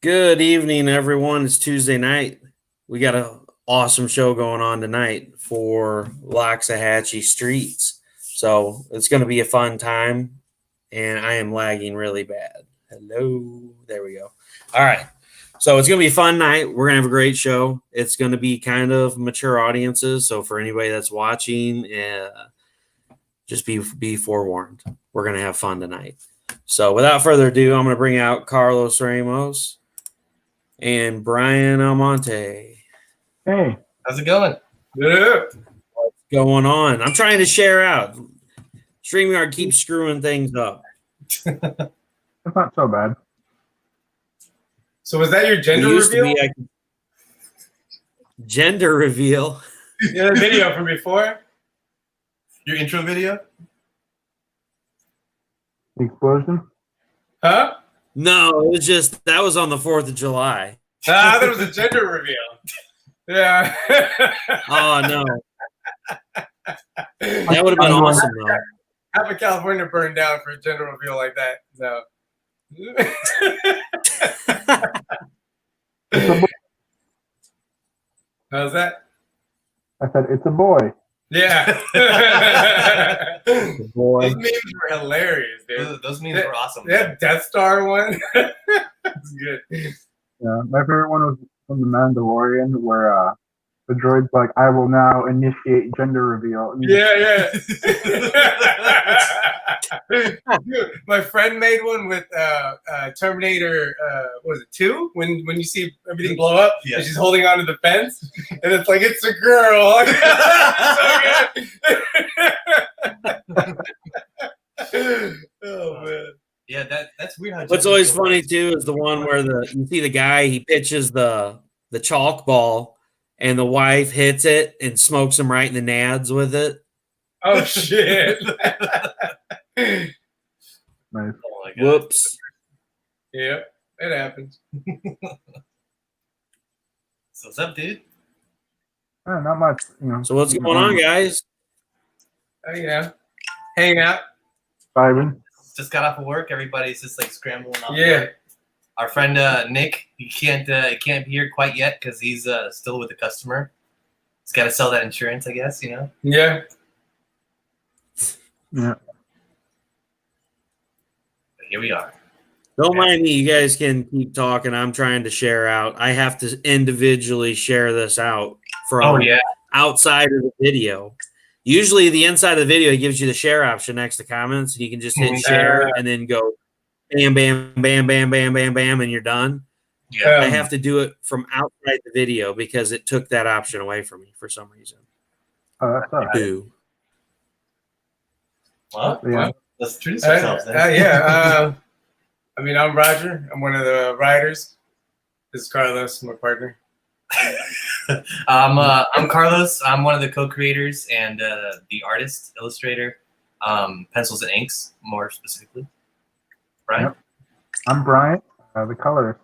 Good evening, everyone. It's Tuesday night. We got an awesome show going on tonight for Loxahat Streets. So it's going to be a fun time, and I am lagging really bad. Hello. There we go. All right. So it's going to be a fun night. We're going to have a great show. It's going to be kind of mature audiences. So for anybody that's watching, just be forewarned. We're going to have fun tonight. So without further ado, I'm going to bring out Carlos Ramos and Brian Almonte. Hey, how's it going? What's going on? I'm trying to share out. StreamYard keeps screwing things up. it's not so bad. So was that your gender reveal? Gender reveal. Yeah, the video from before? Your intro video? The explosion? Huh? No, it was just that was on the 4th of July. I thought it was a gender reveal. Yeah. Oh no. That would have been awesome though. Half of California burned down for a gender reveal like that. So how's that? I said it's a boy. Yeah. Boy. Those memes were hilarious, dude. Those memes were awesome. That Death Star one. That's good. Yeah, my favorite one was from The Mandalorian, where the droid's like, "I will now initiate gender reveal." And Yeah. Dude, my friend made one with Terminator. What was it 2? When you see everything blow up, Yeah. and she's holding onto the fence, and it's like it's a girl. Oh man. Yeah, that's weird. How What's always funny too is the one where you see the guy, he pitches the chalk ball and the wife hits it and smokes him right in the nads with it. Oh shit. nice. Oh my God. Whoops. Yeah, it happens. So what's up, dude? Not much, you know. So what's going on, guys? You know, hanging out. Vibing. Just got off of work. Everybody's just like scrambling off. Yeah. Work. Our friend Nick, he can't be here quite yet because he's still with the customer. He's got to sell that insurance, I guess. You know. Yeah. Yeah. But here we are. Don't mind me. You guys can keep talking. I'm trying to share out. I have to individually share this out from outside of the video. Usually the inside of the video gives you the share option next to comments, and you can just hit share and then go bam, bam, bam, bam, bam, bam, bam, and you're done. Yeah. I have to do it from outside the video because it took that option away from me for some reason. Oh, that's all right. Boo. Well, Yeah. let's introduce ourselves then. I mean, I'm Roger. I'm one of the writers. This is Carlos, my partner. I'm Carlos. I'm one of the co-creators and the artist, illustrator, pencils and inks, more specifically. Brian? Yep. I'm Brian, the colorist.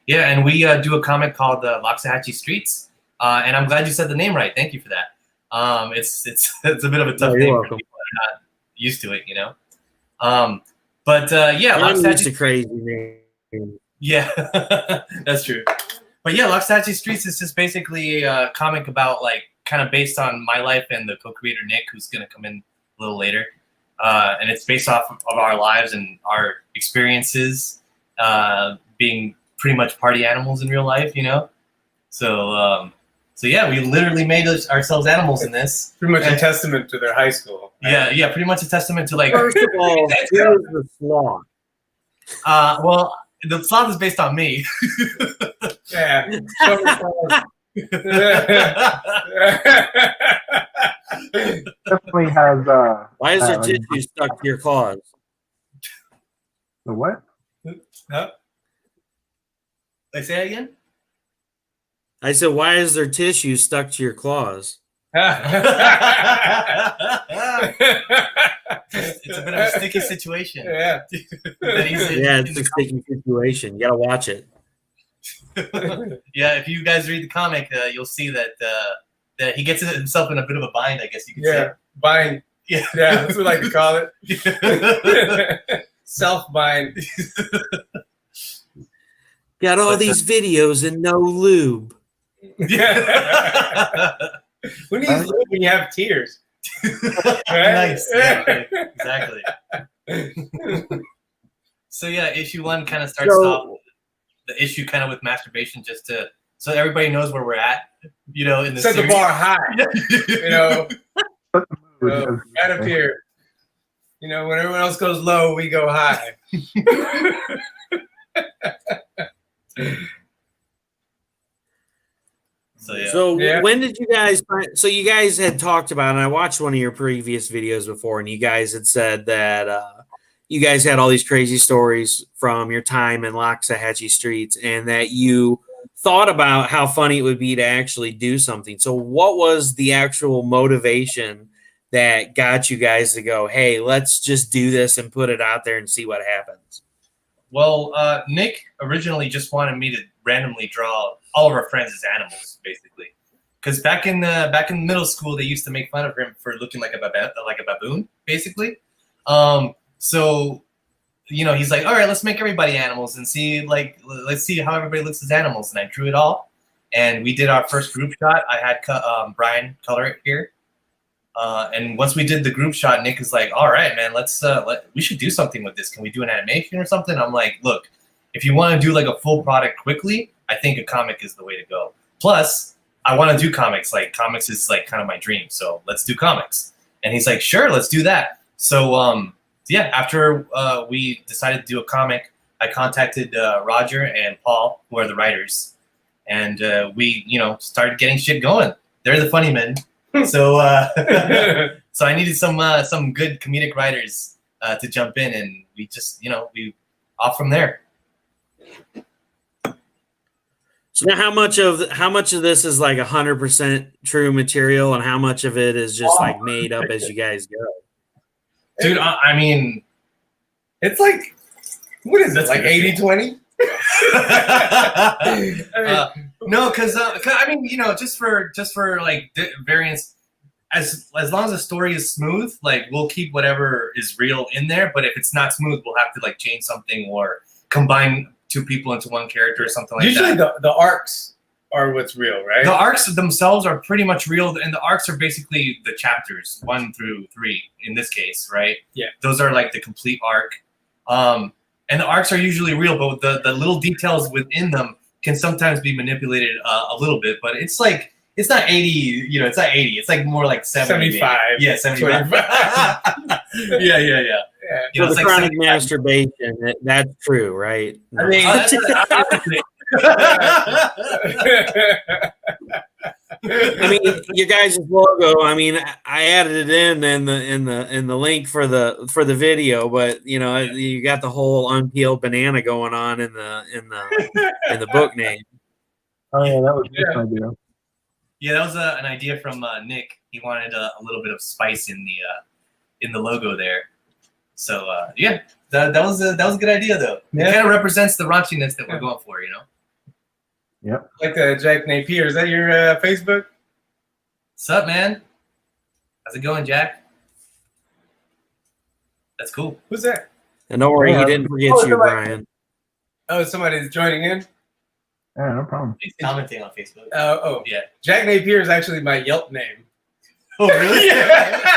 Yeah, and we do a comic called Loxahat Streets, and I'm glad you said the name right. Thank you for that. It's a bit of a tough name for people that are not used to it, you know. But yeah, I'm used Loxahat to crazy names. Yeah, that's true. But yeah, Loxahat Streets is just basically a comic about like kind of based on my life and the co-creator Nick, who's gonna come in a little later. And it's based off of our lives and our experiences being pretty much party animals in real life, you know? So yeah, we literally made ourselves animals in this. Pretty much a testament to their high school. Yeah, pretty much a testament to like... First of all, here's the sloth. Well, the sloth is based on me. Yeah. Definitely has Why is there tissue stuck to your claws? the what? Huh? Like, say that again? I said, why is there tissue stuck to your claws? It's a bit of a sticky situation. Yeah. Yeah, it's a sticky situation. You gotta watch it. Yeah, if you guys read the comic, you'll see that that he gets himself in a bit of a bind, I guess you could say. Bind. Yeah, that's what I like to call it. Self-bind. Got all But, these videos and no lube. Yeah. Who needs lube when you have tears? Nice. Yeah, exactly. So yeah, issue 1 kind of starts off the issue kind of with masturbation, just to so everybody knows where we're at. You know, in the set the series. bar high. You know, Mood, right up here. You know, when everyone else goes low, we go high. So when did you guys find, so you guys had talked about, and I watched one of your previous videos before, and you guys had said that you guys had all these crazy stories from your time in Loxahat streets, and that you thought about how funny it would be to actually do something. So what was the actual motivation that got you guys to go, hey, let's just do this and put it out there and see what happens? Well, Nick originally just wanted me to randomly draw all of our friends as animals, basically, because back in middle school they used to make fun of him for looking like a baboon, basically. So you know, he's like, all right, let's make everybody animals and see, like, let's see how everybody looks as animals. And I drew it all, and we did our first group shot. I had Brian color it here. And once we did the group shot, Nick is like, all right, man, we should do something with this. Can we do an animation or something? I'm like, look, if you want to do like a full product quickly, I think a comic is the way to go. Plus, I want to do comics. Like, comics is like kind of my dream. So let's do comics. And he's like, sure, let's do that. So, yeah, after we decided to do a comic, I contacted Roger and Paul, who are the writers. And we, you know, started getting shit going. They're the funny men. So, so I needed some good comedic writers to jump in, and we just, you know, we off from there. So now, how much of this is like 100% true material, and how much of it is just like made up as you guys go? Dude, I mean, it's like, what is it, like 80-20? No, because I mean, you know, just for like variance, as long as the story is smooth, like we'll keep whatever is real in there. But if it's not smooth, we'll have to like change something or combine two people into one character or something like Usually that. Usually the arcs are what's real, right? The arcs themselves are pretty much real, and the arcs are basically the chapters 1 through 3 in this case, right? Yeah. Those are like the complete arc. And the arcs are usually real, but the little details within them can sometimes be manipulated a little bit. But it's like, it's not 80, you know, it's not 80. It's like more like 70. 75. Maybe. Yeah, 75. Yeah. You know, So the it's like chronic 75. masturbation, that's true, right? I mean, I mean, your guys' logo. I mean, I added it in the link for the video, but you know, you got the whole unpeeled banana going on in the book name. Oh yeah, that was Nick's idea. Yeah, that was an idea from Nick. He wanted a little bit of spice in the logo there. So yeah, that was a good idea though. Yeah. It kind of represents the raunchiness that we're going for, you know. Yep. Like Jack Napier. Is that your Facebook? What's up, man? How's it going, Jack? That's cool. Who's that? And don't worry, he didn't forget you, somebody. Brian. Oh, somebody's joining in? Yeah, no problem. He's commenting on Facebook. Oh, Yeah. Jack Napier is actually my Yelp name. Oh, really? Yeah.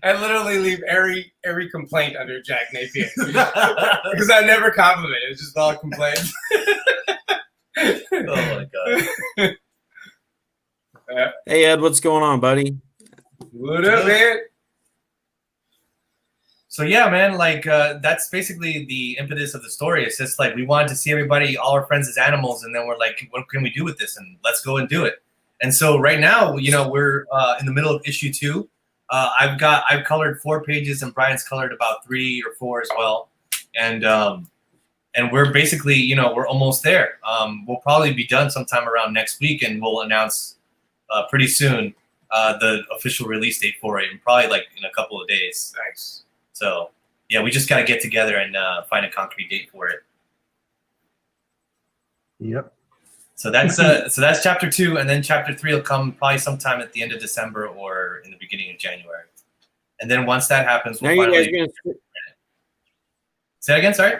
I literally leave every complaint under Jack Napier because I never compliment. It's just all complaints. Oh my god. Hey Ed, what's going on, buddy? What up, man? So yeah, man, like that's basically the impetus of the story. It's just like we wanted to see everybody, all our friends as animals, and then we're like, what can we do with this? And let's go and do it. And so right now, you know, we're in the middle of issue 2. I've colored 4 pages, and Brian's colored about 3 or 4 as well. And we're basically, you know, we're almost there. We'll probably be done sometime around next week, and we'll announce pretty soon the official release date for it, and probably like in a couple of days. Nice. So yeah, we just got to get together and find a concrete date for it. Yep. So that's chapter 2, and then chapter 3 will come probably sometime at the end of December or in the beginning of January. And then once that happens, we'll Now you finally guys gonna say that again. Sorry.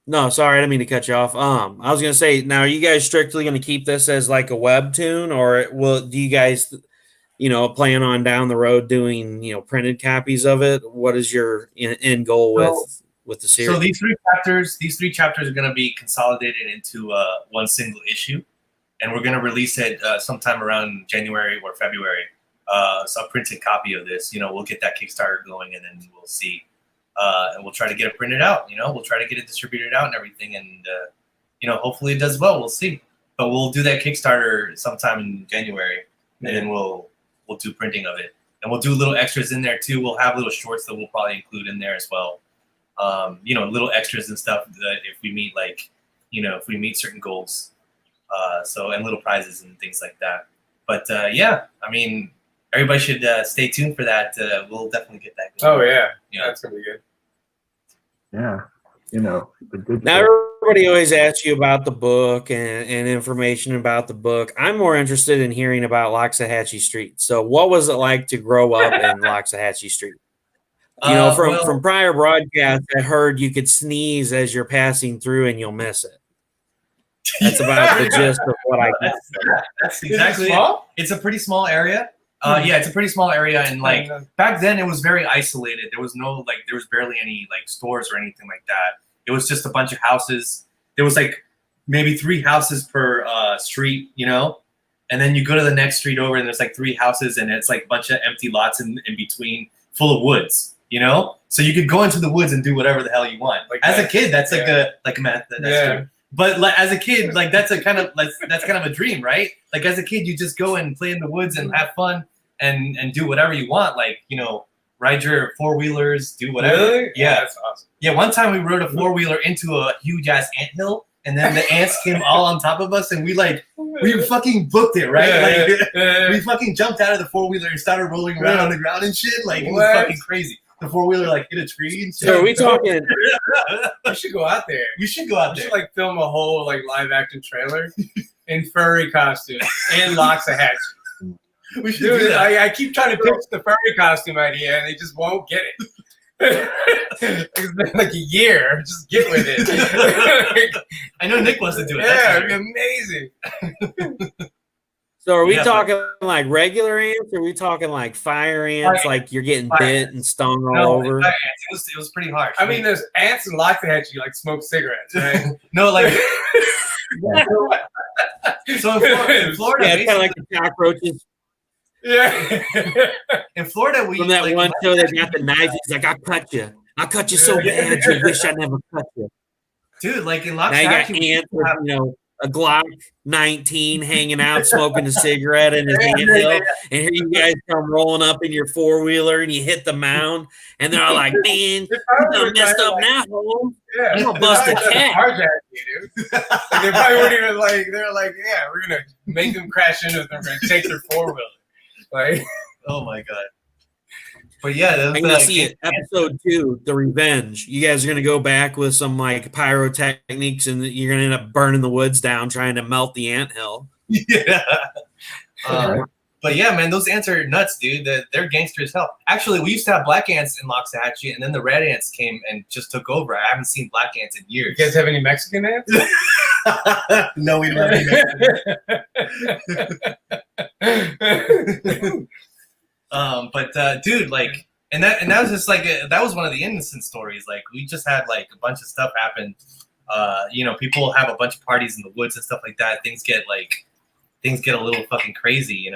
No, sorry, I didn't mean to cut you off. I was gonna say, now are you guys strictly gonna keep this as like a webtoon, or do you guys, plan on down the road doing, printed copies of it? What is your end goal with the series? So these three chapters are going to be consolidated into one single issue, and we're going to release it sometime around January or February. So a printed copy of this. We'll get that Kickstarter going, and then we'll see, and we'll try to get it printed out. We'll try to get it distributed out and everything, and hopefully it does well. We'll see, but we'll do that Kickstarter sometime in January, and then we'll do printing of it, and we'll do little extras in there too. We'll have little shorts that we'll probably include in there as well. Little extras and stuff that if we meet if we meet certain goals, and little prizes and things like that. But yeah, I mean, everybody should stay tuned for that. We'll definitely get that going. Oh yeah, that's gonna be good. Yeah, the good Now stuff. everybody always asks you about the book and information about the book. I'm more interested in hearing about Loxahatchee Street. So what was it like to grow up in Loxahatchee Street? From prior broadcasts, I heard you could sneeze as you're passing through and you'll miss it. That's about the gist of what I got. That's exactly it. It's a pretty small area. Yeah, it's a pretty small area, and like back then it was very isolated. There was there was barely any like stores or anything like that. It was just a bunch of houses. There was like maybe 3 houses per street, and then you go to the next street over and there's like 3 houses, and it's like a bunch of empty lots in between, full of woods. So you could go into the woods and do whatever the hell you want. Like as a kid, that's like a math. That's true. But like as a kid, like that's kind of a dream, right? Like as a kid, you just go and play in the woods and have fun and do whatever you want. Like ride your 4-wheelers, do whatever. Really? Yeah, that's awesome. Yeah, one time we rode a 4-wheeler into a huge ass anthill, and then the ants came all on top of us, and we fucking booked it, right? We fucking jumped out of the 4-wheeler and started rolling around on the ground and shit. Like it was fucking crazy. The 4-wheeler hit a tree and shit. So are we talking? We should go out there. We should go out We there. should film a whole live action trailer in furry costumes and Loxahatchee. We should do that. I keep trying to pitch the furry costume idea, and they just won't get it. It's been like a year. Just get with it. I know Nick wants to do it. Yeah, it'd be amazing. So are we talking like regular ants, or are we talking like fire ants, like you're getting bit and stung all over? Fire ants. It was pretty harsh. I mean, there's ants in Loxahatchee smoke cigarettes, right? No, so in Florida, yeah, kind of like the cockroaches. Yeah. In Florida, we from that one show that got the knife. He's like, "I'll cut you so bad you wish I never cut you." Dude, like in Now you got Loxahatchee, ants with, a Glock 19 hanging out, smoking a cigarette in his anthill, and here you guys come rolling up in your 4-wheeler and you hit the mound, and they're all like, "Man, you done messed up now, Holmes. Yeah, I'm gonna bust a cat." Dude. They probably weren't even they're like, yeah, we're gonna make them crash into them. We're gonna take their 4-wheeler. Oh my god. But yeah, I'm gonna see it. Episode 2, The Revenge. You guys are gonna go back with some pyrotechnics, and you're gonna end up burning the woods down, trying to melt the anthill. Yeah. But yeah, man, those ants are nuts, dude. They're gangster as hell. Actually, we used to have black ants in Loxahatchee, and then the red ants came and just took over. I haven't seen black ants in years. You guys have any Mexican ants? No, we don't have any. Dude, and that was just that was one of the innocent stories. We just had a bunch of stuff happen. People have a bunch of parties in the woods and stuff like that. Things get a little fucking crazy.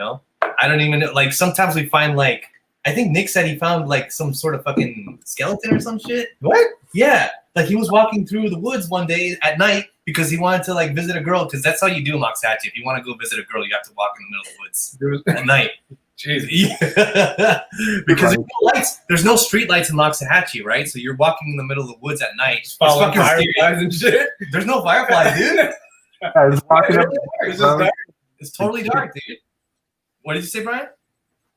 I don't even know. Sometimes we find I think Nick said he found some sort of fucking skeleton or some shit. What? Yeah, he was walking through the woods one day at night because he wanted to visit a girl, because that's how you do in Loxahatchee. If you want to go visit a girl, you have to walk in the middle of the woods at night. Jesus. Yeah. Because there's no lights. There's no street lights in Loxahatchee, right? So you're walking in the middle of the woods at night. Just following fireflies and shit. There's no fireflies, dude. It's totally dark, dude. What did you say, Brian?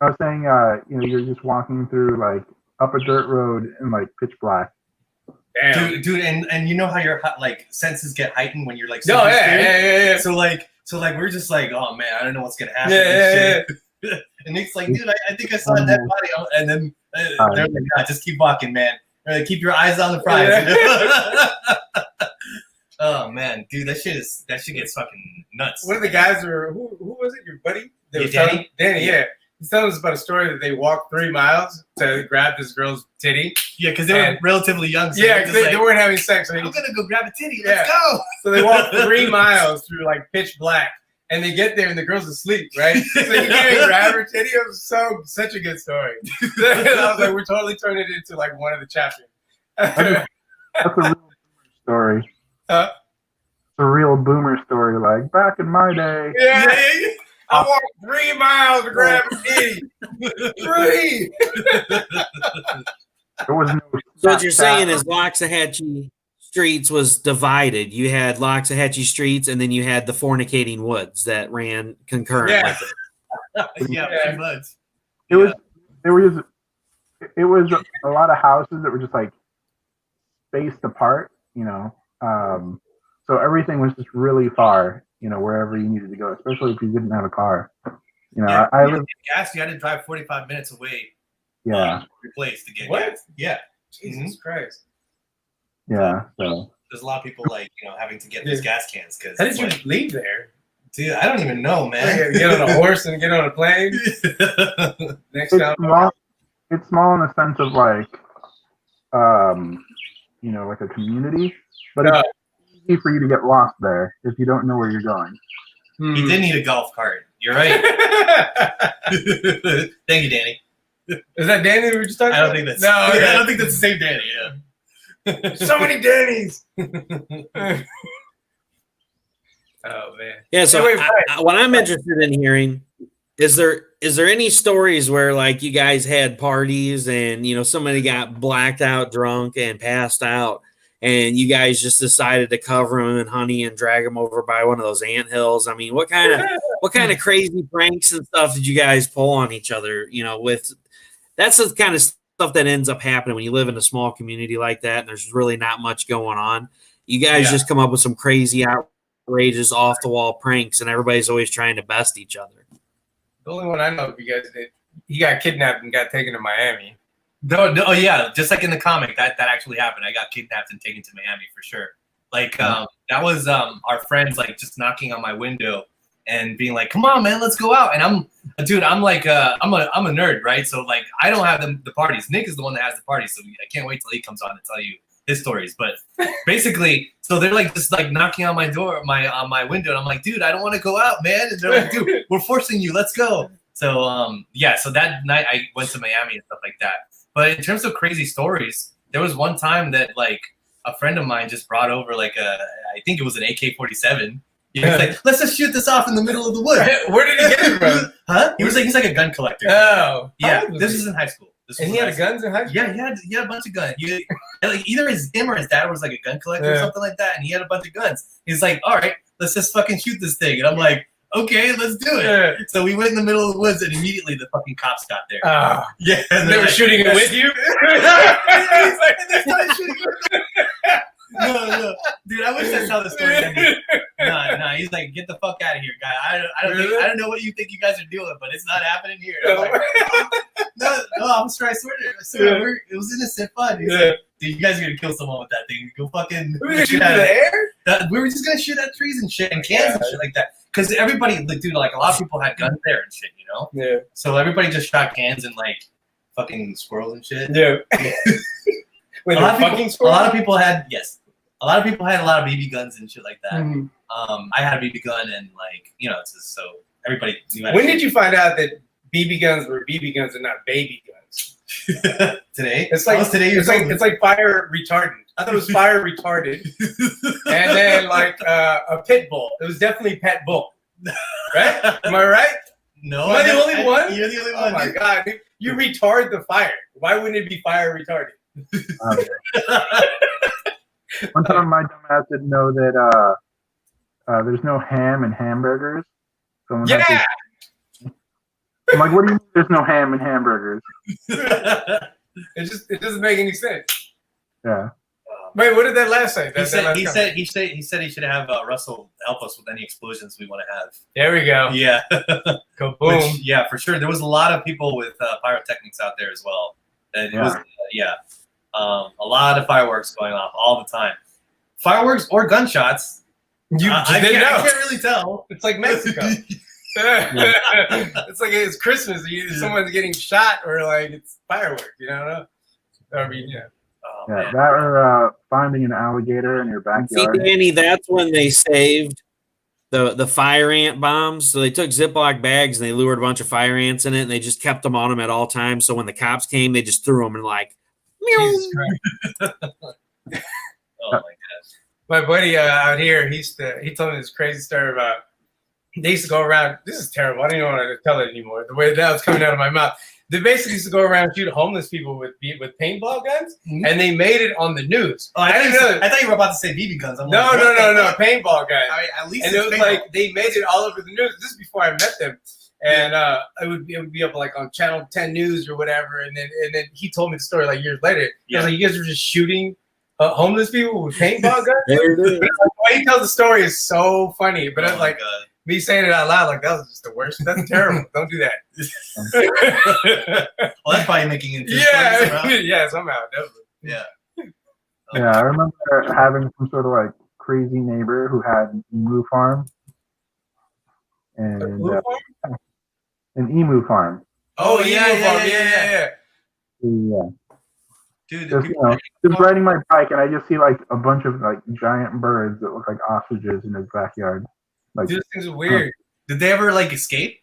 I was saying, you're just walking through up a dirt road in pitch black. Damn. Dude, and you know how your senses get heightened when you're no, yeah. So we're just oh man, I don't know what's gonna happen. Yeah. And Nick's like, dude, I think I saw a dead body, and then they're like, nah, just keep walking, man. Keep your eyes on the prize. Oh man, dude, that shit gets fucking nuts. One of the guys who was it? Your buddy? Yeah, Danny? Danny, yeah. He's telling us about a story that they walked 3 miles to grab this girl's titty. Yeah, because they were relatively young. So Yeah, because they weren't having sex. So I'm gonna go grab a titty. Yeah. Let's go. So they walked 3 miles through like pitch black, and they get there and the girl's asleep, right? So you can't even grab her titty. It was such a good story. I was like, we're totally turning it into like one of the chapters. That's a real boomer story. Huh? It's a real boomer story. Like back in my day. Yeah. I walked 3 miles to grab a titty. 3. There was no. So what you're saying is Loxahatchee Streets was divided. You had Loxahatchee Streets, and then you had the fornicating woods that ran concurrent Yeah. with it. Yeah, pretty much. It was a lot of houses that were just like spaced apart, you know. So everything was just really far, you know, wherever you needed to go, especially if you didn't have a car. You know, Yeah, I you live. gas. You had to drive 45 minutes away. Yeah, From your place to get What? gas. Yeah. Jesus Christ. yeah. So There's a lot of people like having to get these gas cans because. How did you leave there? Dude, I don't even know, man. Get on a horse and get on a plane? Next it's time. small. It's small in the sense of like, you know, like a community, but it's easy for you to get lost there if you don't know where you're going. You did need a golf cart. You're right. Thank you, Danny. Is that Danny we were just talking I don't about? think that's. No, I don't think that's the same Danny. Yeah. So many Dannys. Oh man. Yeah, so Anyway, what I'm interested in hearing is there any stories where like you guys had parties and somebody got blacked out drunk and passed out and you guys just decided to cover them in honey and drag them over by one of those anthills? I mean, what kind of crazy pranks and stuff did you guys pull on each other? That's the kind of stuff that ends up happening when you live in a small community like that and there's really not much going on. You guys just come up with some crazy outrageous off the wall pranks and everybody's always trying to best each other. The only one I know of you guys did, he got kidnapped and got taken to Miami. No, oh yeah, just like in the comic, that actually happened. I got kidnapped and taken to Miami for sure. Like that was our friends like just knocking on my window and being like, "Come on, man, let's go out." And I'm a nerd, right? So like I don't have the parties. Nick is the one that has the parties, so I can't wait till he comes on to tell you his stories. But basically, so they're like just like knocking on my door, on my window, and I'm like, "Dude, I don't want to go out, man." And they're like, "Dude, we're forcing you. Let's go." So so that night I went to Miami and stuff like that. But in terms of crazy stories, there was one time that like a friend of mine just brought over like I think it was an AK-47. He's like, "Let's just shoot this off in the middle of the woods." Where did he get it from? Huh? He's like a gun collector. Oh, Yeah, this is in high school. And he had guns in high school? Yeah, he had a bunch of guns. Like either him or his dad was like a gun collector or something like that, and he had a bunch of guns. He's like, "All right, let's just fucking shoot this thing." And I'm like, "Okay, let's do it." Yeah. So we went in the middle of the woods, and immediately the fucking cops got there. Oh. Yeah, and They were shooting it with you? He's like, and they started shooting with me. No, dude, I wish that's how the story ended. Nah, he's like, "Get the fuck out of here, guy. I don't know what you think you guys are doing, but it's not happening here." I'm like, no, I'm sorry, I swear, it was innocent fun. He's like, "Dude, you guys are gonna kill someone with that thing. Go fucking We were shooting in the air? we were just gonna shoot at trees and shit and cans and shit like that. Because everybody, like, dude, like a lot of people had guns there and shit, Yeah. So everybody just shot cans and like fucking squirrels and shit. Yeah. Wait, a lot of people had a lot of BB guns and shit like that. Mhm. I had a BB gun and like it's just, so everybody knew. When did you find out that BB guns were BB guns and not baby guns? Today? It's like today. it's like fire retardant. I thought it was fire retarded, and then like a pit bull. It was definitely pet bull, right? Am I right? No, Am I the only one? You're the only Oh one. my god! You retard the fire. Why wouldn't it be fire retarded? One time my dumbass didn't know that there's no ham in hamburgers. So Yeah. I'm like, what do you mean there's no ham in hamburgers? It doesn't make any sense. Yeah. Wait, what did that last say? He said he should have Russell help us with any explosions we want to have. There we go. Yeah. Kaboom. Which, yeah, for sure. There was a lot of people with pyrotechnics out there as well. And it was a lot of fireworks going off all the time. fireworks or gunshots. You just I didn't know. can't really tell. It's like Mexico. It's like it's Christmas. Either someone's getting shot or like it's fireworks. You know? I mean, yeah. Oh, Yeah, man. that or finding an alligator in your See, backyard. Danny, that's when they saved the fire ant bombs. So they took Ziploc bags and they lured a bunch of fire ants in it, and they just kept them on them at all times. So when the cops came, they just threw them and like, Jesus Christ. Oh my gosh. My buddy out here, he told me this crazy story about they used to go around. This is terrible. I don't even want to tell it anymore. The way that was coming out of my mouth. They basically used to go around and shoot homeless people with paintball guns, and they made it on the news. Oh, I thought you were about to say BB guns. I'm No, like, no, paintball guns. I mean, at least And it's it was paintball. like they made it all over the news. This is before I met them, and it would be up like on Channel 10 News or whatever. And then he told me the story like years later. He was like, "You guys were just shooting homeless people with paintball guns." there it is. But it's like, the way he tells the story is so funny. But it's Oh, like God. me saying it out loud, like that was just the worst. That's terrible. Don't do that. Well, that's probably making it. Yeah, yeah, somehow, definitely. Yeah. Yeah, I remember having some sort of like crazy neighbor who had an emu farm. And an emu farm. Oh, yeah. Yeah. Dude, Just, just riding my bike and I just see like a bunch of like giant birds that look like ostriches in his backyard. Like, Dude, these things are weird. did they ever like escape?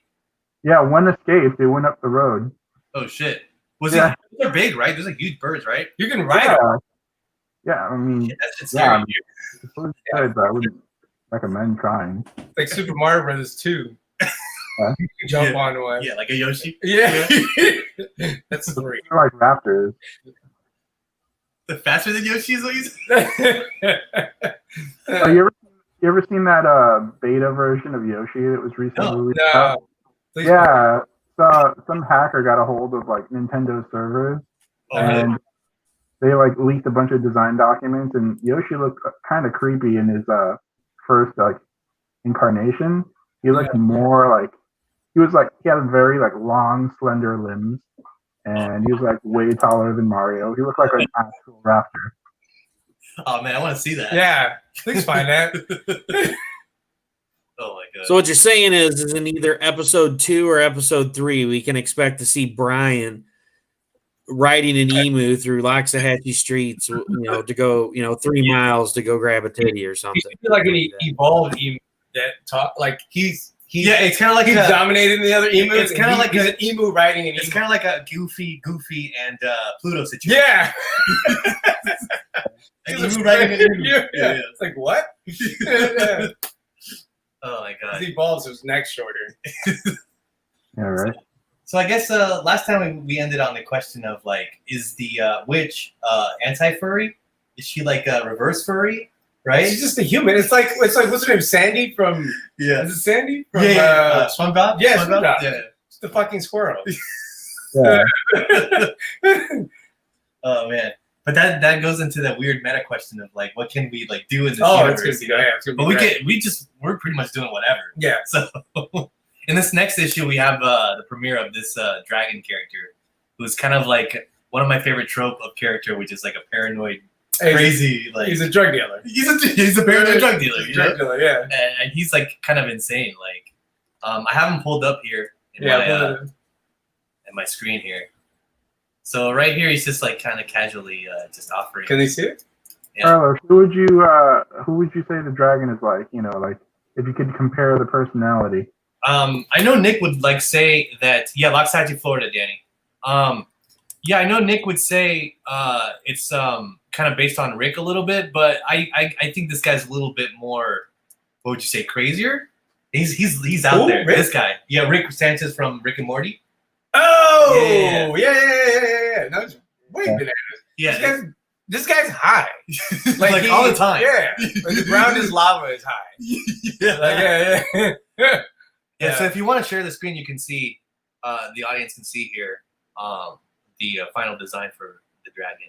yeah, one escaped. They went up the road. Oh shit! Yeah. They're big, right? Those are huge birds, right? You can ride Yeah, them. yeah. I mean, Yeah, that's just yeah, scary. it's really good, but I wouldn't recommend trying. It's like Super Mario Brothers 2. Huh? You can jump on one. Yeah, like a Yoshi. Yeah. That's great. They're like raptors. The faster than Yoshi is what you said? Oh, you ever seen that beta version of Yoshi that was recently released? No. Please Yeah, so some hacker got a hold of like Nintendo servers and they like leaked a bunch of design documents, and Yoshi looked kind of creepy in his first like incarnation. He looked more like he had very like long, slender limbs, and he was like way taller than Mario. He looked like an actual raptor. Oh man, I want to see that. Yeah. Please find that. Oh my god. So what you're saying is in either episode 2 or episode 3, we can expect to see Brian riding an emu through Loxahat streets, to go, 3 miles to go grab a titty or something. He's like an evolved emu that talk like he's yeah, it's kind of like he's dominating the other emus. It's kind of like he's an emu riding an emu. it's kind of like a Goofy, and Pluto situation. Yeah. An emu riding an emu. Yeah. Yeah. It's like what? Yeah. Oh my god. As he evolves, his neck's shorter. Yeah, right. So I guess last time we ended on the question of like, is the witch anti-furry? Is she like a reverse furry? Right? She's just a human. It's like what's her name? Sandy from Yeah. Is it Sandy from SpongeBob? yeah, SpongeBob? SpongeBob. Yeah. It's the fucking squirrel. Yeah. Oh man. But that goes into that weird meta question of like, what can we like do in this Oh, universe? it's gonna be you know? it's gonna be But great. we're pretty much doing whatever. Yeah. So in this next issue, we have the premiere of this dragon character, who's kind of like one of my favorite trope of character, which is like a paranoid, crazy, like He's a drug dealer. he's a paranoid drug dealer, you know? Drug dealer, yeah. And he's like kind of insane. Like, I have him pulled up here in my screen here. So right here, he's just like kind of casually just offering. Can they see it? Yeah. Carlos, who would you say the dragon is like? Like if you could compare the personality. I know Nick would like say that. Yeah, Loxahat, Florida, Danny. Yeah, I know Nick would say it's kind of based on Rick a little bit, but I think this guy's a little bit more. What would you say? Crazier? He's out there. Rick? This guy. Yeah, Rick Sanchez from Rick and Morty. Oh, yeah. No, it's way bananas. Yeah, This guy's high. like all the time. Yeah. Like the ground is lava is high. Yeah. Like, yeah. Yeah, so if you want to share the screen, you can see, the audience can see here the final design for the dragon.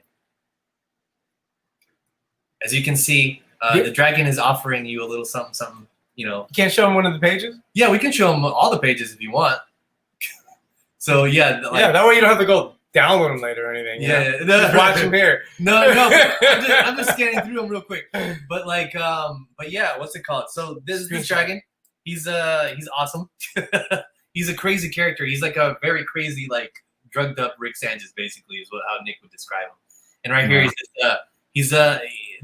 As you can see, the dragon is offering you a little something, You can't show him one of the pages? Yeah, we can show them all the pages if you want. So yeah, Yeah, that way you don't have to go download them later or anything. Yeah, Just watch them here. No. I'm just scanning through them real quick. But like, but yeah, what's it called? So this dragon, he's awesome. He's a crazy character. He's like a very crazy, like drugged up Rick Sanchez, basically, is how Nick would describe him. And right here, he's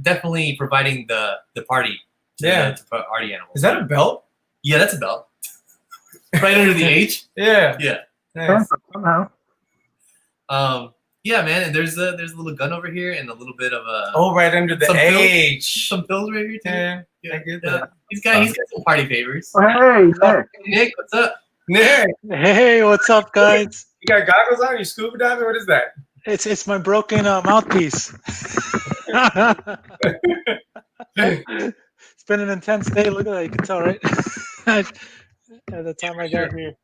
definitely providing the party. To party animals. Is that a belt? Yeah, that's a belt. Right under the H. Yeah. Nice. Somehow. Yeah, man. And there's a little gun over here and a little bit of a. Oh, right under the some H. Some pills right here too. Yeah. He's got some party favors. Oh, hey, Nick. Nick, what's up? Nick, Hey, what's up, guys? you got goggles on? You scuba diving? What is that? It's my broken mouthpiece. It's been an intense day. Look at that. You can tell, right? At the time I got here.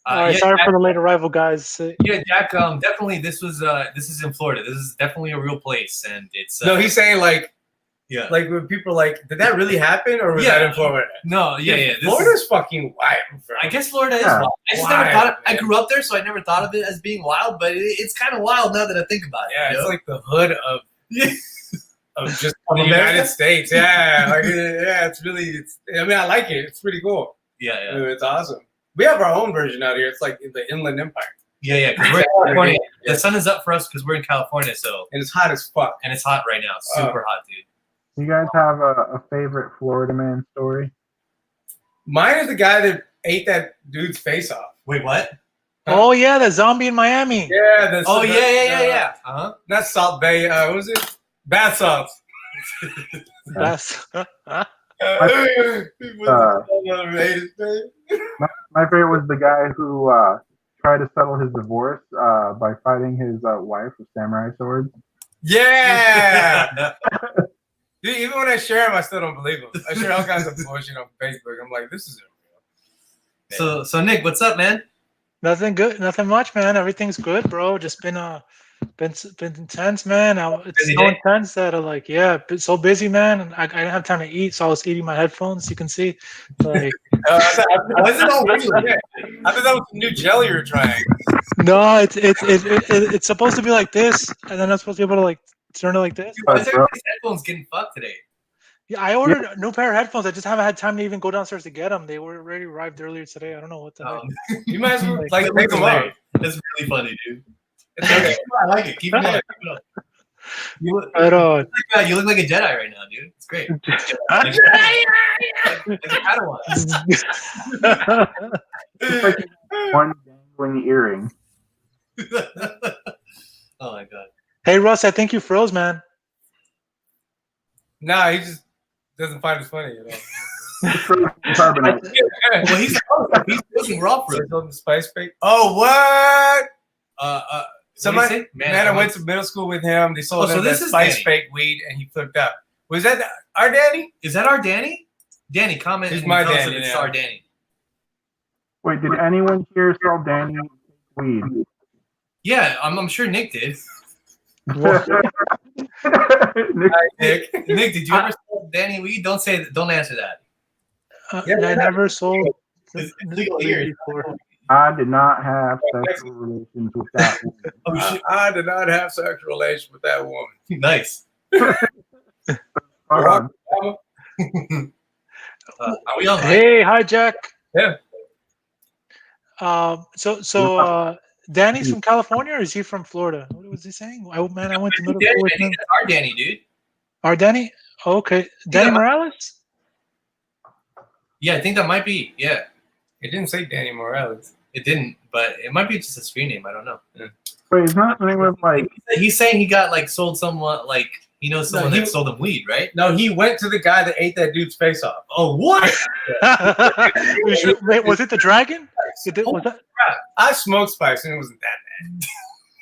Sorry for the late arrival, guys. Yeah, Jack. Definitely, this is in Florida. This is definitely a real place, and it's. No, he's saying like when people are like, did that really happen, or was that in Florida? No, yeah. Florida's fucking wild, bro. I guess Florida is wild. I just never thought. I grew up there, so I never thought of it as being wild. But it's kind of wild now that I think about it. Yeah, it's like the hood of just the America? United States. Yeah, it's really. I mean, I like it. It's pretty cool. Yeah. It's awesome. We have our own version out here. It's like the Inland Empire. Yeah. 'Cause we're in California. The sun is up for us because we're in California. So And it's hot as fuck. and it's hot right now. Super hot, dude. You guys have a favorite Florida man story? Mine is the guy that ate that dude's face off. Wait, what? Oh yeah, the zombie in Miami. Yeah. Yeah. Uh-huh. Not Salt Bay. What was it? Bath salts. That's My favorite was the guy who tried to settle his divorce by fighting his wife with samurai swords. Yeah. Dude, even when I share him, I still don't believe him. I share all kinds of bullshit on Facebook. I'm like, this isn't real. So Nick, what's up, man? nothing good, nothing much, man. Everything's good, bro. Just been intense, man. It's Busy so day? intense that been so busy, man. And I didn't have time to eat, so I was eating my headphones. You can see, like, I thought that was a new jelly you're trying. no, it's supposed to be like this, and then I'm supposed to be able to like turn it like this. Why is everybody's headphones getting fucked today? Yeah, I ordered a new pair of headphones. I just haven't had time to even go downstairs to get them. They were already arrived earlier today. I don't know what the heck. You might as well Like, take them out. That's really funny, dude. It's okay. I like it. Keep it up. You look Right on. you look like a Jedi right now, dude. It's great. Like a Padawan. It's like one dangling earring. Oh my god. Hey Russ, I think you froze, man. Nah, he just doesn't find it funny at all. Carbonate. Well, he's looking raw for it. On the spice bake. Oh, what? Somebody, Man, I went to middle school with him. They sold him that spice Danny. fake weed, and he flipped out. Was that our Danny? Is that our Danny? Danny, comment. He's and my tell us Danny if it's now. our Danny. Wait, did anyone here sell Danny weed? Yeah, I'm sure Nick did. Nick, Nick. Nick, did you ever sell Danny weed? Don't answer that. I never sold It's legal here. before. I did not have sexual relations with that woman. Oh shit! I did not have sexual relations with that woman. Nice. Hold on. Are we on? Hey, hi Jack. Yeah. So Danny's from California, or is he from Florida? What was he saying? I went to middle Danny, school with I think him. that's our Danny, dude. Our Danny? Okay, Danny Morales. Yeah, I think that might be. Yeah, It didn't say Danny Morales. it didn't, but it might be just a screen name. I don't know. Wait, is not the name of like He's saying he got like sold someone like he knows someone that sold him weed, right? No, he went to the guy that ate that dude's face off. Oh, what? Wait, was it the dragon? Was that? I smoked spice, and it wasn't that bad.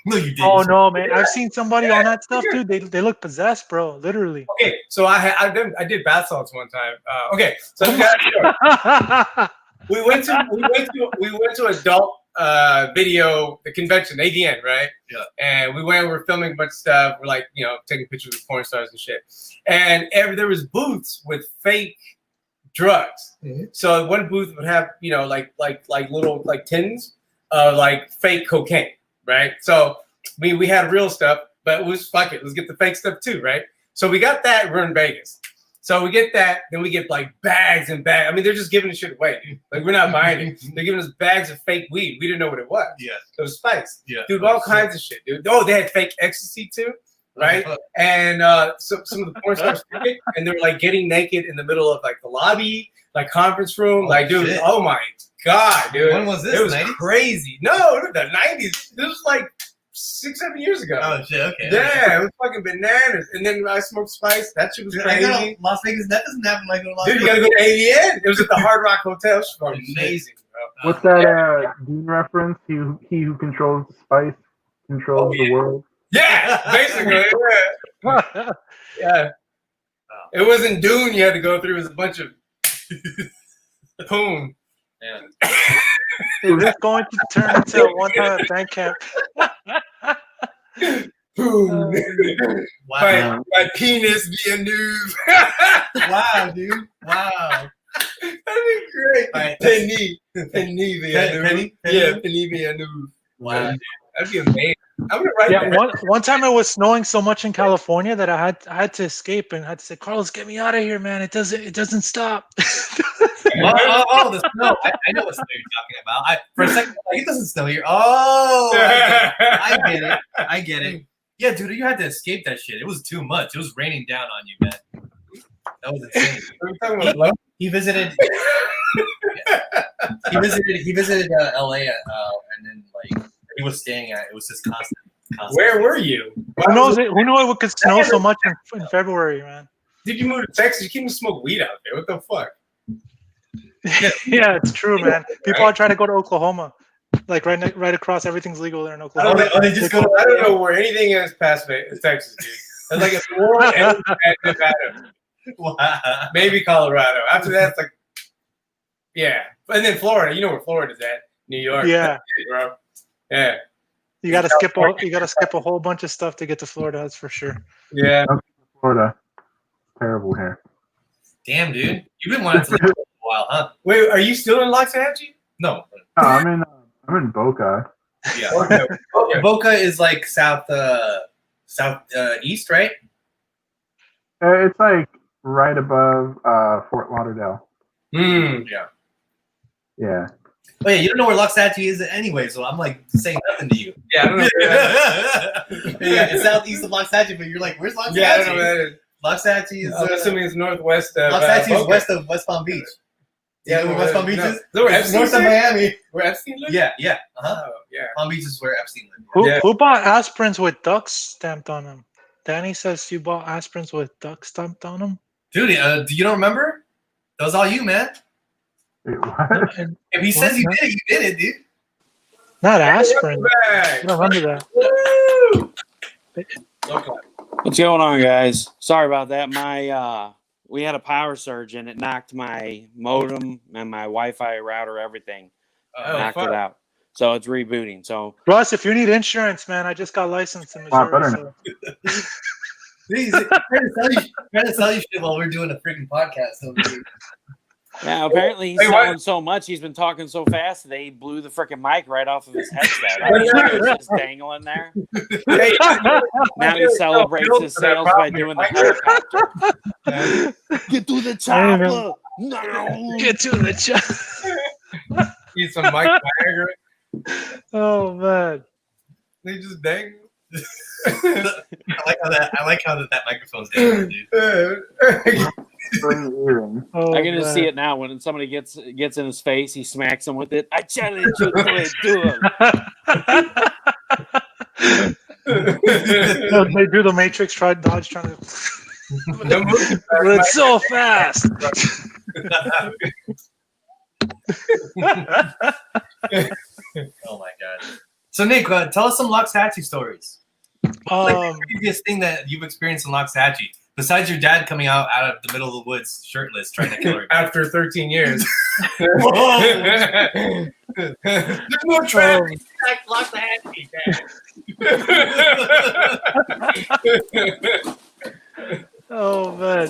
No, you didn't. Oh no, man! I've seen somebody on that stuff, dude. They look possessed, bro. Literally. Okay, so I did bath salts one time. Okay, so we went to adult video, the convention, ADN, right? Yeah. And we were filming a bunch of stuff. We're like, taking pictures of porn stars and shit. And there was booths with fake drugs. Mm-hmm. So one booth would have, like little like tins of like fake cocaine, right? So we had real stuff, but it was fuck it. Let's get the fake stuff too, right? So we got that. We're in Vegas. So we get that, then we get like bags and bags. I mean, they're just giving the shit away. Like we're not buying it. They're giving us bags of fake weed. We didn't know what it was. Yeah. It was spice. Yeah. Dude, all kinds of shit, dude. Oh, they had fake ecstasy too, right? And some of the porn stars and they were like getting naked in the middle of like the lobby, like conference room. Like, dude, shit. oh my God, dude. When was this? It was 90s? crazy. No, the 90s. This was like 6-7 years ago. Oh shit! Okay. Yeah, it was fucking bananas. And then I smoked spice. That shit was crazy. Las Vegas, that doesn't happen like in Las Dude, you Vegas. gotta go to AVN. It was at the Hard Rock Hotel. It was fucking amazing, bro. What's that Dean reference? He who controls the spice controls the world. Yeah, basically. Yeah. Yeah. It wasn't Dune you had to go through. It was a bunch of poon. Yeah. Is this going to turn into a one-time at bank camp? Poon. Wow. My penis be a noob. Wow, dude. Wow. That'd be great. Right. Penny be a noob. Penny? Yeah, penny be a noob. Wow. That'd be amazing. I'm gonna write Yeah, that. one time it was snowing so much in California that I had to escape and had to say, Carlos, get me out of here, man. It doesn't stop. Oh, the snow. I know what snow you're talking about. For a second, like, it doesn't snow here. Oh, I get it. Yeah, dude, you had to escape that shit. It was too much. It was raining down on you, man. That was insane. Are we talking about love? He visited. He visited LA, and then like he was staying at. It was just constant. Where were you? Who knows it? Who knew it could snow so much in February, man? Did you move to Texas? You can't even smoke weed out there. What the fuck? Yeah, it's true, man. People are trying to go to Oklahoma, like right across. Everything's legal there in Oklahoma. They just go. I don't know where anything is past Texas, dude. It's like a world and Nevada. Wow. Maybe Colorado. After that, it's like, yeah. And then Florida. You know where Florida's at? New York. Yeah, bro. Yeah. you gotta skip a whole bunch of stuff to get to Florida. That's for sure. Yeah. Florida, terrible hair. Damn, dude, you've been wanting to live for a while, huh? Wait, are you still in Loxahat? No. No, I'm in Boca. Yeah. Okay. Boca is like south east, right? It's like right above Fort Lauderdale. Yeah. Yeah. Oh yeah, you don't know where Loxahat is anyway, so I'm like saying nothing to you. Yeah, I don't know. Yeah, it's southeast of Loxahat, but you're like, where's Loxahat? Yeah, I don't know where that is. Loxahat is. I'm assuming it's northwest of Loxahat is Boca. west of West Palm Beach. Yeah, where West Palm Beach is. No, where It's Epstein north of lives? Miami. Where Epstein lives? Yeah, yeah. Uh-huh. Oh, yeah. Palm Beach is where Epstein lived. Who bought aspirins with ducks stamped on them? Danny says you bought aspirins with ducks stamped on them. Dude, you don't remember? That was all you, man. Wait, what? If he says you did it, dude. Not aspirin. Back. I don't remember that. Woo! Okay. What's going on, guys? Sorry about that. My we had a power surge and it knocked my modem and my Wi-Fi router, everything. Knocked fuck. it out. So it's rebooting. So Russ, if you need insurance, man, I just got licensed in Wow, Missouri. better So. He's trying to sell you shit while we're doing a freaking podcast over here. yeah, apparently he's Hey, what? selling so much. He's been talking so fast they blew the freaking mic right off of his headset. I mean, it was just dangling there. Hey, Now he celebrates his sales by doing the helicopter. Get to the chopper! No! Get to the chat. Eat some Mike Viagra. Oh man. They just dang. I like how that microphone's down, dude. Oh, I can just man. see it now when somebody gets in his face, he smacks him with it. I challenge you to do it. No, they do the Matrix, dodge trying to. It's so fast. Oh my god. So Nick, tell us some Loxahat stories. Like the previous thing that you've experienced in Loxahat, besides your dad coming out of the middle of the woods shirtless trying to kill her. After 13 years. Whoa. There's no traffic. Loxahat. Oh man.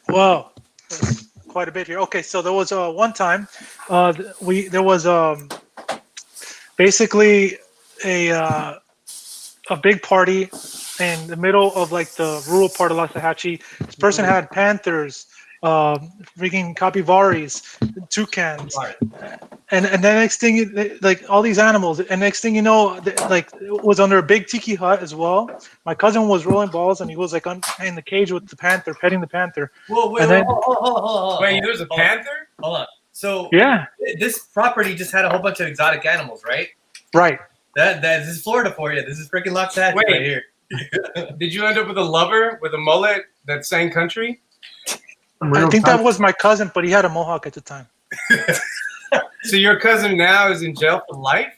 Well, quite a bit here. Okay, so there was one time, there was basically a a big party in the middle of like the rural part of Loxahatchee. This person had panthers, freaking capybaras, toucans, and then next thing, like all these animals, and next thing you know, like it was under a big tiki hut as well. My cousin was rolling balls, and he was like in the cage with the panther, petting the panther. Whoa, wait, And then- hold on. Wait, there's a panther? Hold on. So Yeah, this property just had a whole bunch of exotic animals, right? right. This is Florida for you. This is freaking Loxahatchee Wait. right here. Did you end up with a lover with a mullet that sang country? I think that was my cousin, but he had a mohawk at the time. So your cousin now is in jail for life?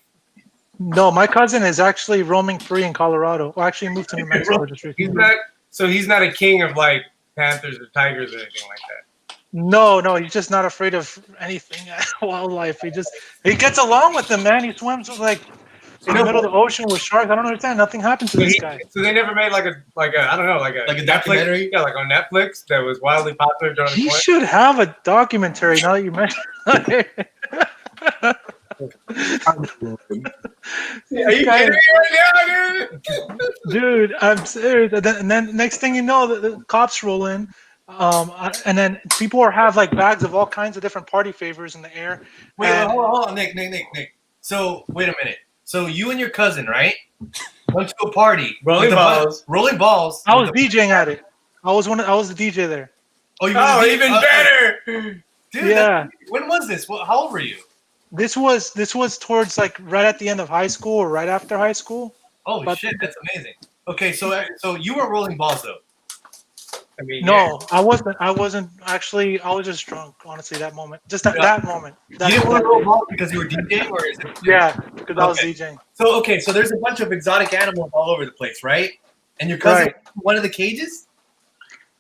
No, my cousin is actually roaming free in Colorado. Or actually moved to New Mexico just He's recently. not. So he's not a king of like panthers or tigers or anything like that. No, he's just not afraid of anything wildlife. He gets along with them, man. He swims with, like in the middle of the ocean with sharks. I don't understand. Nothing happened to this guy. So they never made like a I don't know like a documentary? Netflix, yeah, like on Netflix that was wildly popular during the He point. should have a documentary. Now that you mention it. Are you kidding me right now, dude? Dude, I'm serious. And then next thing you know, the cops roll in, and then people have like bags of all kinds of different party favors in the air. Wait, And- hold on, Nick. So wait a minute. So you and your cousin, right, went to a party. Rolling balls. Rolling balls. I was DJing at it. I was the DJ there. Oh, you Oh, were even better. Dude, Yeah. When was this? How old were you? This was towards like right at the end of high school or right after high school. Oh But- shit, that's amazing. Okay, so you weren't rolling balls though. I mean, No, I wasn't actually. I was just drunk, honestly, that moment. Just that moment. You didn't want to roll balls because you were DJing, or is it? Yeah, because I was Okay. DJing. So there's a bunch of exotic animals all over the place, right? And your cousin Right. went to one of the cages.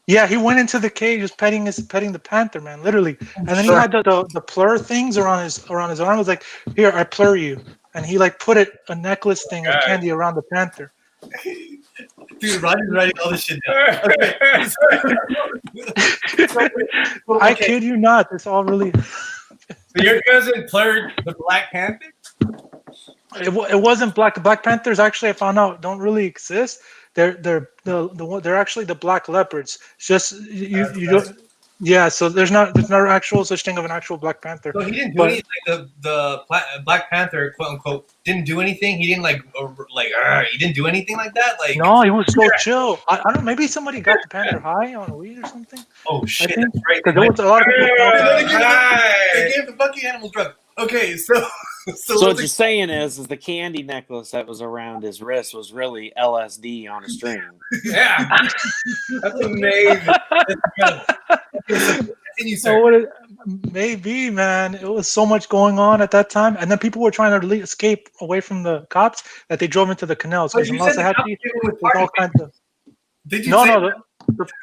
Yeah, he went into the cage, just petting the panther, man, literally. And then he had the plur things around his arm. It was like, here, I plur you, and he like put a necklace thing of God. candy around the panther. Dude, Roger's writing all this shit down. I kid you not. It's all really. So your cousin plurred the Black Panther? It wasn't black. The Black Panthers actually, I found out, don't really exist. They're actually the black leopards. It's just you don't. Yeah, so there's no actual such thing of an actual Black Panther. So he didn't do But- anything. The Black Panther, quote unquote, didn't do anything. He didn't he didn't do anything like that. Like, No, he was so chill. I don't know. Maybe somebody got the panther high on weed or something. oh shit, think- that's right. Because there was a lot of people. They Hi. gave the fucking animal drug. Okay, so So what you're saying is the candy necklace that was around his wrist was really LSD on a string. Yeah. That's amazing. Continue, So sir. what maybe, man, it was so much going on at that time, and then people were trying to escape away from the cops that they drove into the canals. But Because in you said the cops Loxahatchee, came in with there's all party kinds of. Did you No, say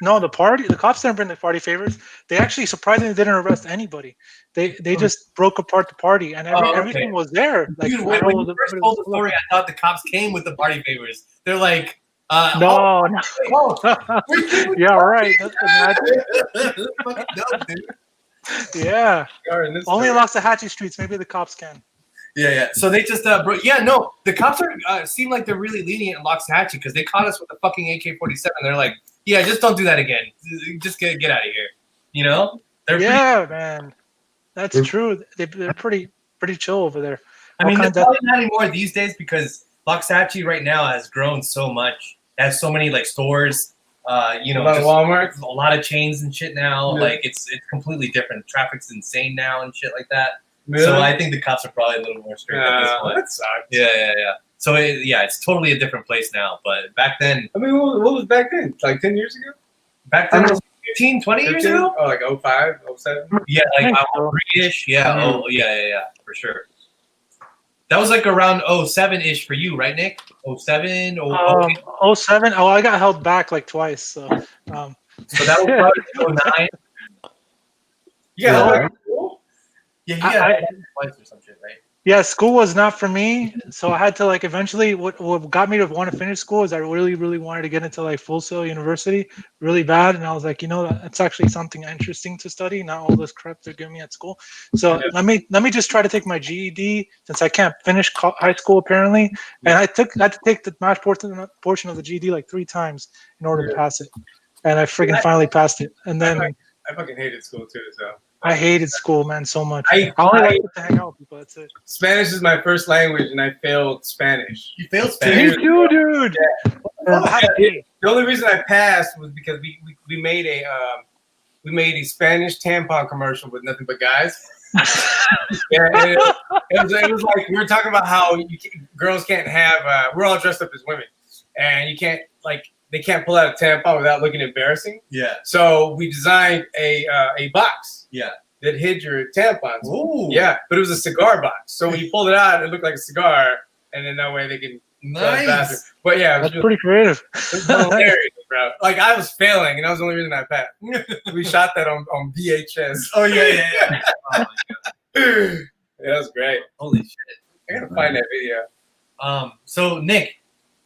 no, the cops didn't bring the party favors. They actually surprisingly didn't arrest anybody. They just broke apart the party, and Oh, okay. everything was there. Like, Dude, I when don't you know, first told the story, I thought the cops came with the party favors. They're like, no, no. oh, Yeah, right. That's imagine. fucking dope, dude. Yeah, Or in this only in story. Loxahatchee streets. Maybe the cops can. Yeah. So they just, the cops are seem like they're really lenient in Loxahatchee because they caught us with the fucking AK-47. They're like, yeah, just don't do that again. Just get out of here. You know? They're Yeah, man, that's true. They're pretty chill over there. I mean, all they're kinds of- probably not anymore these days because Loxahatchee right now has grown so much. It has so many like stores. A lot of just Walmarts. a lot of chains and shit now. Yeah. Like it's completely different. Traffic's insane now and shit like that. Really? So I think the cops are probably a little more strict at this point. That sucks. Yeah. So it's totally a different place now. But back then, I mean, what was back then? Like 10 years ago? was 15, 20 years 15? ago? Oh, like 05, 07? Yeah, like think so. 03-ish. Yeah. Mhm. Oh, yeah, for sure. That was like around 07-ish for you, right, Nick? 07? 07. Oh, I got held back like twice. So, So that was probably 09. Yeah. No. like, Yeah, I- twice or some shit, right? Yeah, school was not for me. So I had to like eventually what got me to want to finish school is I really, really wanted to get into like Full Sail University really bad. And I was like, that's actually something interesting to study, not all this crap they're giving me at school. So let me just try to take my GED since I can't finish high school apparently. And I had to take the math portion of the GED like 3 times in order to pass it. And I freaking finally passed it. And then I fucking hated school too. So I hated school, man, so much. I only like to hang out with people. That's it. Spanish is my first language, and I failed Spanish. You failed Me Spanish. too, dude. I had a D. The only reason I passed was because we made a Spanish tampon commercial with nothing but guys. It was like we were talking about how girls can't have. We're all dressed up as women, and you can't they can't pull out a tampon without looking embarrassing. Yeah. So we designed a box. Yeah. That hid your tampons. Ooh. Yeah, but it was a cigar box. So when you pulled it out, it looked like a cigar, and then that way they can. Nice. But yeah, it was That's pretty creative. it was hilarious, bro. Like I was failing, and that was the only reason I passed. We shot that on VHS. Oh yeah. Oh, Yeah, that was great. holy shit. I gotta find that video. So Nick,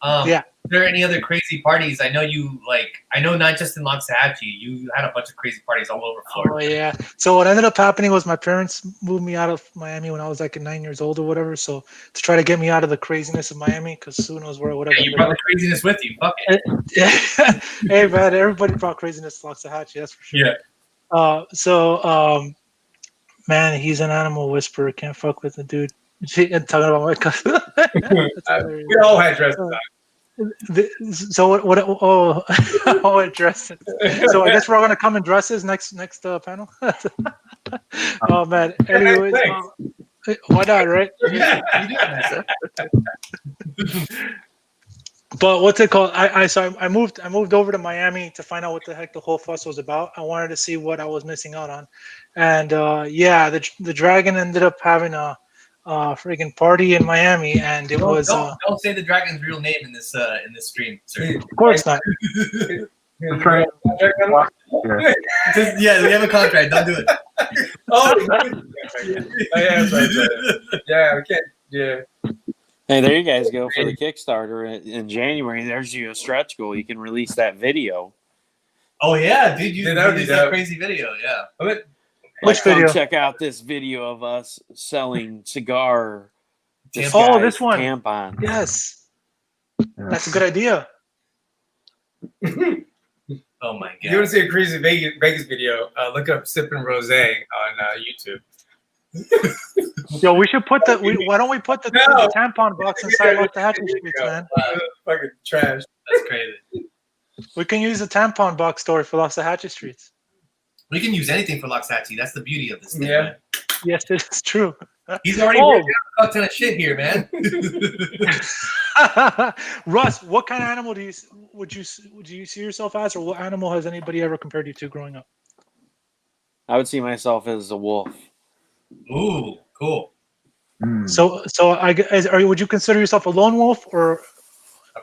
Yeah. Are there any other crazy parties? I know not just in Loxahat, you had a bunch of crazy parties all over Oh Florida. yeah. So what ended up happening was my parents moved me out of Miami when I was like 9 years old or whatever. So to try to get me out of the craziness of Miami, because who knows where I would have Yeah, you brought the craziness with you. Fuck it. Yeah. Hey man, everybody brought craziness to Loxahatchee, that's for sure. Yeah. Man, he's an animal whisperer. Can't fuck with the dude. And talking about my cousin. We all had dresses on. So what? Oh, oh, it dresses. So I guess we're all gonna come in dresses next panel. Oh man. Anyways, why not, right? But what's it called? I moved over to Miami to find out what the heck the whole fuss was about. I wanted to see what I was missing out on, and the dragon ended up having a freaking party in Miami, and it was. Don't say the dragon's real name in this stream, sir. Of course not. That's right. Yeah, we have a contract. Don't do it. Yeah, that's right. Yeah, we can't. Yeah. Hey, there you guys go for the Kickstarter in January. There's you a stretch goal. You can release that video. Oh yeah, dude, you Dude, that would be released that dope. crazy video. Yeah. Which Come video? check out this video of us selling cigar. Oh, this one. Tampon. Yes, that's a good idea. Oh my If you want god. to see a crazy Vegas video, look up Sippin' Rosé on YouTube. Yo, we should put why don't we put the tampon box inside Loxahatchee Streets, man? Fucking trash. That's crazy. We can use the tampon box story for Loxahatchee Streets. We can use anything for Loxahatchee. That's the beauty of this thing. Yeah. Man. Yes, it is true. He's already Oh. breaking out a ton of shit here, man. Russ, what kind of animal would you see yourself as, or what animal has anybody ever compared you to growing up? I would see myself as a wolf. Ooh, cool. So would you consider yourself a lone wolf or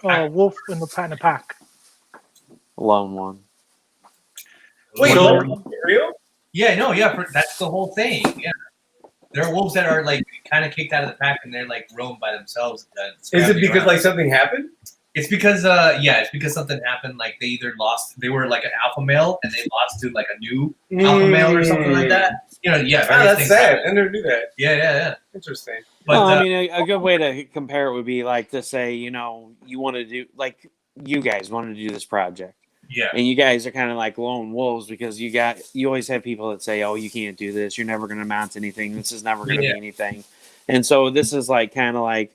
a wolf in the pack? A lone one. Wait, So- for real? Yeah, no, yeah, that's the whole thing. Yeah. There are wolves that are like kind of kicked out of the pack and they're like roam by themselves. Is it because like something happened? It's because it's because something happened. Like they were like an alpha male and they lost to like a new alpha male or something like that. Yeah. Oh, various that's things sad. happen. I never knew that. Yeah. Interesting. But Well, I mean, a good way to compare it would be like to say, you want to do like you guys want to do this project. yeah, And you guys are kind of like lone wolves because you always have people that say, "Oh, you can't do this. You're never going to amount to anything. This is never going to be anything." And so this is like kind of like,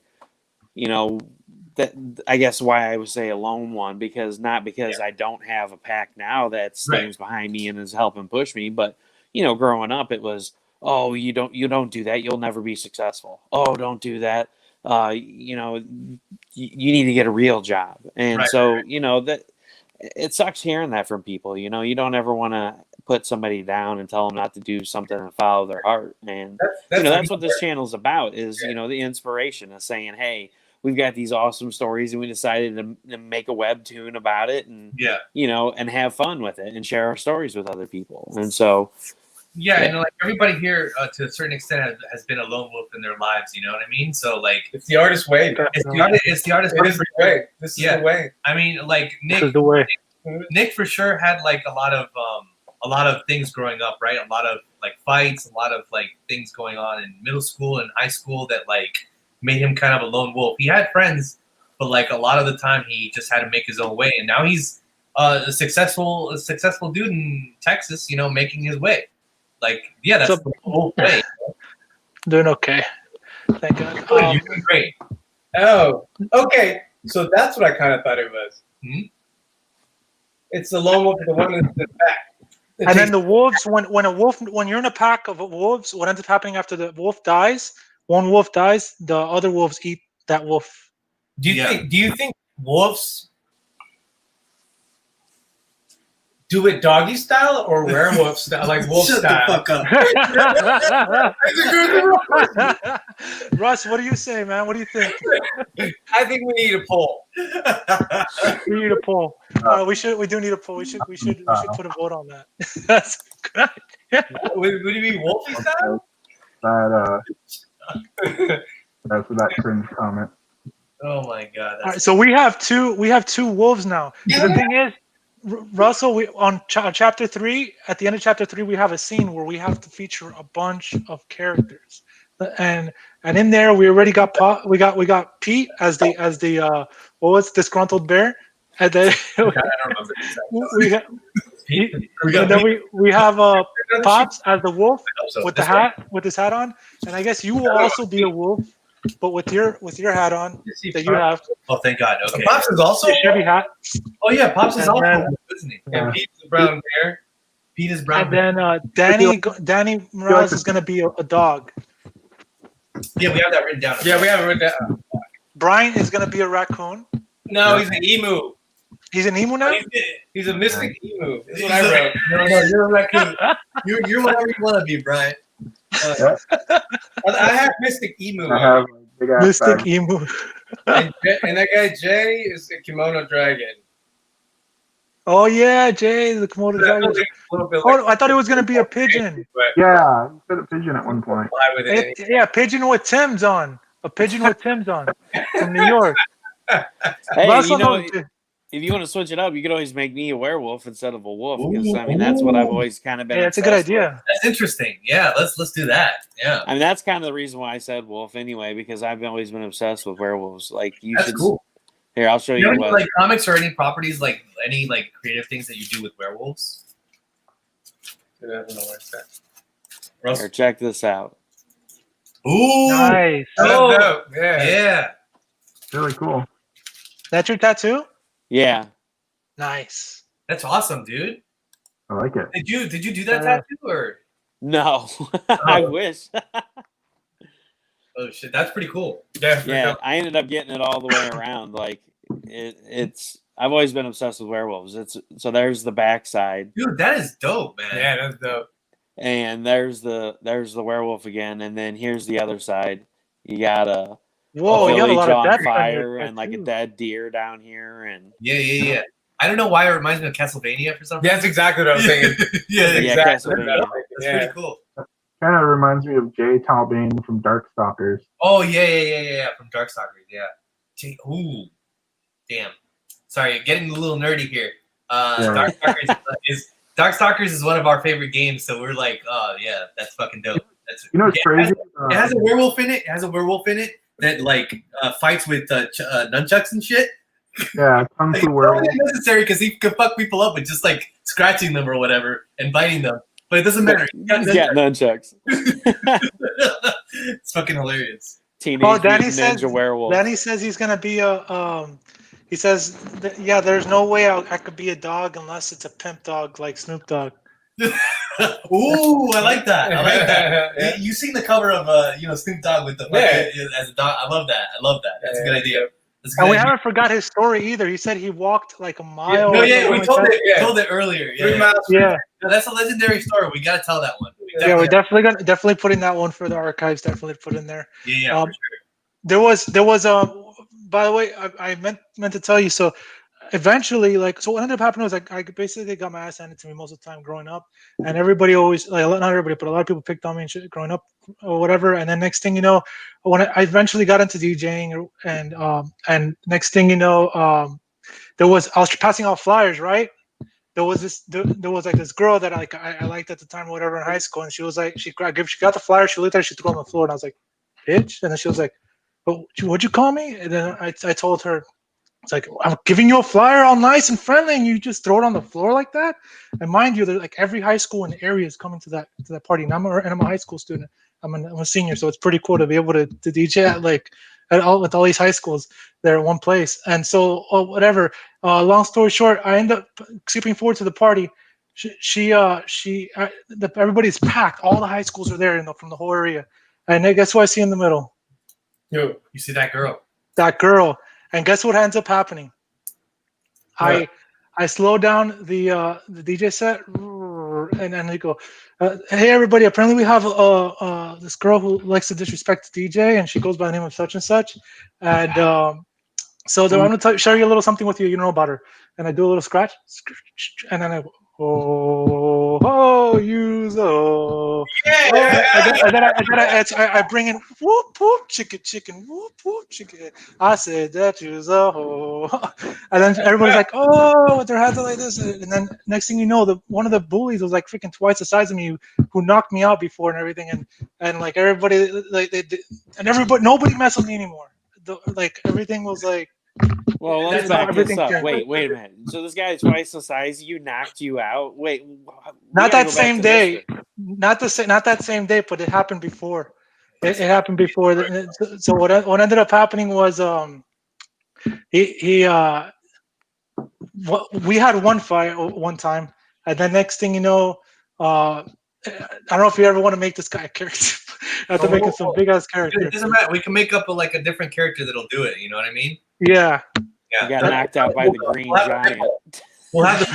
that I guess why I would say a lone one because I don't have a pack now that stands behind me and is helping push me, but growing up it was, "Oh, you don't do that. You'll never be successful. Oh, don't do that. You need to get a real job." And so that. It sucks hearing that from people. You don't ever want to put somebody down and tell them not to do something and follow their heart. And that's what this channel is about. Is the inspiration of saying, "Hey, we've got these awesome stories, and we decided to make a webtoon about it, and and have fun with it, and share our stories with other people." And so, Yeah, and like everybody here, to a certain extent, has been a lone wolf in their lives. You know what I mean? So like, It's the artist's way. it's the artist. It's the artist. It is the way. This is the way. I mean, like This is the way. Nick for sure had like a lot of things growing up, right? A lot of like fights, a lot of like things going on in middle school and high school that like made him kind of a lone wolf. He had friends, but like a lot of the time he just had to make his own way. And now he's a successful dude in Texas, you know, making his way. Like, yeah, that's the whole way. Doing okay. Thank God. You're doing great. Oh, okay. So that's what I kind of thought it was. Hmm? It's the lone wolf, the one in the back. And then the wolves, when you're in a pack of wolves, what ends up happening after the wolf dies, one wolf dies, the other wolves eat that wolf. Do you think wolves do it doggy style or werewolf style, like wolf Shut style? the fuck up. Russ, what do you say, man? What do you think? I think we need a poll. We need a poll. We do need a poll. We should put a vote on that. That's good. What do you mean, wolfy style? That's that cringe comment. Oh my god. All right, so we have two wolves now. Yeah. The thing is, Russell, on chapter 3, at the end of chapter 3, we have a scene where we have to feature a bunch of characters, and in there we already got we got Pete as the what was disgruntled bear, and then we have Pops as the wolf with his hat on, and I guess you will also be a wolf, but with your hat on that you have. Oh, thank God. Okay. Pops is also The Chevy hat. Oh yeah, Pops is And also then- wolf, isn't he? and Pete's the brown bear. Pete is brown. And then Danny Morales is going to be a dog. Yeah, we have that written down. Yeah, we have it written down. Brian is going to be a raccoon. No, he's an emu. He's an emu now? He's a mystic emu. That's what I wrote. No, you're a raccoon. You're whatever you want to be, Brian. I have mystic emu. I have a big ass Mystic bag. emu. And that guy Jay is a kimono dragon. Oh, yeah, Jay, the Komodo dragon. A little bit Oh, I thought it was going to be a pigeon. but Yeah, you said a pigeon at one point. fly with it. Yeah, pigeon with Tim's on. A pigeon with Tim's on from New York. Hey, Russell, you know, no, if you want to switch it up, you could always make me a werewolf instead of a wolf. Because I mean, that's what I've always kind of been. yeah, it's a good obsessed with. idea. That's interesting. Yeah, let's do that. Yeah, I mean, that's kind of the reason why I said wolf anyway, because I've always been obsessed with werewolves. Like you that's should. cool. Here, I'll show You you. have any What, like comics or any properties, like any like creative things that you do with werewolves? I don't know where it's at. Russ? here, check this out. Ooh, Nice. Oh. That's dope. Yeah. yeah. Really cool. That's your tattoo? Yeah. Nice. That's awesome, dude. I like it. Did you do that tattoo or? No, I wish. Oh shit, that's pretty cool. Yeah. Yeah, I ended up getting it all the way around. Like it's. I've always been obsessed with werewolves. So there's the backside, Dude, that is dope, man. Yeah, that's dope. and there's the werewolf again, and then here's the other side. You got a Whoa, you got a village lot of on depth on fire your and like a tattoo. dead deer down here, and Yeah. I don't know why it reminds me of Castlevania for some Yeah, reason. that's exactly what I was thinking. yeah, Yeah, exactly. Castlevania. That's Yeah. pretty cool. Kind of reminds me of Jay Talbane from Darkstalkers. Oh yeah. From Darkstalkers, yeah. Ooh, damn. Sorry, getting a little nerdy here. Yeah. Darkstalkers is one of our favorite games, so we're like, oh yeah, that's fucking dope. That's You know what's crazy? It has a werewolf in it. It has a werewolf in it that like fights with nunchucks and shit. Yeah, Kung Like, Fu it's Werewolf. totally necessary because he could fuck people up with just like scratching them or whatever and biting them. But it doesn't matter. He got yeah, nunchucks. nunchucks. It's fucking hilarious. Teenage Oh, Danny Mutant says- Ninja Werewolf. Danny says he's going to be a. He says, yeah, there's no way I could be a dog unless it's a pimp dog like Snoop Dogg. Ooh, I like that. I like that. Yeah. You seen the cover of Snoop Dogg with the as a dog? I love that. That's a good idea. That's a good And we idea. haven't forgot his story either. He said he walked like a mile. No, or yeah, something we like told that. it. Yeah. Told it earlier. 3 Yeah, miles. Yeah, No, that's a legendary story. We gotta tell that one. yeah, we're definitely putting that one for the archives. Definitely put in there. Yeah, Um, for sure. There was by the way, I meant to tell you. So eventually, like, so what ended up happening was like I basically got my ass handed to me most of the time growing up, and everybody always, like, not everybody, but a lot of people picked on me and shit growing up or whatever. And then next thing you know, when I eventually got into DJing, and next thing you know, I was passing out flyers, right? There was like this girl that I liked at the time or whatever in high school, and she was like, she got the flyer, she looked at it, she threw it on the floor, and I was like, bitch. And then she was like, "But what'd you call me?" And then I told her, it's like, I'm giving you a flyer all nice and friendly, and you just throw it on the floor like that. And mind you, like every high school in the area is coming to that party, and I'm a high school student. I'm a senior, so it's pretty cool to be able to DJ with all these high schools there in one place. And so whatever. Long story short, I end up skipping forward to the party. Everybody's packed. All the high schools are there, from the whole area. And then guess who I see in the middle? Yo, you see that girl? That girl. And guess what ends up happening? What? I slow down the DJ set, and then they go, "Hey everybody! Apparently we have this girl who likes to disrespect the DJ, and she goes by the name of such and such." And so I'm going to share you a little something with you. You know about her. And I do a little scratch, and then I go, oh, you so. And then I bring in whoop whoop chicken whoop whoop chicken. I said that you so. And then everybody's like, oh, with their hands out like this. And then next thing you know, one of the bullies was like freaking twice the size of me, who knocked me out before and everything. And like everybody, like nobody messed with me anymore. Like everything was like. Well, let's That's back this everything. up. Wait a minute. So this guy is twice the size. You knocked you out. Wait, we Not gotta that go back same to day. this. Not that same day, but it happened before. It happened before. So what ended up happening was we had one fight one time, and then next thing you know, I don't know if you ever want to make this guy a character. I have to make him some big ass character. It doesn't matter. We can make up a different character that'll do it. You know what I mean? Yeah. You got knocked out by the green giant. We'll have the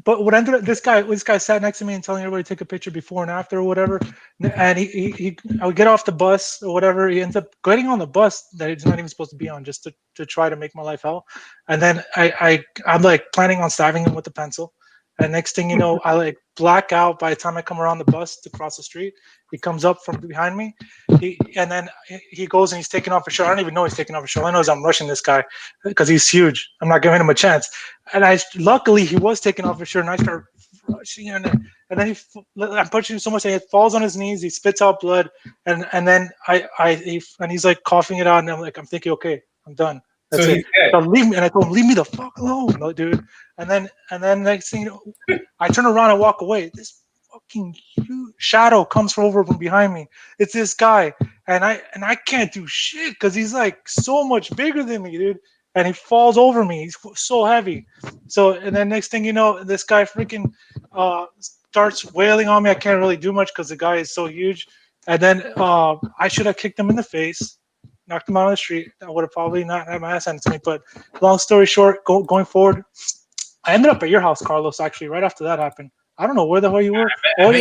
But what ended up, this guy sat next to me and telling everybody to take a picture before and after or whatever. And I would get off the bus or whatever. He ends up getting on the bus that he's not even supposed to be on, just to try to make my life hell. And then I'm like planning on stabbing him with a pencil. And next thing you know, I like black out by the time I come around the bus to cross the street. He comes up from behind me, and then he goes and he's taking off his shirt. I don't even know he's taking off his shirt. All I know is I'm rushing this guy because he's huge. I'm not giving him a chance. And luckily he was taking off his shirt, and I start rushing in, and then I'm punching him so much that he falls on his knees. He spits out blood, and then he's like coughing it out, and I'm thinking, okay, I'm done. That's it. So leave me, and I told him, leave me the fuck alone, dude. And then next thing you know, I turn around and walk away. This fucking huge shadow comes over from behind me. It's this guy, and I can't do shit because he's like so much bigger than me, dude. And he falls over me. He's so heavy. So and then next thing you know, this guy freaking starts wailing on me. I can't really do much because the guy is so huge. And then I should have kicked him in the face. Knocked him out on the street. I would have probably not had my ass handed to me. But long story short, going forward, I ended up at your house, Carlos. Actually, right after that happened. I don't know where the hell you were. You were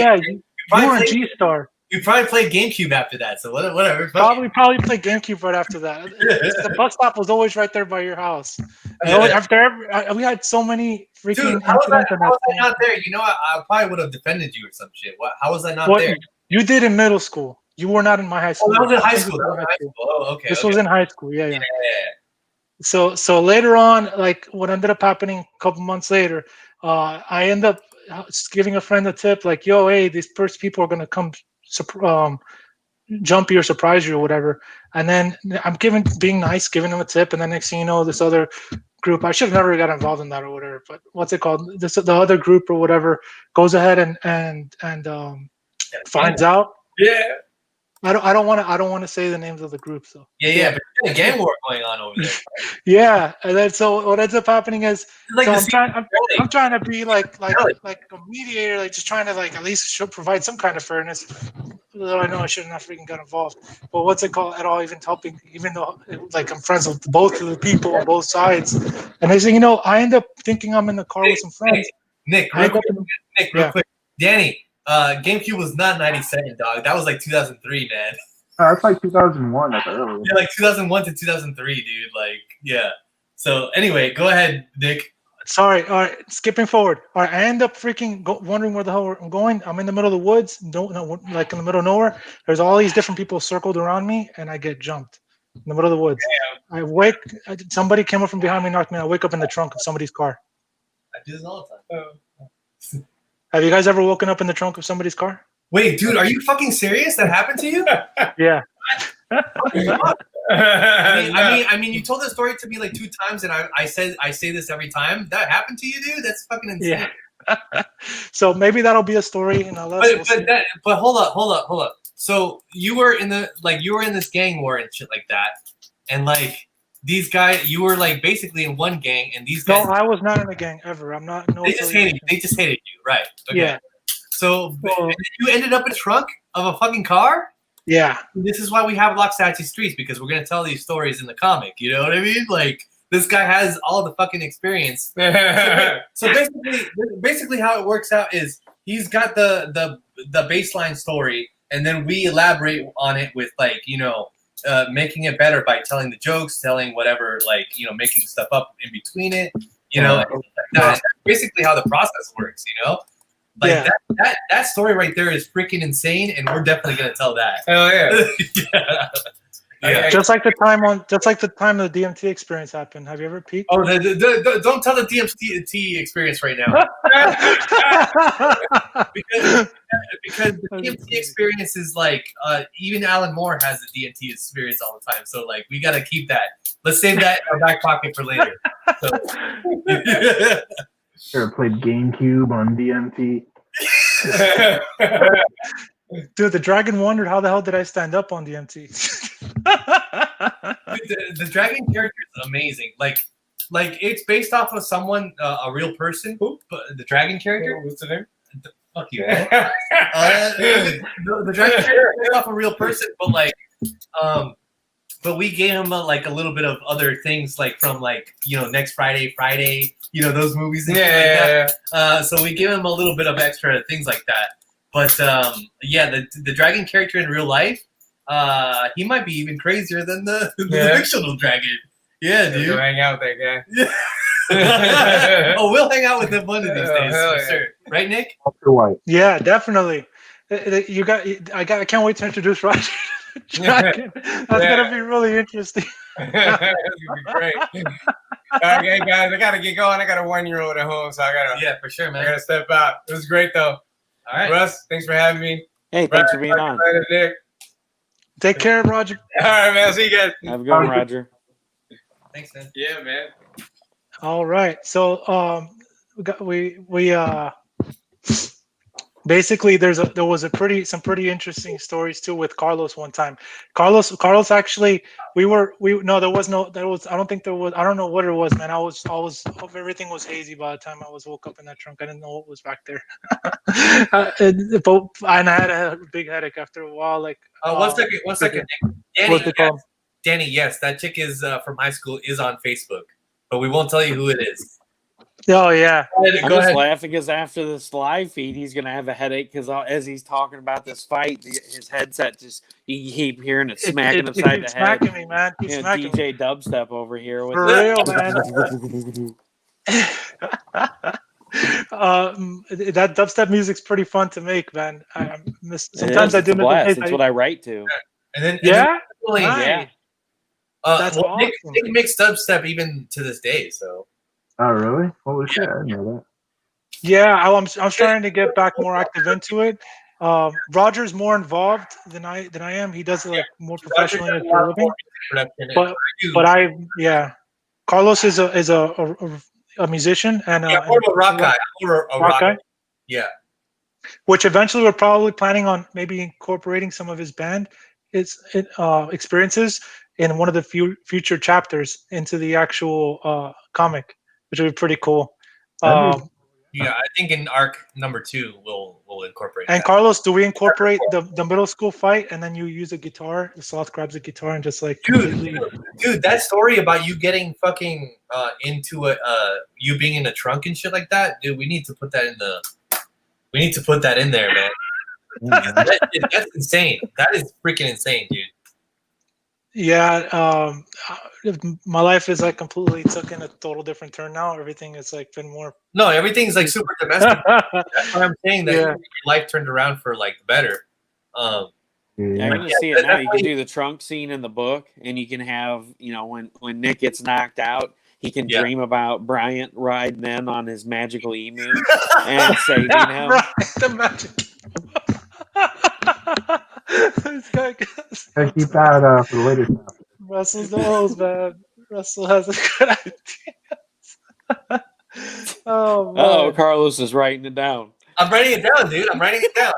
in G-Star. You probably played GameCube after that. So whatever. Probably played GameCube right after that. The bus stop was always right there by your house. We had so many freaking. Dude, how was I not there? You know, I probably would have defended you or some shit. How was I not there? You did in middle school. You were not in my high school. Oh, that was in high school. Oh, okay. This was in high school. Yeah. So later on, like what ended up happening a couple months later, I end up giving a friend a tip, like, yo, hey, these first people are gonna come jump you or surprise you or whatever. And then I'm being nice, giving them a tip, and then next thing you know, this other group, I should have never got involved in that or whatever, but what's it called? The other group or whatever goes ahead and finds out. Yeah. I don't want to say the names of the group, so. Yeah, but there's a gang war going on over there. Yeah, and then so what ends up happening is, Like so I'm trying to be like a mediator, like just trying to like at least provide some kind of fairness. Although I know I should have not freaking got involved, but what's it called at all? Even helping, even though like I'm friends with both of the people on both sides, and they say, I end up thinking I'm in the car with some friends. Nick, real quick. Danny. GameCube was not 97, dog. That was like 2003, man. That's like 2001 at the earliest. Yeah, like 2001 to 2003, dude. Like, yeah. So anyway, go ahead, Nick. Sorry. All right, skipping forward. All right, I end up freaking wondering where the hell I'm going. I'm in the middle of the woods, don't know, like in the middle of nowhere. There's all these different people circled around me, and I get jumped in the middle of the woods. Somebody came up from behind me, knocked me out. I wake up in the trunk of somebody's car. I do this all the time. Have you guys ever woken up in the trunk of somebody's car? Wait, dude, are you fucking serious? That happened to you? Yeah. I mean, you told the story to me like 2 times, and I say this every time. That happened to you, dude? That's fucking insane. Yeah. So maybe that'll be a story in a lesson. But hold up. So you were in this gang war and shit like that, and like these guys, you were like basically in one gang, and these guys. No, I was not in a gang ever. I'm not. No. They just hated you, right? Okay. Yeah. So you ended up in the trunk of a fucking car. Yeah. This is why we have Loxahat Streets, because we're gonna tell these stories in the comic. You know what I mean? Like this guy has all the fucking experience. So basically, how it works out is he's got the baseline story, and then we elaborate on it with like making it better by telling the jokes, telling whatever, like making stuff up in between it. That's basically how the process works. Like that story right there is freaking insane, and we're definitely gonna tell that. Hell yeah. Yeah. Just like the time the DMT experience happened. Have you ever peeked? Oh, don't tell the DMT experience right now. because the DMT experience is like even Alan Moore has the DMT experience all the time. So like we gotta keep that. Let's save that in our back pocket for later. So. Ever played GameCube on DMT? Dude, the dragon wondered how the hell did I stand up on DMT? The dragon character is amazing. Like it's based off of someone, a real person. But the dragon character. What's the name? Fuck you. The dragon character is based off a real person, but we gave him a little bit of other things, like from Next Friday, those movies. And that. So we give him a little bit of extra things like that. But the dragon character in real life, he might be even crazier than the fictional dragon. Yeah, dude. Go hang out with that guy. Oh, we'll hang out with him one of these days, for sure. Right, Nick? Walter White. Yeah, definitely. I can't wait to introduce Roger. Dragon. That's gonna be really interesting. That's gonna be great. Okay, guys, I gotta get going. I got a 1-year-old at home, so for sure, man. I gotta step out. It was great though. All right, Russ, thanks for having me. Hey, thanks for being on. Nick. Take care, Roger. All right, man. See you guys. Have a good one, Roger. Thanks, man. Yeah, man. All right. So we basically there was some pretty interesting stories too with Carlos one time. Carlos actually I don't know what it was, man. I was everything was hazy by the time I woke up in that trunk. I didn't know what was back there. And I had a big headache after a while. Like one second. Danny, yes, that chick is from high school, is on Facebook, but we won't tell you who it is. Oh yeah. I'm just laughing because after this live feed, he's gonna have a headache because as he's talking about this fight, his headset you keep hearing it smacking upside the head. Smacking me, man. DJ Dubstep over here with for real, man. That dubstep music's pretty fun to make, man. Sometimes I do miss It's what I write to. And then nice. That's awesome. Nick makes dubstep even to this day, so. Oh, really? Holy shit, I didn't know that. Yeah, I'm starting to get back more active into it. Roger's more involved than I am. He does it more professionally for a living. But Carlos is a musician and more of a rock guy. Rock guy. Yeah. Which eventually we're probably planning on maybe incorporating some of his band experiences in one of the future chapters into the actual comic, which would be pretty cool. I think in arc number 2 we'll incorporate. And that. Carlos, do we incorporate the middle school fight and then you use a guitar? The sloth grabs a guitar and just like dude, that story about you getting fucking into you being in a trunk and shit like that, dude. We need to put that in there, man. That's insane. That is freaking insane, dude. Yeah, my life is like completely took in a total different turn now. Everything is like been more. No, everything's like super domestic. That's why I'm saying that Yeah. your life turned around for like the better. Yeah, I'm Yeah. gonna see it now. You can do the trunk scene in the book, and you can have, when Nick gets knocked out, he can Yeah. dream about Bryant riding in on his magical emu and saving him. Right, the magic. This guy goes, Gotta keep that for the later stuff. Russell's knows, man. Russell has a good idea. Oh Oh, man. Carlos is writing it down. I'm writing it down, dude. I'm writing it down.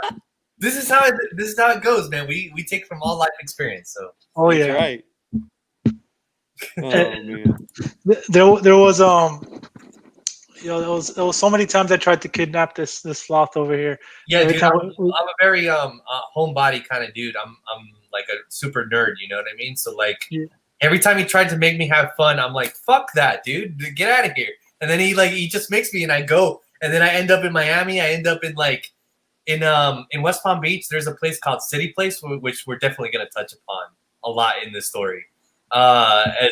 This is how it goes, man. We take from all life experience. So Oh That's yeah. right. Oh man. There was there was so many times I tried to kidnap this sloth over here. yeah, Every dude. time I'm a very homebody kind of dude. I'm like a super nerd. You know what I mean? So like Yeah. every time he tried to make me have fun, I'm like, fuck that, dude. Get out of here. And then he just makes me, and I go, and then I end up in Miami. I end up in like in West Palm Beach. There's a place called City Place, which we're definitely gonna touch upon a lot in this story.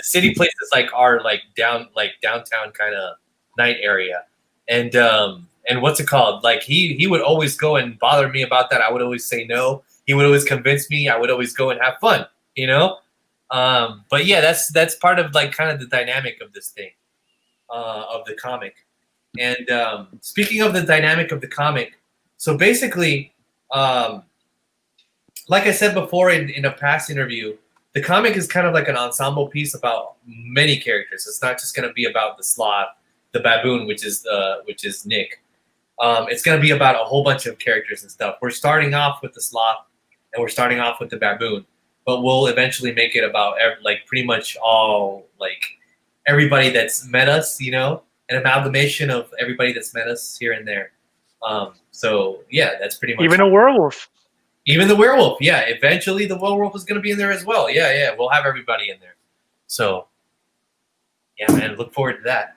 City Place is like our downtown kind of night area, and what's it called? Like he would always go and bother me about that. I would always say no. He would always convince me. I would always go and have fun, you know. But yeah, that's part of like kind of the dynamic of this thing, of the comic. And speaking of the dynamic of the comic, so basically, like I said before in a past interview, the comic is kind of like an ensemble piece about many characters. It's not just going to be about the sloth, the baboon, which is Nick. It's going to be about a whole bunch of characters and stuff. We're starting off with the sloth, and we're starting off with the baboon, but we'll eventually make it about like pretty much all like everybody that's met us. You know, an amalgamation of everybody that's met us here and there. So yeah, that's pretty much even a werewolf. even the werewolf. Yeah, eventually the werewolf is going to be in there as well. Yeah, we'll have everybody in there. So yeah, man, look forward to that.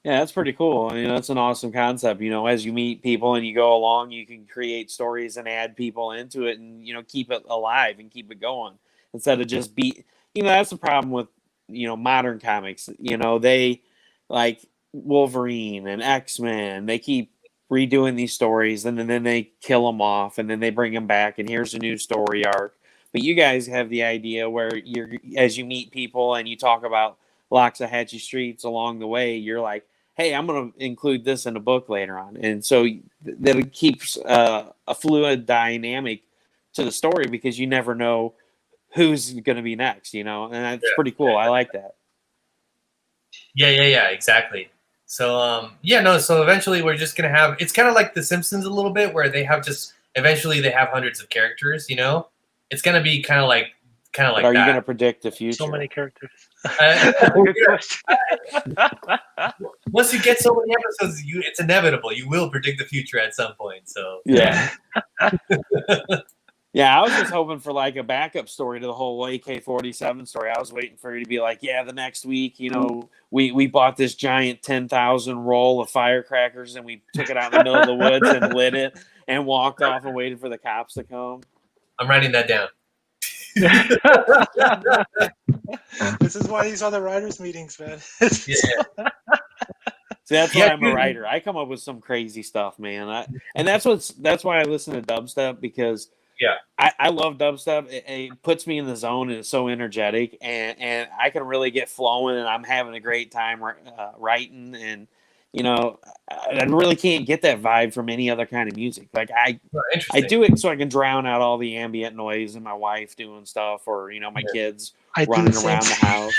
Yeah, that's pretty cool. I mean, that's an awesome concept. As you meet people and you go along, you can create stories and add people into it and, keep it alive and keep it going instead of just that's the problem with, modern comics. They like Wolverine and X-Men, they keep redoing these stories and then they kill them off and then they bring them back and here's a new story arc. But you guys have the idea where as you meet people and you talk about Loxahatchee streets along the way, you're like, hey, I'm going to include this in a book later on. And so that it keeps a fluid dynamic to the story because you never know who's going to be next, and that's pretty cool. I like that. Yeah, exactly. So so eventually we're just going to have, it's kind of like The Simpsons a little bit where they have eventually they have hundreds of characters, It's going to be kind of like But are that. you going to predict the future? So many characters. Good question. Once you get so many episodes, it's inevitable. You will predict the future at some point. So Yeah. Yeah, I was just hoping for like a backup story to the whole AK-47 story. I was waiting for you to be like, yeah, the next week, we bought this giant 10,000 roll of firecrackers and we took it out in the middle of the woods and lit it and walked off and waited for the cops to come. I'm writing that down. This is why these are the writers' meetings, man. Yeah. See, that's why I'm a writer. I come up with some crazy stuff, man. That's why I listen to dubstep because I love dubstep. It puts me in the zone and it's so energetic, and I can really get flowing, and I'm having a great time writing, and I really can't get that vibe from any other kind of music. Like I do it so I can drown out all the ambient noise and my wife doing stuff or my kids running around the house.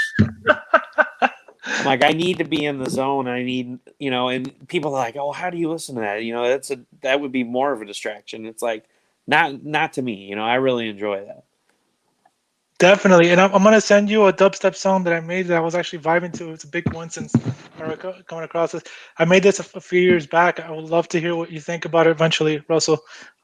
I'm like, I need to be in the zone. I need, and people are like, oh, how do you listen to that? That would be more of a distraction. It's like, not to me. I really enjoy that. Definitely, and I'm gonna send you a dubstep song that I made that I was actually vibing to. It's a big one since coming across this. I made this a few years back. I would love to hear what you think about it eventually, Russell.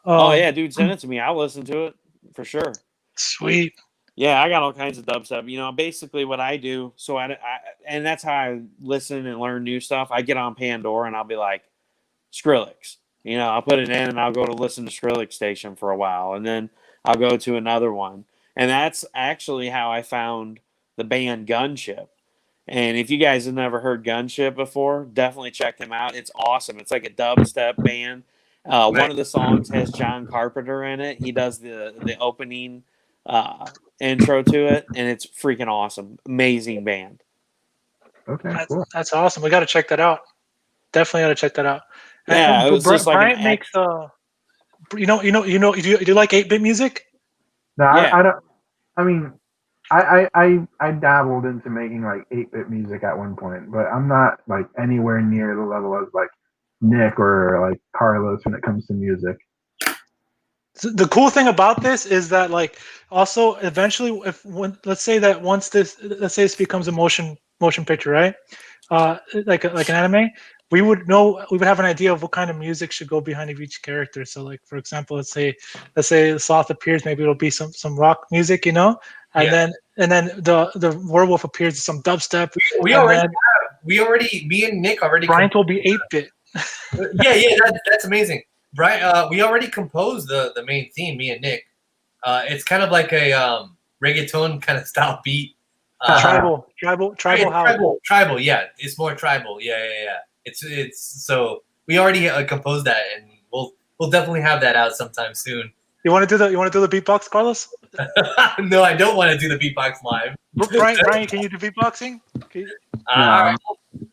Oh yeah, dude, send it to me. I'll listen to it for sure. Sweet. Yeah, I got all kinds of dubstep. Basically what I do. So and that's how I listen and learn new stuff. I get on Pandora and I'll be like, Skrillex. I'll put it in and I'll go to listen to Skrillex station for a while, and then I'll go to another one. And that's actually how I found the band Gunship. And if you guys have never heard Gunship before, definitely check them out. It's awesome. It's like a dubstep band. One of the songs has John Carpenter in it. He does the opening intro to it, and it's freaking awesome. Amazing band. Okay, That's, cool. that's awesome. We got to check that out. Definitely got to check that out. Yeah, it was just like Bryant an makes you do you like 8-bit music? No, Yeah. I don't. I mean, I dabbled into making like 8-bit music at one point, but I'm not like anywhere near the level of like Nick or like Carlos when it comes to music. The cool thing about this is that like also eventually let's say this becomes a motion picture, right? Like an anime, we would have an idea of what kind of music should go behind each character. So like for example, let's say the sloth appears, maybe it'll be some rock music, and then the werewolf appears with some dubstep. Me and Nick already. Bryant will be 8-bit. Yeah, that's amazing. Brian, we already composed the main theme, me and Nick. It's kind of like a reggaeton kind of style beat. Tribal house. Tribal, yeah. It's more tribal. Yeah. It's so we already composed that, and we'll definitely have that out sometime soon. You want to do the beatbox, Carlos? No, I don't want to do the beatbox live. Brian, can you do beatboxing? All right.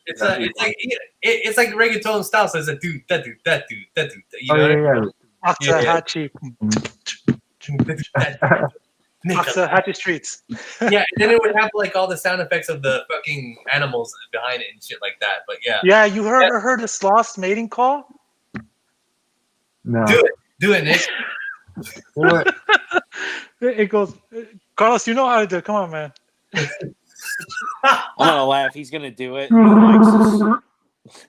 It's like reggaeton style, so it's a do that do that do that do. You know? Loxahat. Loxahat streets. Yeah, and then it would have like all the sound effects of the fucking animals behind it and shit like that. But yeah. Yeah, you heard the sloth's mating call? No. Do it, Nick. What? It goes, Carlos, you know how to do it. Come on, man. I'm gonna laugh. He's gonna do it. The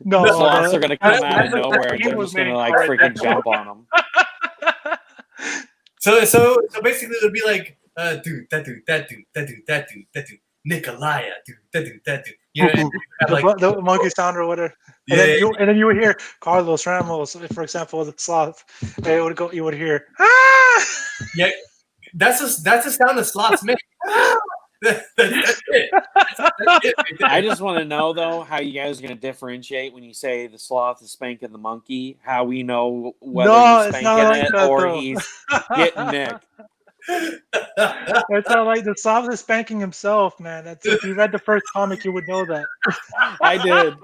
sloths are gonna come out of nowhere, and they're just gonna like freaking jump on them. So basically, it would be like, do that do that do that do that do that do Nikolaya do that do that do. You know, the monkey sound or whatever. And then you would hear Carlos Ramos, for example, the sloth. It would go. You would hear. Ah! Yeah, that's the sound the sloths make. That's it. That's it. I just want to know though how you guys are going to differentiate when you say the sloth is spanking the monkey. How we know whether he's spanking it or he's getting Nick. It's not like the sloth is spanking himself, man. That's if you read the first comic, you would know that. I did.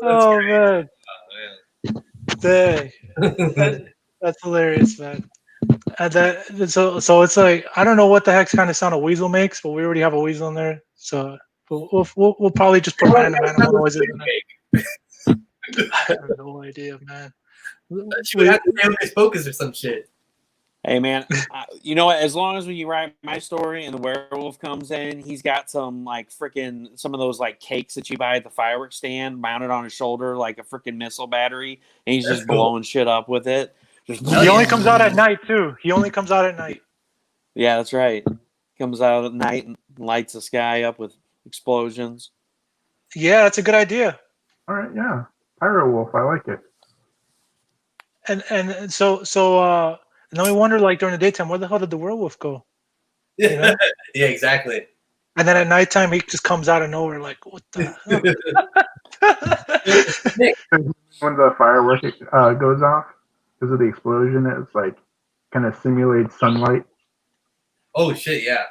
Oh man. Dang. That's hilarious, man. And so it's like I don't know what the heck kind of sound a weasel makes, but we already have a weasel in there, so we'll probably just put random animal noises in there. I have no idea, man. We have to say Hocus Pocus or some shit. Hey man, you know what? As long as when you write my story and the werewolf comes in, he's got some like freaking some of those like cakes that you buy at the fireworks stand mounted on his shoulder like a freaking missile battery, and he's just blowing shit up with it. He only comes out at night too. He only comes out at night. Yeah, that's right. Comes out at night and lights the sky up with explosions. Yeah, that's a good idea. All right, yeah, Pyro Wolf, I like it. And so and then we wonder like during the daytime, where the hell did the werewolf go? You know? Yeah, exactly. And then at nighttime, he just comes out of nowhere, like what the hell? When the firework goes off because of the explosion, it's like kind of simulates sunlight. Oh shit, yeah.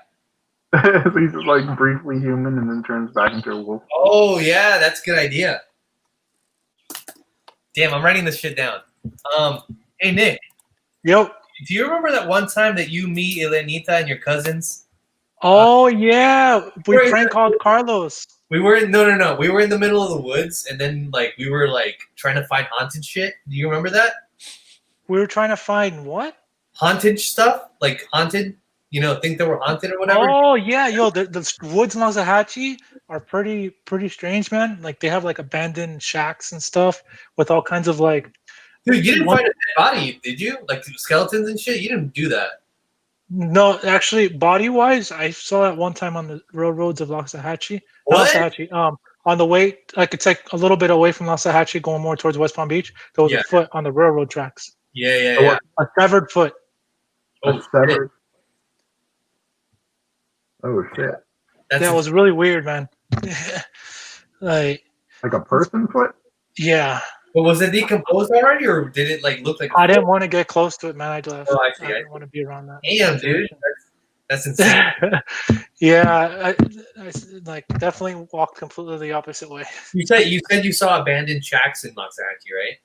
So he's just like briefly human and then turns back into a wolf. Oh yeah, that's a good idea. Damn, I'm writing this shit down. Hey Nick. Yo. Do you remember that one time that you, me, Elenita, and your cousins? Oh yeah, we prank called Carlos. We were no. We were in the middle of the woods, and then like we were like trying to find haunted shit. Do you remember that? We were trying to find what? Haunted stuff, like haunted. You know, think they were haunted or whatever. Oh yeah, yo, the woods in Loxahat are pretty strange, man. Like they have like abandoned shacks and stuff with all kinds of like. Dude, you didn't find a dead body, did you? Like skeletons and shit? You didn't do that. No, actually, body-wise, I saw that one time on the railroads of Loxahat. What? On the way, like it's like a little bit away from Loxahat, going more towards West Palm Beach. There was a foot on the railroad tracks. Yeah. A severed foot. Oh, A severed. Oh shit! That's That was really weird, man. Like, Like a person foot? yeah. But was it decomposed already, or did it like look like? I didn't want to get close to it, man. I left. Oh, I I see. didn't want to be around that. Damn, dude, that's insane. Yeah, I like definitely walked completely the opposite way. You said you saw abandoned shacks in Loxahat, right?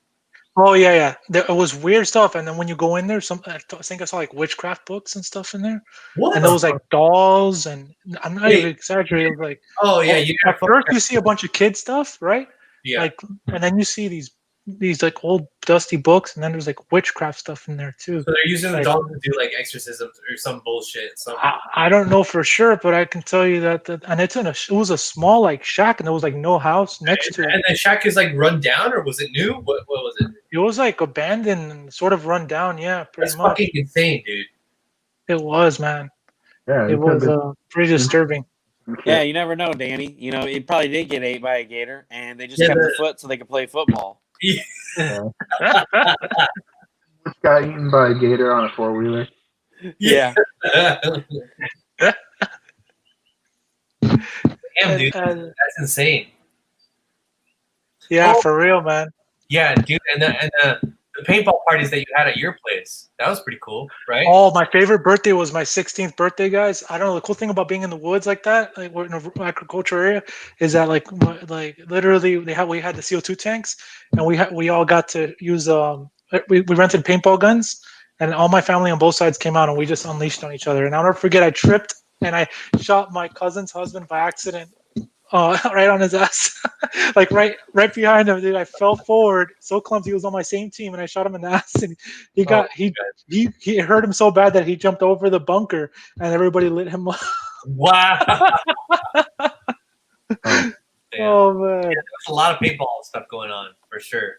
Oh yeah. It was weird stuff, and then when you go in there, I think I saw like witchcraft books and stuff in there, What? and there was like dolls, and I'm not even exaggerating. It was like, Oh yeah, you at first you see a bunch of kid stuff, right? Yeah. Like, and then you see these like old dusty books, and then there's like witchcraft stuff in there too. So they're using the Like, dolls to do like exorcisms or some bullshit. I don't know for sure, but I can tell you that and it was a small like shack, and there was like no house next to it. And the shack is like run down, or was it new? What was it? It was like abandoned and sort of run down. Yeah, pretty That's much. fucking insane, dude. It was, man. Yeah, It was pretty disturbing. Yeah, you never know, Danny. You know, it probably did get ate by a gator, and they just kept the foot so they could play football. Which got eaten by a gator on a 4-wheeler? Yeah. Damn, dude, that's insane. Yeah, for real, man. Yeah, dude, and the paintball parties that you had at your place, that was pretty cool, right? Oh, my favorite birthday was my 16th birthday, guys. I don't know, the cool thing about being in the woods like that, like we're in an agriculture area, is that like literally we had the CO2 tanks, and we all got to use we rented paintball guns, and all my family on both sides came out, and we just unleashed on each other. And I'll never forget, I tripped and I shot my cousin's husband by accident. Right on his ass, like right behind him, dude. I fell forward, so clumsy. He was on my same team, and I shot him in the ass, and he hurt him so bad that he jumped over the bunker, and everybody lit him up. Wow. Oh man, there's a lot of paintball stuff going on for sure.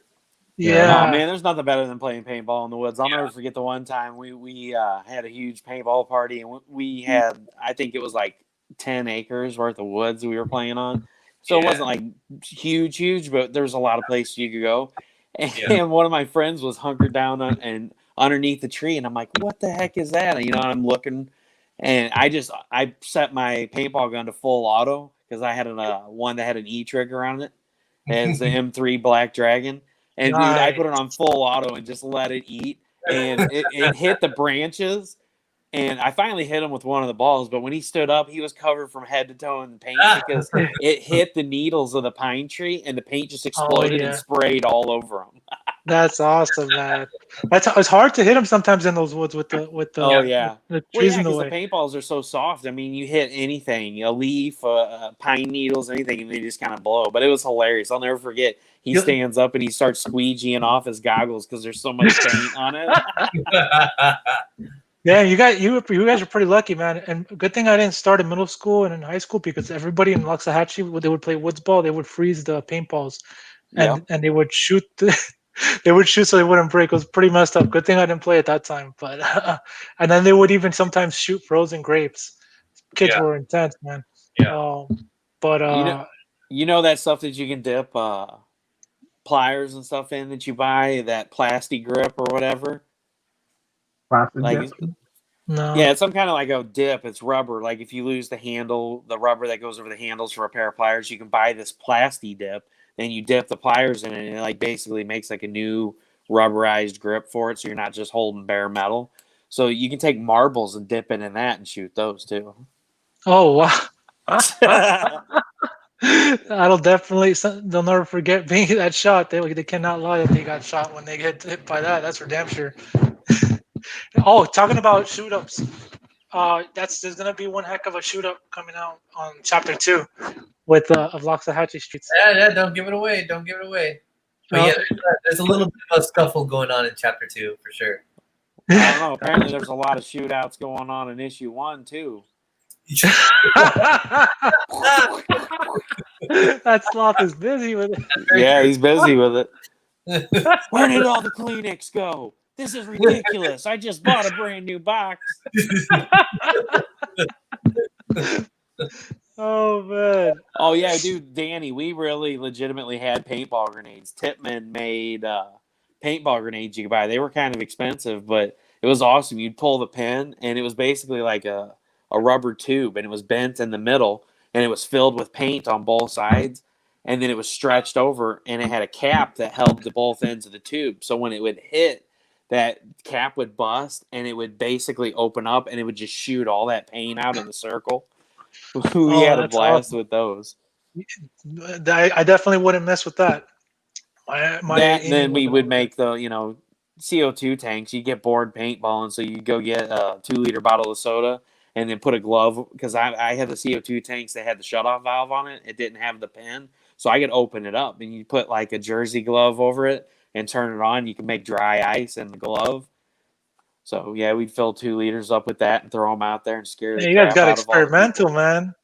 Yeah. Oh man, there's nothing better than playing paintball in the woods. I'll never forget the one time we had a huge paintball party, and we had, I think it was like 10 acres worth of woods we were playing on. So it wasn't like huge, but there was a lot of places you could go. And one of my friends was hunkered down and underneath the tree, and I'm like, what the heck is that? And, and I'm looking, and I set my paintball gun to full auto because I had one that had an E trigger on it. It's the M3 Black Dragon. And dude, I put it on full auto and just let it eat. And it hit the branches. And I finally hit him with one of the balls, but when he stood up, he was covered from head to toe in paint because it hit the needles of the pine tree, and the paint just exploded and sprayed all over him. That's awesome, man. It's hard to hit him sometimes in those woods with the the trees in the way. The paintballs are so soft. I mean, you hit anything, a leaf, pine needles, anything, and they just kind of blow. But it was hilarious. I'll never forget. He stands up and he starts squeegeeing off his goggles because there's so much paint on it. Yeah, you guys are pretty lucky, man. And good thing I didn't start in middle school and in high school, because everybody in Loxahatchee, they would play woods ball. They would freeze the paintballs, and they would shoot. They would shoot so they wouldn't break. It was pretty messed up. Good thing I didn't play at that time. But and then they would even sometimes shoot frozen grapes. Kids were intense, man. Yeah. But you know that stuff that you can dip pliers and stuff in that you buy, that plastic grip or whatever. Plastic dip? No. Yeah, it's some kind of like a dip. It's rubber. Like if you lose the handle, the rubber that goes over the handles for a pair of pliers, you can buy this plastic dip. Then you dip the pliers in it, and it like basically makes like a new rubberized grip for it, so you're not just holding bare metal. So you can take marbles and dip it in that and shoot those too. Oh wow! They'll never forget being that shot. They cannot lie that they got shot when they get hit by that. That's for damn sure. Oh, talking about shoot ups. There's gonna be one heck of a shoot up coming out on chapter 2 with of Loxahatchee Streets. Yeah, don't give it away. But there's a little bit of a scuffle going on in chapter 2 for sure. I don't know. Apparently, there's a lot of shootouts going on in issue 1 too. That sloth is busy with it. Yeah, he's busy with it. Where did all the Kleenex go? This is ridiculous. I just bought a brand new box. Oh, man. Oh, yeah, dude, Danny, we really legitimately had paintball grenades. Tipman made paintball grenades you could buy. They were kind of expensive, but it was awesome. You'd pull the pin, and it was basically like a rubber tube, and it was bent in the middle, and it was filled with paint on both sides, and then it was stretched over, and it had a cap that held the both ends of the tube. So when it would hit, that cap would bust, and it would basically open up, and it would just shoot all that paint out in the circle. We had a that's blast awesome. with those. I definitely wouldn't mess with that. That, and then we would make the, CO2 tanks. You get bored paintballing, so you go get a 2-liter bottle of soda and then put a glove, because I had the CO2 tanks that had the shutoff valve on it. It didn't have the pin, so I could open it up, and you put like a jersey glove over it and turn it on. You can make dry ice in the glove. So yeah, we'd fill 2 liters up with that and throw them out there and scare the you guys crap got out of all the experimental, people. man.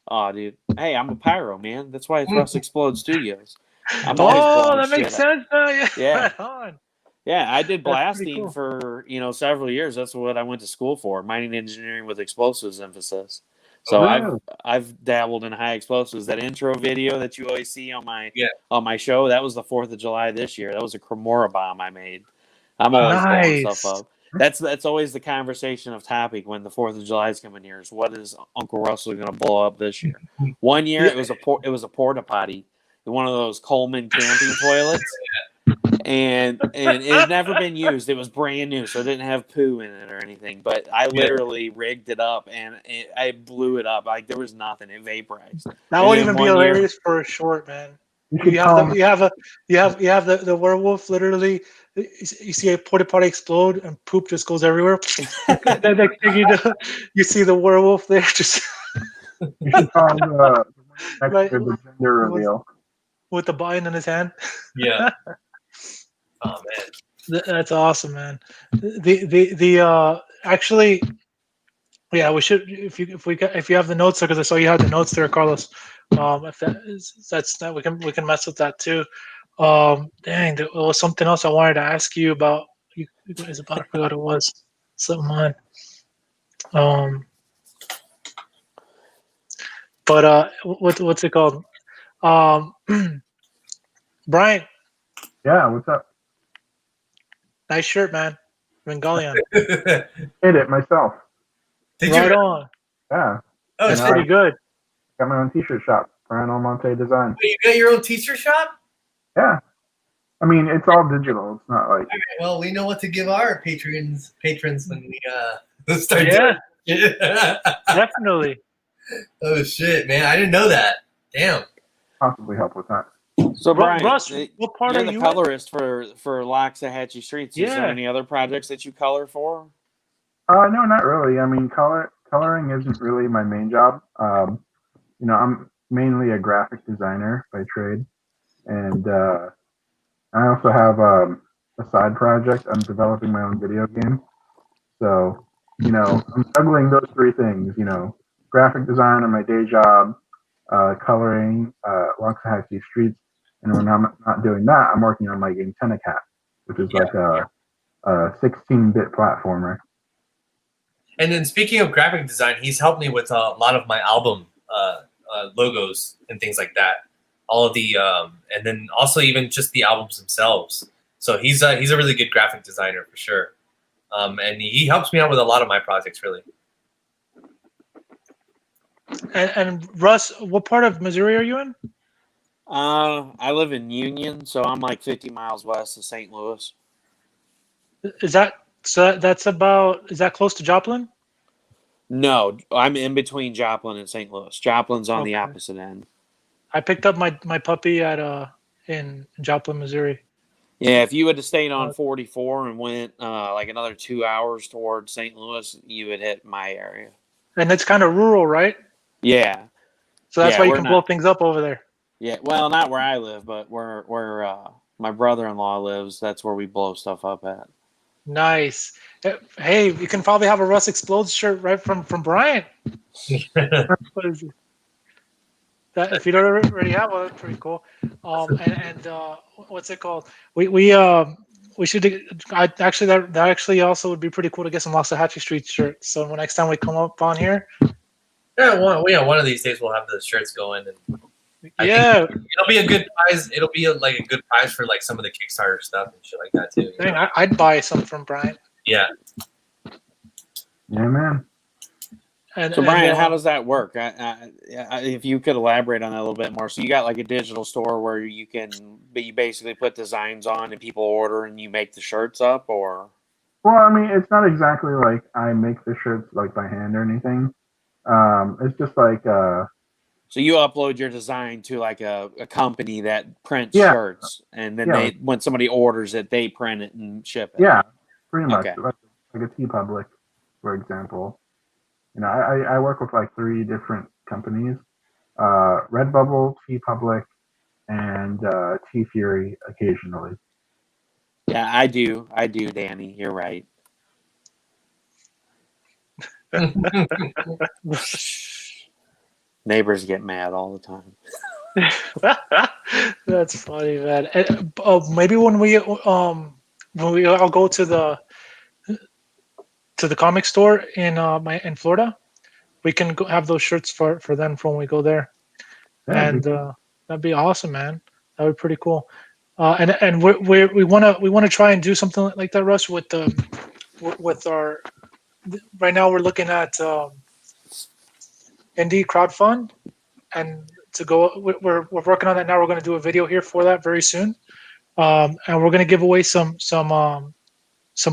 Oh, dude. Hey, I'm a pyro, man. That's why it's Russ Explode Studios. I'm always Oh, blowing that makes shit up. sense. Yeah, Yeah. right on. Yeah, I did That's pretty blasting cool. for, several years. That's what I went to school for, mining engineering with explosives emphasis. So Wow. I've dabbled in high explosives. That intro video that you always see on my Yeah. on my show, that was the 4th of July this year. That was a Cremora bomb I made. I'm always blowing stuff Nice. up. That's always the conversation of topic when the 4th of July is coming here, is what is Uncle Russell going to blow up this year? One year it was a porta potty, one of those Coleman camping toilets. And it had never been used. It was brand new, so it didn't have poo in it or anything. But I literally rigged it up, and I blew it up like there was nothing. It vaporized. That And would then even be one year- hilarious for a short, man. You should You call have the werewolf literally. You see a porta potty explode and poop just goes everywhere. Then next thing you see the werewolf there just you should call the next Right. to the gender reveal. with the vine in his hand. Yeah. Oh man. That's awesome, man. The actually, yeah, we should if you have the notes there, because I saw you had the notes there, Carlos. If that's that, we can mess with that too. Dang, there was something else I wanted to ask you about. You guys about, I forgot what it was. Something on. But what's it called? Brian, Yeah, what's up? nice shirt, man. Bengalian. Hit it myself. Did Right you? on. Yeah, Oh, That's Yeah. pretty good. got my own t-shirt shop, Brian Almonte Design. You got your own t-shirt shop? Yeah, I mean it's all digital. It's not like Well, we know what to give our patrons when we start. Yeah, Doing it. definitely. Oh shit, man! I didn't know that. Damn. possibly help with that. So Brian, Russ, what part you're are the you in? colorist for Loxahat Streets. Is there Yeah. any other projects that you color for? No, not really. I mean, coloring isn't really my main job. I'm mainly a graphic designer by trade, and I also have a side project. I'm developing my own video game, so I'm juggling those 3 things. Graphic design on my day job, coloring Loxahat Streets, and when I'm not doing that, I'm working on my game Tenecat, which is like a 16-bit platformer. And then speaking of graphic design, he's helped me with a lot of my album logos and things like that. All of the and then also even just the albums themselves. So he's a really good graphic designer for sure. And he helps me out with a lot of my projects, really. And Russ, what part of Missouri are you in? I live in Union, so I'm like 50 miles west of St. Louis. Is that is that close to Joplin? No, I'm in between Joplin and St. Louis. Joplin's on the Okay. opposite end. I picked up my puppy at in Joplin, Missouri. Yeah, if you would have stayed on 44 and went like another 2 hours towards St. Louis, you would hit my area. And it's kind of rural, right? Yeah, So that's Yeah, why you we're can not- blow things up over there. yeah. Well, not where I live, but where my brother-in-law lives. That's where we blow stuff up at. Nice. Hey, you can probably have a Russ Explodes shirt right from Bryant. What is it? That if you don't already have one, that's pretty cool. And what's it called? We should. I actually that actually also would be pretty cool to get some Loxahat Street shirts. So next time we come up on here, Yeah, one of these days we'll have the shirts going. And I Yeah, think it'll be a good prize. It'll be like a good prize for like some of the Kickstarter stuff and shit like that too. You dang, know? I'd buy some from Brian. Yeah. Yeah, man. And So Brian, how uh, does that work? If you could elaborate on that a little bit more. So you got like a digital store where you basically put designs on and people order and you make the shirts up, or? Well, I mean, it's not exactly like I make the shirts like by hand or anything. It's just like So you upload your design to like a company that prints yeah, shirts, and then yeah, when somebody orders it, they print it and ship it. yeah, pretty much Okay. like a T Public, for example. I work with like 3 different companies: Redbubble, T Public, and T Fury occasionally. Yeah, I do, Danny. You're right. Neighbors get mad all the time. that's funny, man. And, maybe when we all go to the comic store in Florida, we can go have those shirts for them for when we go there, Yeah, and that'd be awesome, man. That would be pretty cool. And we want to try and do something like that, Russ, with our. Right now, we're looking at indie crowdfund, and to go, we're working on that now. We're going to do a video here for that very soon, and we're going to give away some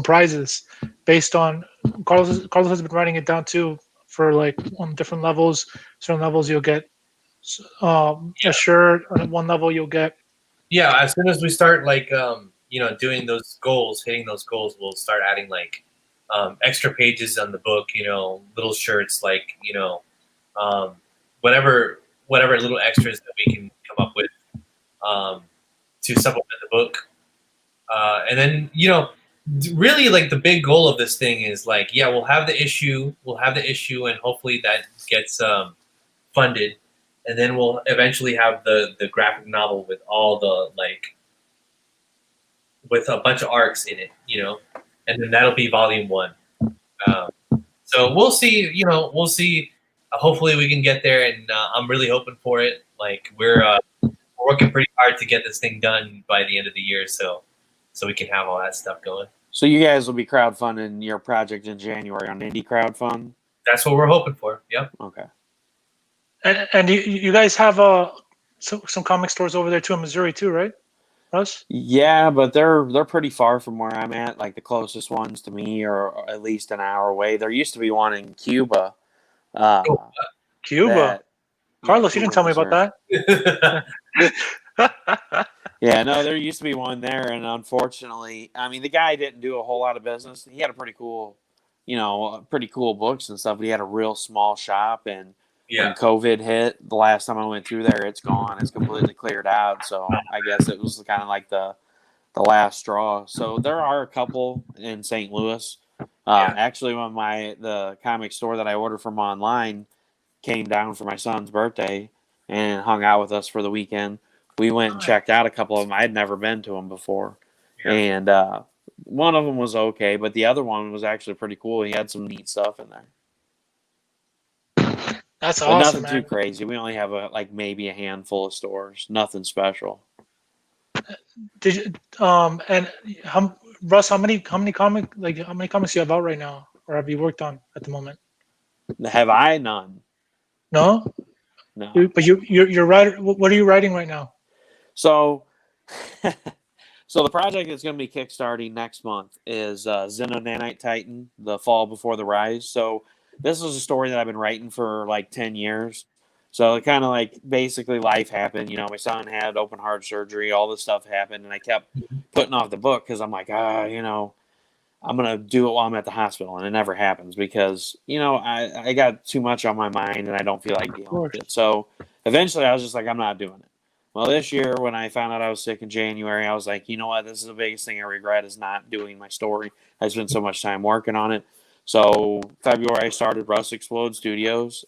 prizes based on Carlos. Carlos has been writing it down too for like on different levels. Certain levels you'll get a shirt. On one level you'll get. Yeah, as soon as we start like doing those goals, hitting those goals, we'll start adding like extra pages on the book, little shirts, like whatever little extras that we can come up with to supplement the book. And then really like the big goal of this thing is like, yeah, we'll have the issue, and hopefully that gets funded. And then we'll eventually have the graphic novel with all the with a bunch of arcs in it, and then that'll be volume 1. So we'll see, we'll see. Hopefully we can get there, and I'm really hoping for it. Like we're working pretty hard to get this thing done by the end of the year, so we can have all that stuff going. So you guys will be crowdfunding your project in January on Indie Crowdfund? That's what we're hoping for. Yep. Okay. And you guys have some comic stores over there too in Missouri too, right, Russ? Yeah, but they're pretty far from where I'm at. Like the closest ones to me are at least an hour away. There used to be one in Cuba. Cuba. Carlos, you didn't tell me about Missouri. that. Yeah, no, there used to be one there, and unfortunately, I mean, the guy didn't do a whole lot of business. He had a pretty cool books and stuff. But he had a real small shop, and when COVID hit, the last time I went through there, it's gone. It's completely cleared out. So I guess it was kind of like the last straw. So there are a couple in St. Louis. Actually, when the comic store that I ordered from online came down for my son's birthday and hung out with us for the weekend, we went and checked out a couple of them. I had never been to them before. Yeah. And one of them was okay, but the other one was actually pretty cool. He had some neat stuff in there. That's but awesome, nothing too crazy. We only have maybe a handful of stores. Nothing special. Did you, and Russ, how many comics do you have out right now, or have you worked on at the moment? Have I? None. No. No. But you're writing. What are you writing right now? So, the project that's going to be kickstarting next month is Xeno Nanite Titan: The Fall Before the Rise. So this is a story that I've been writing for like 10 years. So it kind of basically life happened. My son had open heart surgery. All this stuff happened, and I kept putting off the book because I'm like, I'm going to do it while I'm at the hospital. And it never happens because, I got too much on my mind and I don't feel like dealing with it. So eventually I was just like, I'm not doing it. Well, this year when I found out I was sick in January, I was like, you know what? This is the biggest thing I regret is not doing my story. I spent so much time working on it. So February I started Russ Explode Studios.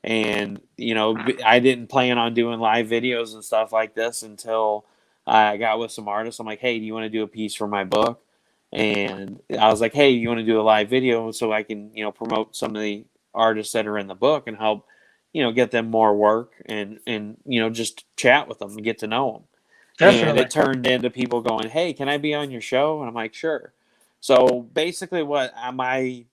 And, I didn't plan on doing live videos and stuff like this until I got with some artists. I'm like, hey, do you want to do a piece for my book? And I was like, hey, you want to do a live video so I can, promote some of the artists that are in the book and help, get them more work and just chat with them and get to know them. And Definitely. it turned into people going, "Hey, can I be on your show?" And I'm like, "Sure." So basically, what am I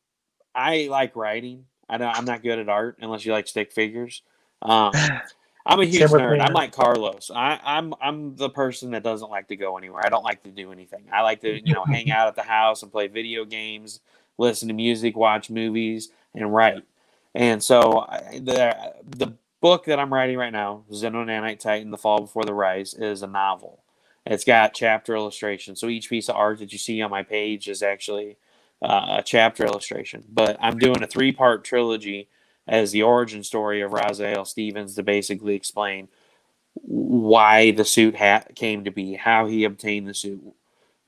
like writing. I'm not good at art unless you like stick figures. Um, I'm a Same huge with nerd. me, I'm man. like Carlos. I'm the person that doesn't like to go anywhere. I don't like to do anything. I like to hang out at the house and play video games, listen to music, watch movies, and write. And so the book that I'm writing right now, Xenonanite Titan: The Fall Before the Rise, is a novel. It's got chapter illustrations. So each piece of art that you see on my page is actually a chapter illustration. But I'm doing a 3-part trilogy as the origin story of Raziel Stevens to basically explain why the suit came to be, how he obtained the suit,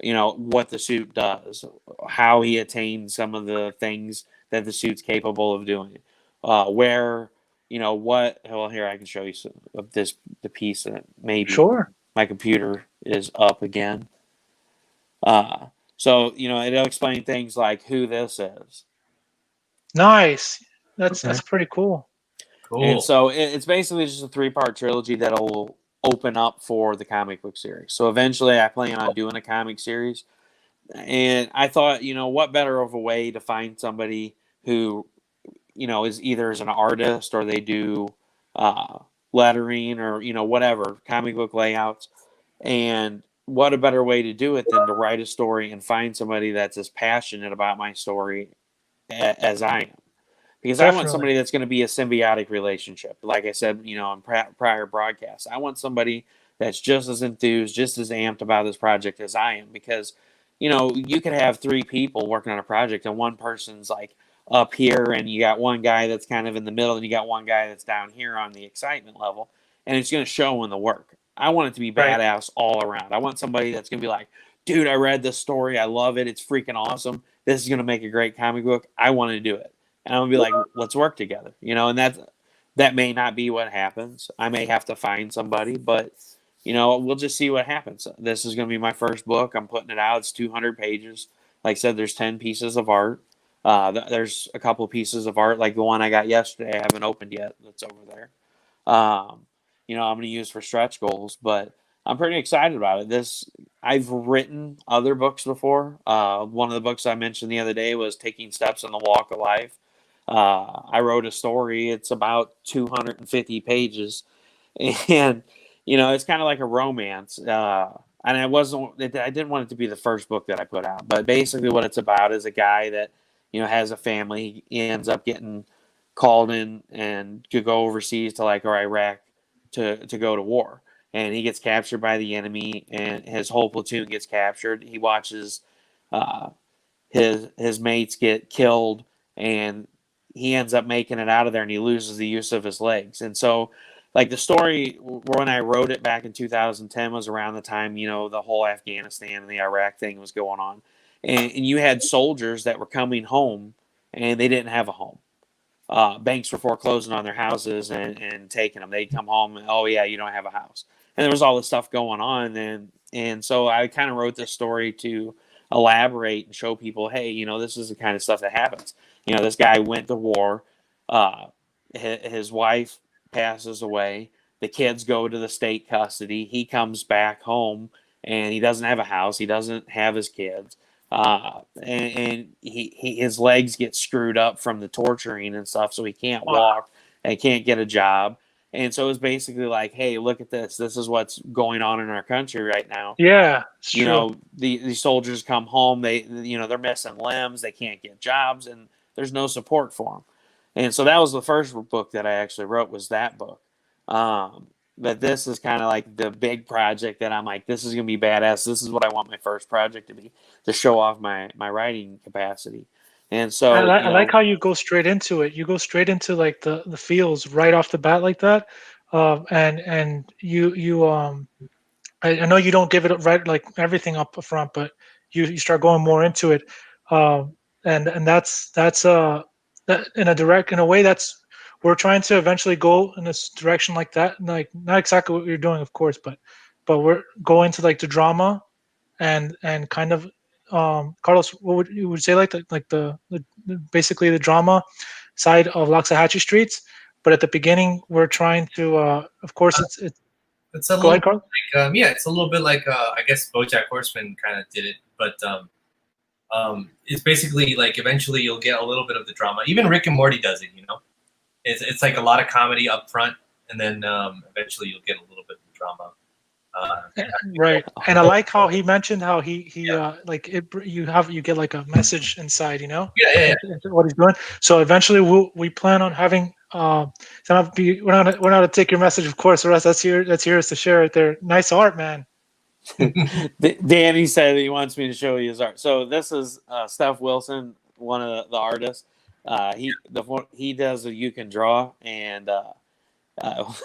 what the suit does, how he attained some of the things that the suit's capable of doing, where, what. Well, here I can show you some of the piece that maybe Sure. my computer is up again. Uh, so it'll explain things like who this is. Nice. That's Okay. that's pretty cool. And Cool. so it's basically just a 3-part trilogy that'll open up for the comic book series. So eventually I plan on doing a comic series. And I thought, what better of a way to find somebody who, is either as an artist or they do lettering or, whatever, comic book layouts. And what a better way to do it than to write a story and find somebody that's as passionate about my story as I am, because I want Definitely. somebody that's going to be a symbiotic relationship. Like I said, in prior broadcasts, I want somebody that's just as enthused, just as amped about this project as I am. Because, you could have 3 people working on a project, and one person's like up here, and you got one guy that's kind of in the middle, and you got one guy that's down here on the excitement level, and it's going to show in the work. I want it to be Right. badass all around. I want somebody that's going to be like, dude, I read this story. I love it. It's freaking awesome. This is going to make a great comic book. I want to do it. And I'm gonna be like, let's work together, and that may not be what happens. I may have to find somebody, but we'll just see what happens. This is gonna be my first book. I'm putting it out. It's 200 pages. Like I said, there's 10 pieces of art. There's a couple pieces of art, like the one I got yesterday. I haven't opened yet. That's over there. I'm gonna use for stretch goals, but I'm pretty excited about it. I've written other books before. One of the books I mentioned the other day was Taking Steps on the Walk of Life. I wrote a story. It's about 250 pages, and it's kind of like a romance. And I didn't want it to be the first book that I put out, but basically what it's about is a guy that has a family. He ends up getting called in and could go overseas to like or Iraq to go to war, and he gets captured by the enemy, and his whole platoon gets captured. He watches uh, his mates get killed, and he ends up making it out of there, and he loses the use of his legs. And so, like the story when I wrote it back in 2010 was around the time the whole Afghanistan and the Iraq thing was going on, and you had soldiers that were coming home and they didn't have a home. Banks were foreclosing on their houses and taking them. They'd come home and, oh yeah, you don't have a house. And there was all this stuff going on. And so I kind of wrote this story to elaborate and show people, hey, this is the kind of stuff that happens. This guy went to war. His wife passes away. The kids go to the state custody. He comes back home and he doesn't have a house. He doesn't have his kids. And his legs get screwed up from the torturing and stuff, so he can't Wow. walk and can't get a job. And so it's basically like, hey, look at this. This is what's going on in our country right now. Yeah, it's true. The soldiers come home. They're missing limbs. They can't get jobs, and there's no support for them. And so that was the first book that I actually wrote, was that book. But this is kind of like the big project that I'm like, this is gonna be badass. This is what I want my first project to be, to show off my writing capacity. And I, so, li- I like how you go straight into it. You go straight into like the feels right off the bat like that, and I know you don't give it right like everything up front, but you start going more into it, and that's that in a way that's we're trying to eventually go in this direction like that. Like not exactly what you're doing, of course, but we're going to like the drama and kind of Carlos, what would you would say like the basically the drama side of Loxahatchee Streets, but at the beginning we're trying to. Of course, it's. It's a Go little ahead, Carl. like yeah, it's a little bit like I guess BoJack Horseman kind of did it, but it's basically like eventually you'll get a little bit of the drama. Even Rick and Morty does it, you know. It's like a lot of comedy up front, and then eventually you'll get a little bit of the drama. Right, and I like how he mentioned how he like it. You get like a message inside, you know. Yeah. Into what he's doing. So eventually we plan on having. So we're not to take your message, of course. Russ, that's yours to share it there. Nice art, man. Danny said he wants me to show you his art. So this is Steph Wilson, one of the artists. He does a You Can Draw, and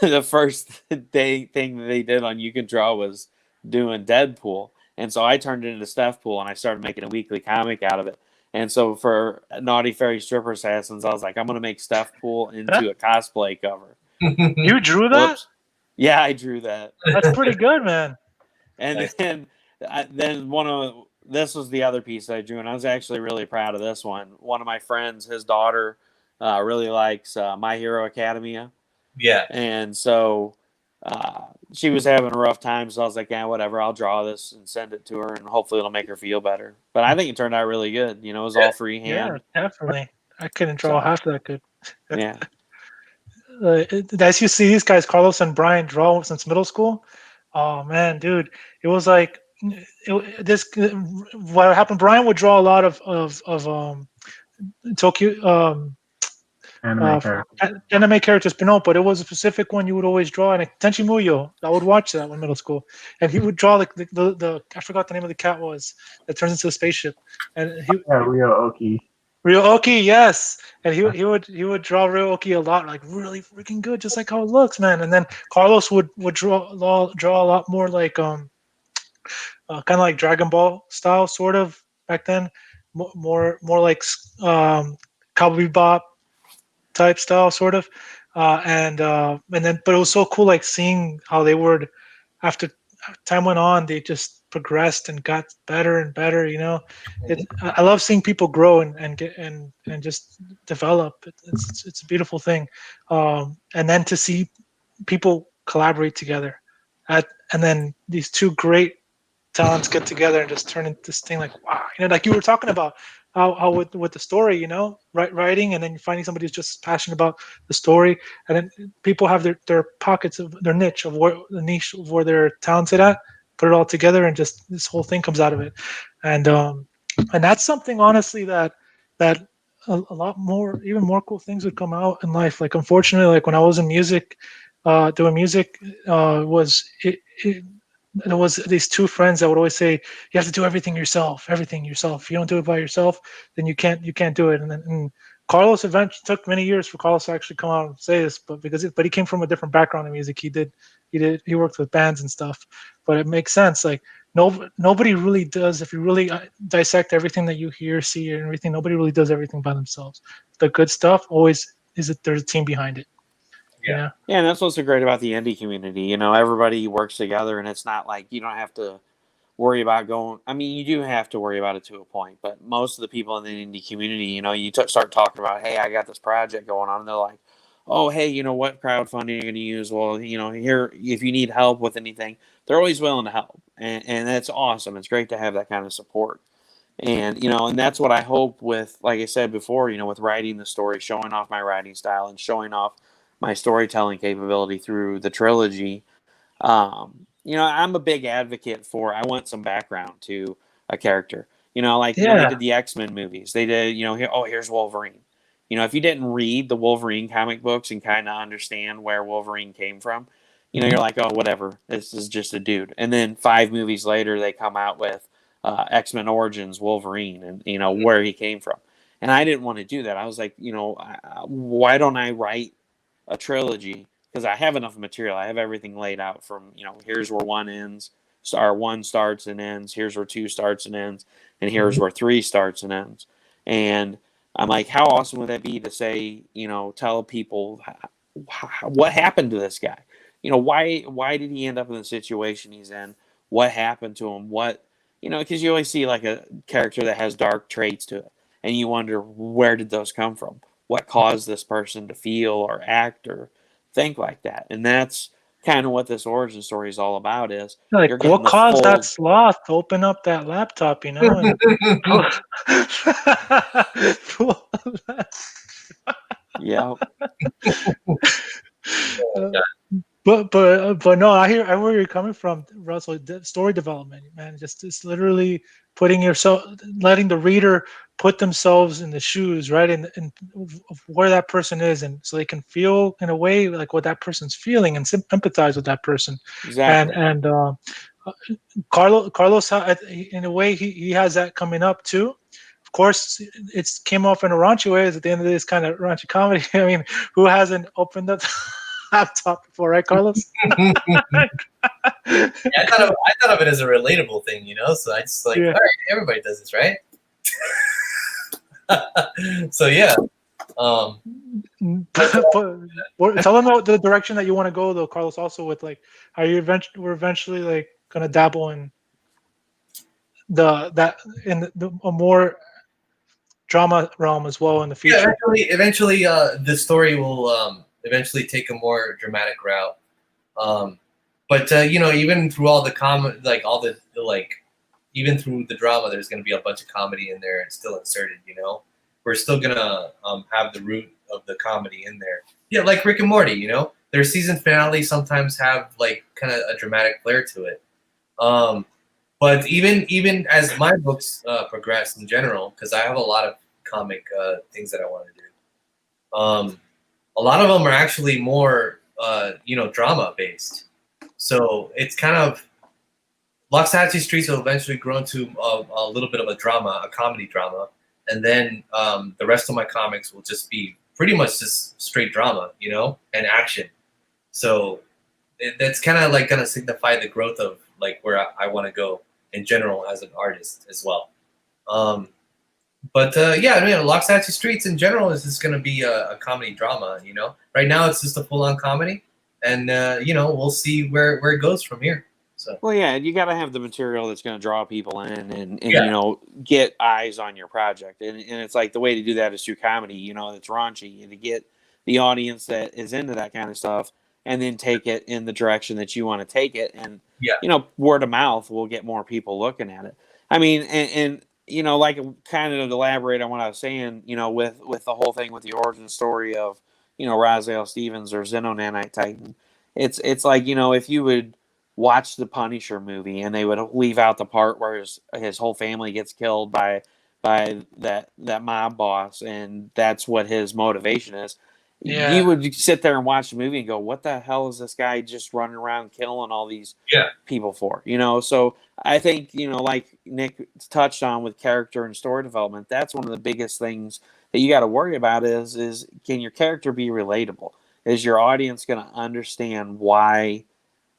the first thing that they did on You Can Draw was doing Deadpool, and so I turned it into Steph Pool, and I started making a weekly comic out of it. And so for Naughty Fairy Stripper Assassins, I was like, I'm gonna make Steph Pool into a cosplay cover. You drew that? Whoops. Yeah, I drew that. That's pretty good, man. And Nice. then this was the other piece I drew, and I was actually really proud of this one. One of my friends, his daughter, really likes My Hero Academia. Yeah. And so she was having a rough time, so I was like, yeah, whatever, I'll draw this and send it to her, and hopefully it'll make her feel better. But I think it turned out really good. You know, it was all freehand. Yeah, definitely. I couldn't draw half that good. Yeah. As you see these guys, Carlos and Brian, draw since middle school. Oh man, dude, it was like what happened. Brian would draw a lot of Tokyo anime characters, but no, but it was a specific one you would always draw, and Tenchi Muyo. I would watch that in middle school, and he would draw like the I forgot the name of the cat was that turns into a spaceship, and Ryo-Oki. Ryo-Oki, yes, and he would draw Ryo-Oki a lot, like really freaking good, just like how it looks, man. And then Carlos would draw a lot more like kind of like Dragon Ball style, sort of back then, more like Cowboy Bebop type style, sort of, and then but it was so cool, like seeing how they would after time went on, they just progressed and got better and better. You know, I love seeing people grow and get and just develop. It's a beautiful thing, and then to see people collaborate together, and then these two great talents get together and just turn into this thing like wow, you know, like you were talking about how with the story, you know, writing, and then finding somebody who's just passionate about the story, and then people have their pockets of their niche of where the niche of where they're talented at, put it all together, and just this whole thing comes out of it, and that's something honestly that a lot more, even more cool things would come out in life. Like unfortunately, like when I was in music, doing music, there was these two friends that would always say you have to do everything yourself. If you don't do it by yourself, then you can't do it. And Carlos eventually took many years for Carlos to actually come out and say this, but he came from a different background in music. He worked with bands and stuff, but it makes sense. Like nobody really does. If you really dissect everything that you hear, see, and everything, nobody really does everything by themselves. The good stuff always is that there's a team behind it. Yeah, and that's what's so great about the indie community. You know, everybody works together, and it's not like you don't have to worry about going. I mean, you do have to worry about it to a point, but most of the people in the indie community, you know, you start talking about, hey, I got this project going on, and they're like, oh, hey, you know, what crowdfunding are you going to use? Well, you know, here, if you need help with anything, they're always willing to help, and that's awesome. It's great to have that kind of support. And, you know, and that's what I hope with, like I said before, you know, with writing the story, showing off my writing style and showing off my storytelling capability through the trilogy. You know, I'm a big advocate for, I want some background to a character. You know, like when they did the X-Men movies, they did, you know, here's Wolverine. You know, if you didn't read the Wolverine comic books and kind of understand where Wolverine came from, you know, you're like, oh, whatever, this is just a dude. And then 5 movies later, they come out with X-Men Origins Wolverine and, you know, where he came from. And I didn't want to do that. I was like, you know, why don't I write a trilogy, because I have enough material. I have everything laid out from, you know, here's where 1 ends, or 1 starts and ends, here's where 2 starts and ends, and here's where 3 starts and ends. And I'm like, how awesome would that be to say, you know, tell people what happened to this guy? You know, why did he end up in the situation he's in? What happened to him? What, you know, because you always see like a character that has dark traits to it, and you wonder, where did those come from? what caused this person to feel or act or think like that. And that's kind of what this origin story is all about. Is Like, you're getting what the caused full. that sloth to open up that laptop, And Yeah. But no, I hear where you're coming from, Russell. Story development, man, just literally putting yourself, letting the reader put themselves in the shoes, right, in of where that person is, and so they can feel in a way like what that person's feeling and empathize with that person. Exactly. And Carlos, in a way, he has that coming up too. Of course, it's came off in a raunchy way. At the end of this kind of raunchy comedy. I mean, who hasn't opened up the laptop before, right, Carlos? Yeah, I thought of it as a relatable thing, So I just like, Yeah. all right, everybody does this, right? So yeah. But tell them about the direction that you want to go, though, Carlos. Also, with like, are you we're eventually like gonna dabble in a more drama realm as well in the Yeah, future. eventually, the story will eventually take a more dramatic route. But even through all the even through the drama, there's going to be a bunch of comedy in there and still inserted. We're still gonna have the root of the comedy in there. Yeah, like Rick and Morty. Their season finales sometimes have like kind of a dramatic flair to it. But even as my books progress in general, because I have a lot of comic things that I want to do. A lot of them are actually more, drama based. So it's kind of Loxahat Streets will eventually grow into a little bit of a comedy drama, and then the rest of my comics will just be pretty much just straight drama, and action. So that's kind of like gonna signify the growth of like where I want to go in general as an artist as well. But yeah, I mean, Loxahat Streets in general is just going to be a comedy drama. Right now it's just a full-on comedy, and we'll see where it goes from here. So. Well, yeah, you got to have the material that's going to draw people in and get eyes on your project. And it's like the way to do that is through comedy, it's raunchy, and to get the audience that is into that kind of stuff and then take it in the direction that you want to take it. And, word of mouth will get more people looking at it. I mean, and like kind of to elaborate on what I was saying, with the whole thing with the origin story of, Raziel Stevens or Zeno Nanite Titan, it's like, if you would watch the Punisher movie and they would leave out the part where his whole family gets killed by that mob boss, and that's what his motivation is. Yeah. You would sit there and watch the movie and go, what the hell is this guy just running around killing all these people for? So I think, like Nick touched on with character and story development, that's one of the biggest things that you got to worry about is can your character be relatable? Is your audience going to understand why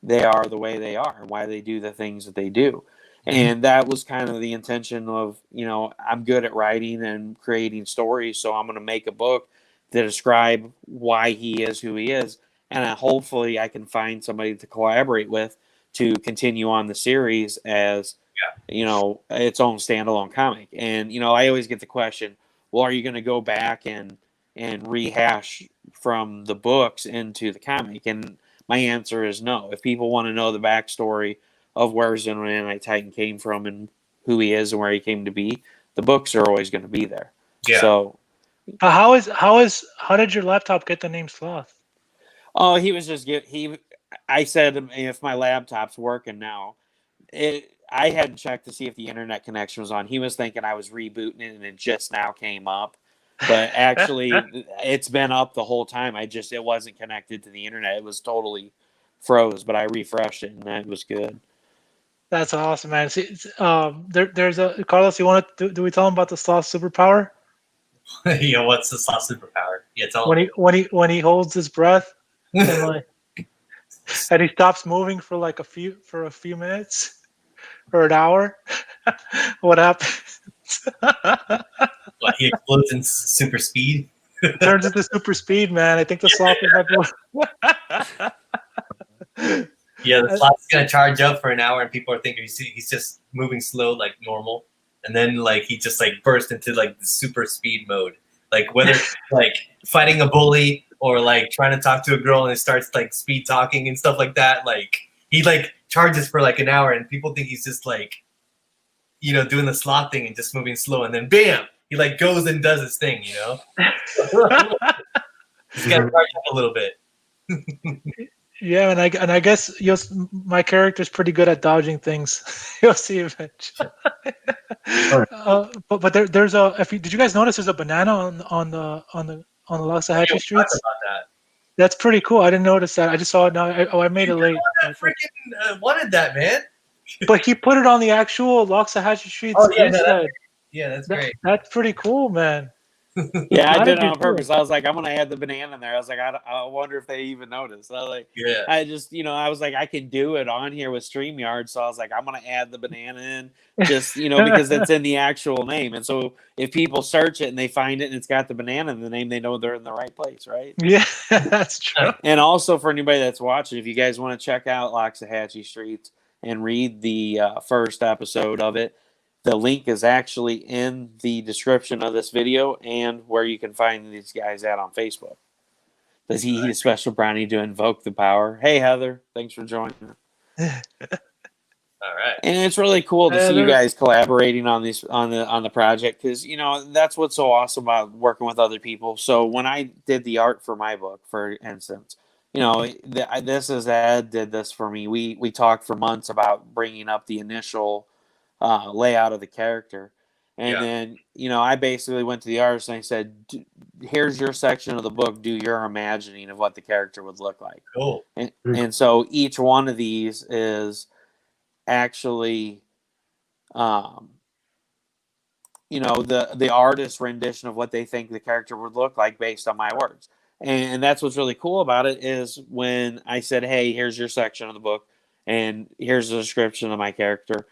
they are the way they are and why they do the things that they do? And that was kind of the intention of, I'm good at writing and creating stories, so I'm going to make a book to describe why he is who he is. And hopefully I can find somebody to collaborate with to continue on the series as, its own standalone comic. And, I always get the question, well, are you going to go back and rehash from the books into the comic? And my answer is no. If people want to know the backstory of where Zeno Nanite Titan came from and who he is and where he came to be, the books are always going to be there. Yeah. So, how did your laptop get the name Sloth? oh, he was just I said if my laptop's working now, I hadn't checked to see if the internet connection was on. He was thinking I was rebooting it and it just now came up, but actually it's been up the whole time. It wasn't connected to the internet. It was totally froze, but I refreshed it and that was good. That's awesome, man. See, there's a Carlos. You want to do we tell him about the Sloth superpower? What's the Sloth superpower? Yeah, tell him. When he holds his breath and he stops moving for like a few minutes or an hour. What happens? What, he explodes in super speed? Turns into super speed, man. I think the Sloth is like. Yeah, the Sloth's gonna charge up for an hour, and people are thinking he's just moving slow like normal, and then like he just like burst into like the super speed mode, like whether like fighting a bully or like trying to talk to a girl and it starts like speed talking and stuff like that. Like he like charges for like an hour and people think he's just like, you know, doing the sloth thing and just moving slow, and then bam, he like goes and does his thing, you know. He's got to charge up a little bit. Yeah, and I guess my character's pretty good at dodging things. You'll see eventually. But there's a did you guys notice there's a banana on the Loxahatchee streets? About that. That's pretty cool. I didn't notice that. I just saw it now. I made it late. I freaking wanted that, man. But he put it on the actual Loxahatchee streets Oh, yeah, no, instead. That's great. That's pretty cool, man. Yeah, I did it That'd be on cool. purpose. I was like, I'm gonna add the banana in there. I was like, I wonder if they even noticed. I was like, Yeah. I just, I was like, I can do it on here with StreamYard. So I was like, I'm gonna add the banana in, just because it's in the actual name. And so if people search it and they find it and it's got the banana in the name, they know they're in the right place, right? Yeah, that's true. And also for anybody that's watching, if you guys want to check out Loxahatchee Streets and read the first episode of it, the link is actually in the description of this video and where you can find these guys at on Facebook. Does he eat a special brownie to invoke the power? Hey, Heather, thanks for joining. All right. And it's really cool to see you guys collaborating on this on the project, because that's what's so awesome about working with other people. So when I did the art for my book, for instance, this is Ed did this for me. We talked for months about bringing up the initial layout of the character, and then I basically went to the artist and I said, here's your section of the book, do your imagining of what the character would look like. Cool. And so each one of these is actually the artist's rendition of what they think the character would look like based on my words. And that's what's really cool about it, is when I said, hey, here's your section of the book and here's the description of my character,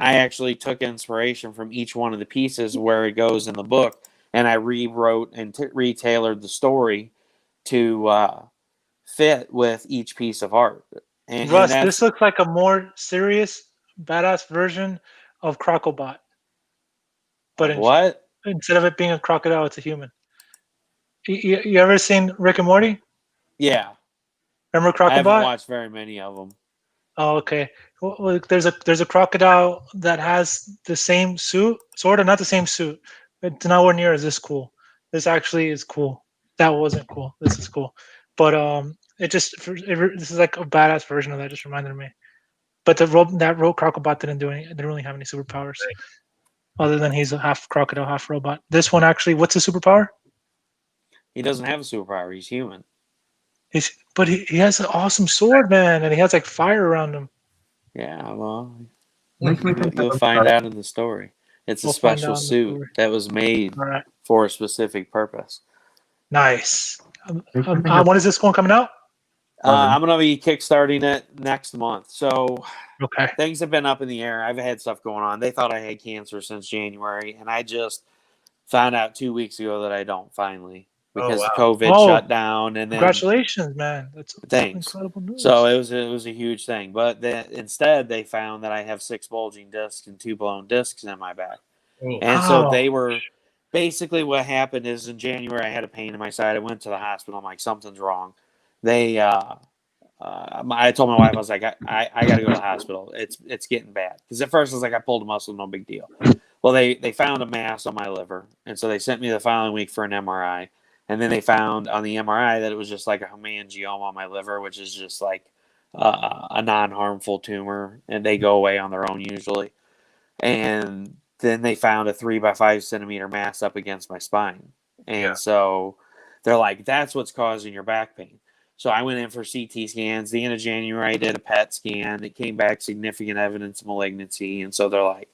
I actually took inspiration from each one of the pieces where it goes in the book, and I rewrote and retailored the story to fit with each piece of art. And Russ, this looks like a more serious, badass version of Crocobot. But what? Instead of it being a crocodile, it's a human. You ever seen Rick and Morty? Yeah. Remember Crocobot? I haven't watched very many of them. Oh, okay. Well, there's a crocodile that has the same suit, sort of, not the same suit. It's nowhere near as this cool. This actually is cool. That wasn't cool. This is cool. But this is like a badass version of that. Just reminded me. But that Crocobot didn't really have any superpowers, other than he's a half crocodile, half robot. This one actually, what's his superpower? He doesn't have a superpower. He's human. But he has an awesome sword, man, and he has like fire around him. Yeah, well, you'll find out in the story. It's a special suit that was made for a specific purpose. Nice. When is this one coming out? I'm going to be kickstarting it next month. So okay, things have been up in the air. I've had stuff going on. They thought I had cancer since January, and I just found out 2 weeks ago that I don't, finally. Because COVID shut down, and then congratulations, man! That's thanks. Incredible news. So it was a huge thing, but instead they found that I have 6 bulging discs and 2 blown discs in my back, and so they were basically what happened is in January I had a pain in my side. I went to the hospital. I'm like, something's wrong. They I told my wife, I was like, I got to go to the hospital. It's getting bad, because at first I was like, I pulled a muscle, no big deal. Well, they found a mass on my liver, and so they sent me the following week for an MRI. And then they found on the MRI that it was just like a hemangioma on my liver, which is just like a non-harmful tumor, and they go away on their own usually. And then they found a 3 by 5 centimeter mass up against my spine. And so they're like, that's what's causing your back pain. So I went in for CT scans. The end of January, I did a PET scan. It came back significant evidence of malignancy. And so they're like,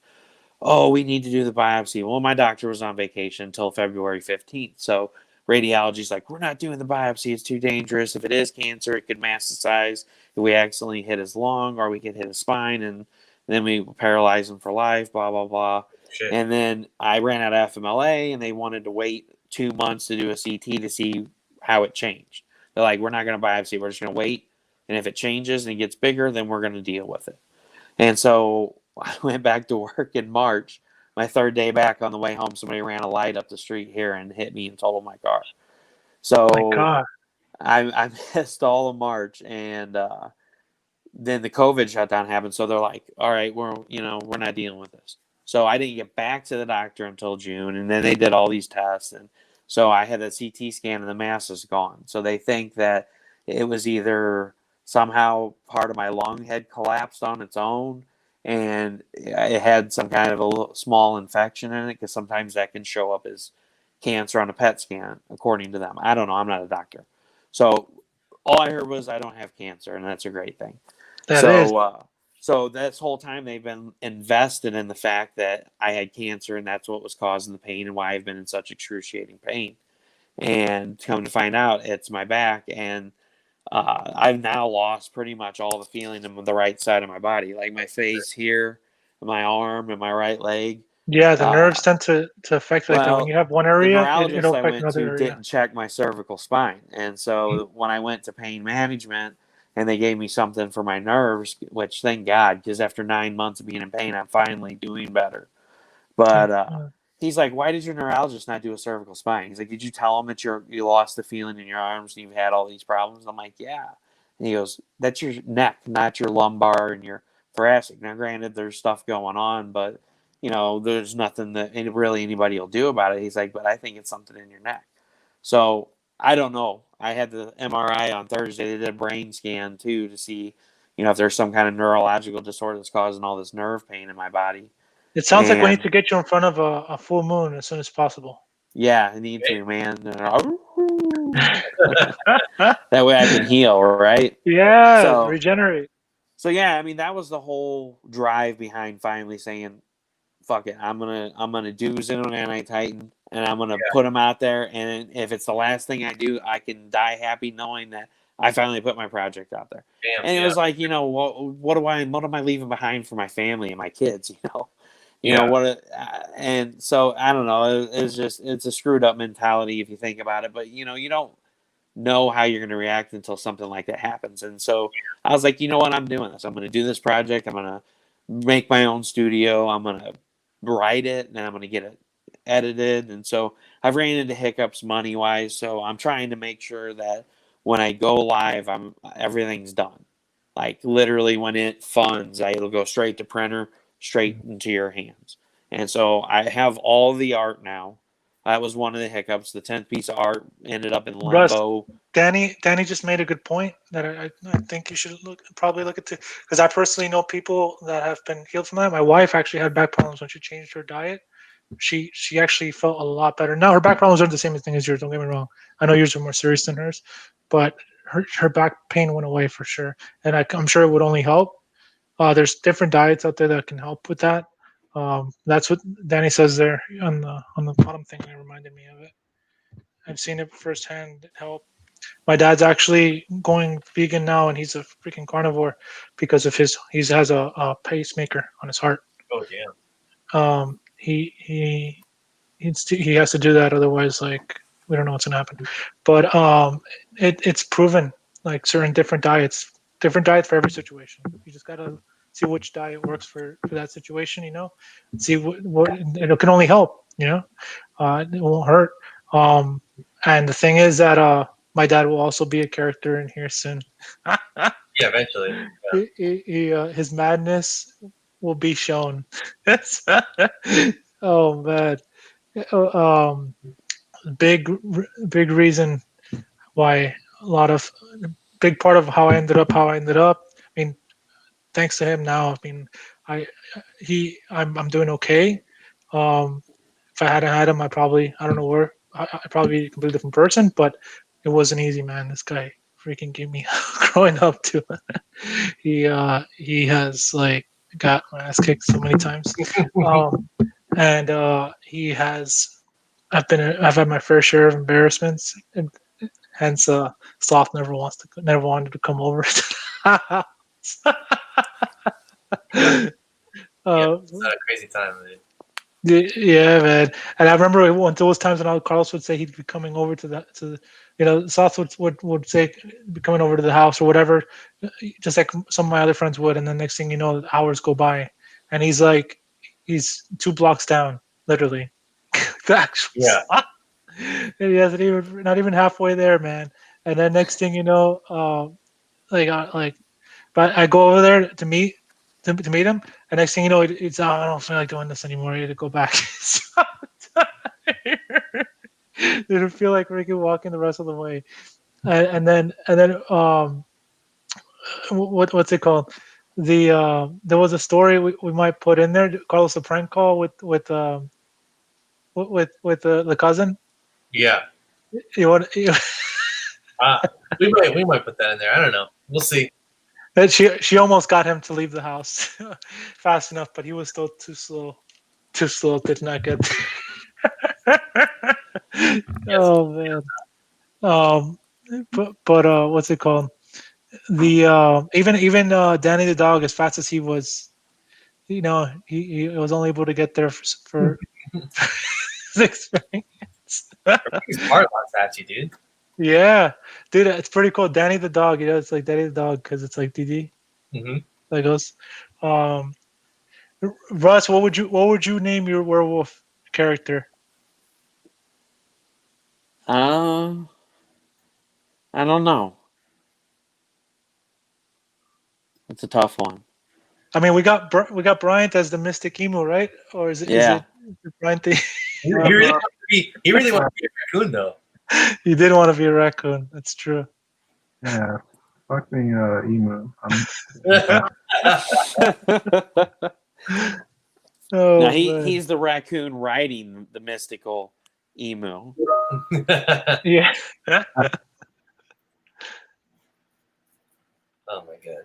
oh, we need to do the biopsy. Well, my doctor was on vacation until February 15th. So radiology's like, we're not doing the biopsy. It's too dangerous. If it is cancer, it could metastasize. If we accidentally hit his lung, or we could hit his spine, and then we paralyze him for life, blah, blah, blah. Shit. And then I ran out of FMLA, and they wanted to wait 2 months to do a CT to see how it changed. They're like, we're not going to biopsy. We're just going to wait. And if it changes and it gets bigger, then we're going to deal with it. And so I went back to work in March my third day back on the way home, somebody ran a light up the street here and hit me and totaled my car. So My God. I missed all of March, and then the COVID shutdown happened. So they're like, all right, we're not dealing with this. So I didn't get back to the doctor until June, and then they did all these tests, and so I had a CT scan, and the mass is gone. So they think that it was either somehow part of my lung had collapsed on its own, and it had some kind of a little, small infection in it, because sometimes that can show up as cancer on a PET scan, according to them. I don't know. I'm not a doctor. So all I heard was I don't have cancer, and that's a great thing. That is. So this whole time they've been invested in the fact that I had cancer, and that's what was causing the pain and why I've been in such excruciating pain. And come to find out, it's my back, and I've now lost pretty much all the feeling in the right side of my body, like my face here, my arm, and my right leg. Yeah, the nerves tend to affect like that. When Well, you have one the area, neurologist it'll I affect went another to area. didn't check my cervical spine, and so when I went to pain management and they gave me something for my nerves, which thank God, because after 9 months of being in pain, I'm finally doing better. But he's like, "Why did your neurologist not do a cervical spine?" He's like, "Did you tell him that you lost the feeling in your arms and you've had all these problems?" I'm like, "Yeah." And he goes, "That's your neck, not your lumbar and your thoracic." Now, granted, there's stuff going on, but there's nothing that really anybody will do about it. He's like, "But I think it's something in your neck." So I don't know. I had the MRI on Thursday. They did a brain scan too to see, if there's some kind of neurological disorder that's causing all this nerve pain in my body. It sounds like we need And to get you in front of a full moon as soon as possible. yeah, I need to, man. That way I can heal, right? Yeah, regenerate. So yeah, I mean that was the whole drive behind finally saying, "Fuck it, I'm gonna do Xenonite Titan, and I'm gonna put them out there. And if it's the last thing I do, I can die happy knowing that I finally put my project out there." Damn, And it was like, what am I leaving behind for my family and my kids? And so I don't know. It's a screwed up mentality if you think about it, but you don't know how you're going to react until something like that happens. And so I was like, you know what, I'm doing this. I'm going to do this project. I'm going to make my own studio. I'm going to write it, and I'm going to get it edited. And so I've ran into hiccups money wise. So I'm trying to make sure that when I go live, everything's done. Like literally when it funds, it'll go straight to printer, straight into your hands. And so I have all the art now. That was one of the hiccups. The 10th piece of art ended up in limbo. Russ, Danny just made a good point that I think you should probably look into, because I personally know people that have been healed from that. My wife actually had back problems when she changed her diet. She actually felt a lot better. Now her back problems aren't the same thing as yours. Don't get me wrong. I know yours are more serious than hers, but her back pain went away for sure, and I'm sure it would only help. There's different diets out there that can help with that. That's what Danny says there on the bottom thing. That reminded me of it. I've seen it firsthand. It helped. My dad's actually going vegan now, and he's a freaking carnivore because of he has a pacemaker on his heart. Oh yeah. He has to do that, otherwise, like, we don't know what's gonna happen. But it's proven, like, different diets for every situation. You just gotta see which diet works for that situation. See what it can only help. It won't hurt. And the thing is that my dad will also be a character in here soon. Yeah, eventually. Yeah. His madness will be shown. Oh man. Big reason why big part of how I ended up. I mean, thanks to him now. I mean, I'm doing okay. If I hadn't had him, I don't know where. I'd probably be a completely different person, but it wasn't easy, man. This guy freaking gave me growing up too. He has like got my ass kicked so many times. And he has. I've had my fair share of embarrassments, and hence Sloth never wanted to come over. It's not a crazy time, man. Yeah, man. And I remember one of those times when Carlos would say he'd be coming over Sloth would say be coming over to the house or whatever, just like some of my other friends would, and then next thing you know, hours go by, and he's like, he's 2 blocks down, literally. The actual Yeah. spot. And he hasn't even not even halfway there, man. And then next thing you know, but I go over there to meet him, and next thing you know, it's I don't feel like doing this anymore. I need to go back. So tired. Didn't feel like freaking walking the rest of the way. And then what's it called? There was a story we might put in there. Carlos, a prank call with the cousin. Yeah. You want We might put that in there. I don't know. We'll see. that she almost got him to leave the house fast enough, but he was still too slow. Too slow, did not get there. Oh man. But what's it called? The even Danny the dog, as fast as he was, he was only able to get there for 6 minutes. He's smart about that, dude. Yeah, dude, it's pretty cool. Danny the dog, it's like Danny the dog because it's like DD. Mm-hmm. That goes. Russ, what would you name your werewolf character? I don't know. It's a tough one. I mean, we got Bryant as the Mystic Emu, right? Or is it Bryant the? He really wanted to be a raccoon, though. He did want to be a raccoon. That's true. Yeah. Fuck me, emu. Oh, No, man. he's the raccoon riding the mystical emu. Yeah. Oh my god.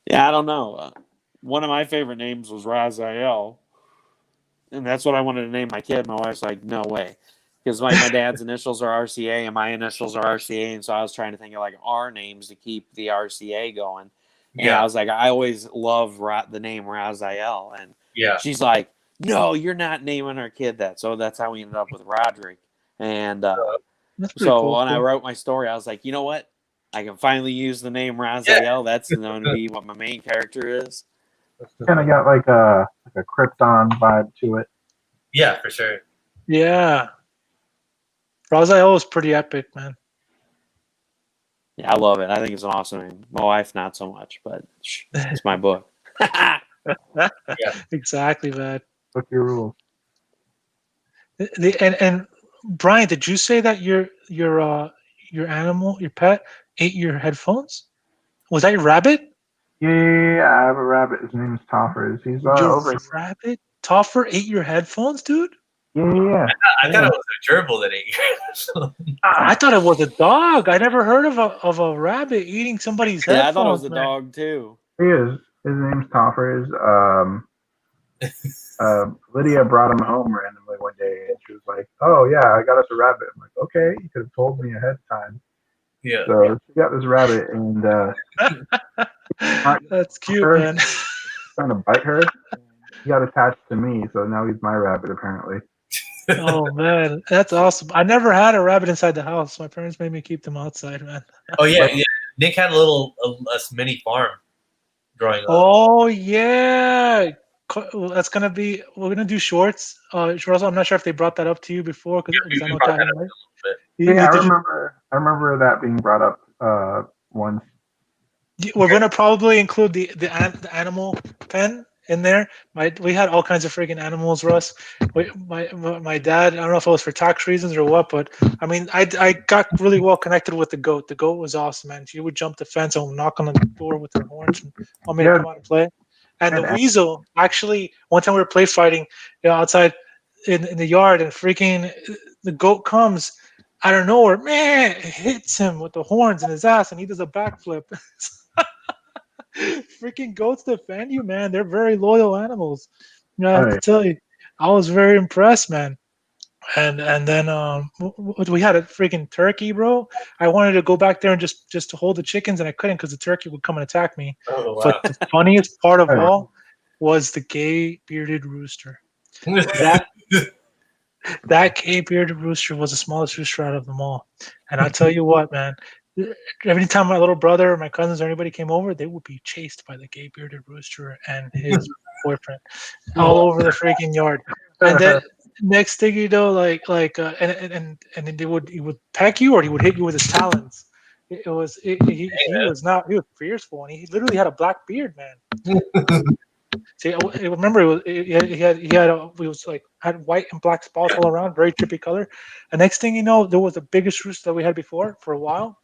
Yeah, I don't know. One of my favorite names was Raziel, and that's what I wanted to name my kid. My wife's like, no way. Because my dad's initials are RCA and my initials are RCA, and so I was trying to think of like our names to keep the RCA going. And I was like, I always love the name Raziel, and she's like, no, you're not naming our kid that. So that's how we ended up with Roderick. And so cool, when I wrote my story, I was like, you know what? I can finally use the name Raziel. That's going to be what my main character is. Kind of got like a Krypton vibe to it. Yeah, for sure. Yeah. Raziel was pretty epic, man. Yeah, I love it. I think it's an awesome name. My wife, not so much, but it's my book. Exactly, man. Book your rules. And Brian, did you say that your animal, your pet, ate your headphones? Was that your rabbit? Yeah, I have a rabbit. His name is Toffers. He's over Your here. rabbit? Toffer ate your headphones, dude? Yeah. I thought it was a gerbil that ate yours. I thought it was a dog. I never heard of a rabbit eating somebody's headphones. Yeah, I thought it was a man. dog too. He is. His name's Toffers. Lydia brought him home randomly one day, and she was like, "Oh yeah, I got us a rabbit." I'm like, "Okay, you could have told me ahead of time." Yeah. So she got this rabbit, and that's cute, her, man. trying to bite her. He got attached to me, so now he's my rabbit apparently. Oh man, that's awesome. I never had a rabbit inside the house. My parents made me keep them outside, man. Oh yeah. Nick had a mini farm growing up. Oh yeah, that's gonna be. We're gonna do shorts. Russell, I'm not sure if they brought that up to you before because I know that. Right? Yeah, I remember that being brought up once. We're gonna probably include the animal pen in there. We had all kinds of freaking animals, Russ. My dad, I don't know if it was for tax reasons or what, but I mean, I got really well connected with the goat. The goat was awesome, man. She would jump the fence and knock on the door with her horns and want me to come out and play. And the weasel, actually, one time we were play fighting, outside in the yard, and freaking the goat comes out of nowhere, man, it hits him with the horns in his ass, and he does a backflip. Freaking goats defend you, man. They're very loyal animals. I have to tell you, I was very impressed, man. And then we had a freaking turkey, bro. I wanted to go back there and just to hold the chickens, and I couldn't because the turkey would come and attack me. Oh, wow. But the funniest part of all was the gay bearded rooster. That gay bearded rooster was the smallest rooster out of them all. And I'll tell you what, man. Every time my little brother or my cousins or anybody came over, they would be chased by the gay bearded rooster and his boyfriend, all over the freaking yard. And then next thing you know, and then he would peck you or he would hit you with his talons. He was not, he was fearful, and he literally had a black beard, man. See, I remember he was like had white and black spots all around, very trippy color. And next thing you know, there was the biggest rooster that we had before for a while.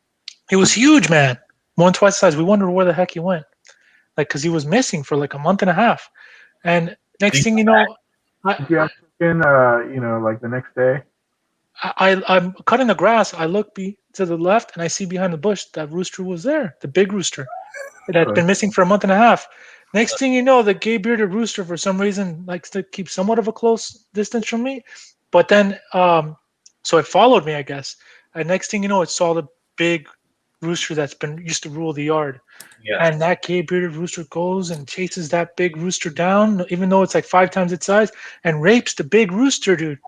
He was huge, man, more than twice the size. We wondered where the heck he went, like because he was missing for like a month and a half. And next thing you know, Did you have chicken, like the next day? I'm cutting the grass. I look to the left and I see behind the bush that rooster was there, the big rooster that had been missing for a month and a half. Next thing you know, the gay bearded rooster for some reason likes to keep somewhat of a close distance from me. But then, so it followed me, I guess. And next thing you know, it saw the big rooster that's been used to rule the yard. Yeah. And that gay bearded rooster goes and chases that big rooster down, even though it's like 5 times its size, and rapes the big rooster, dude.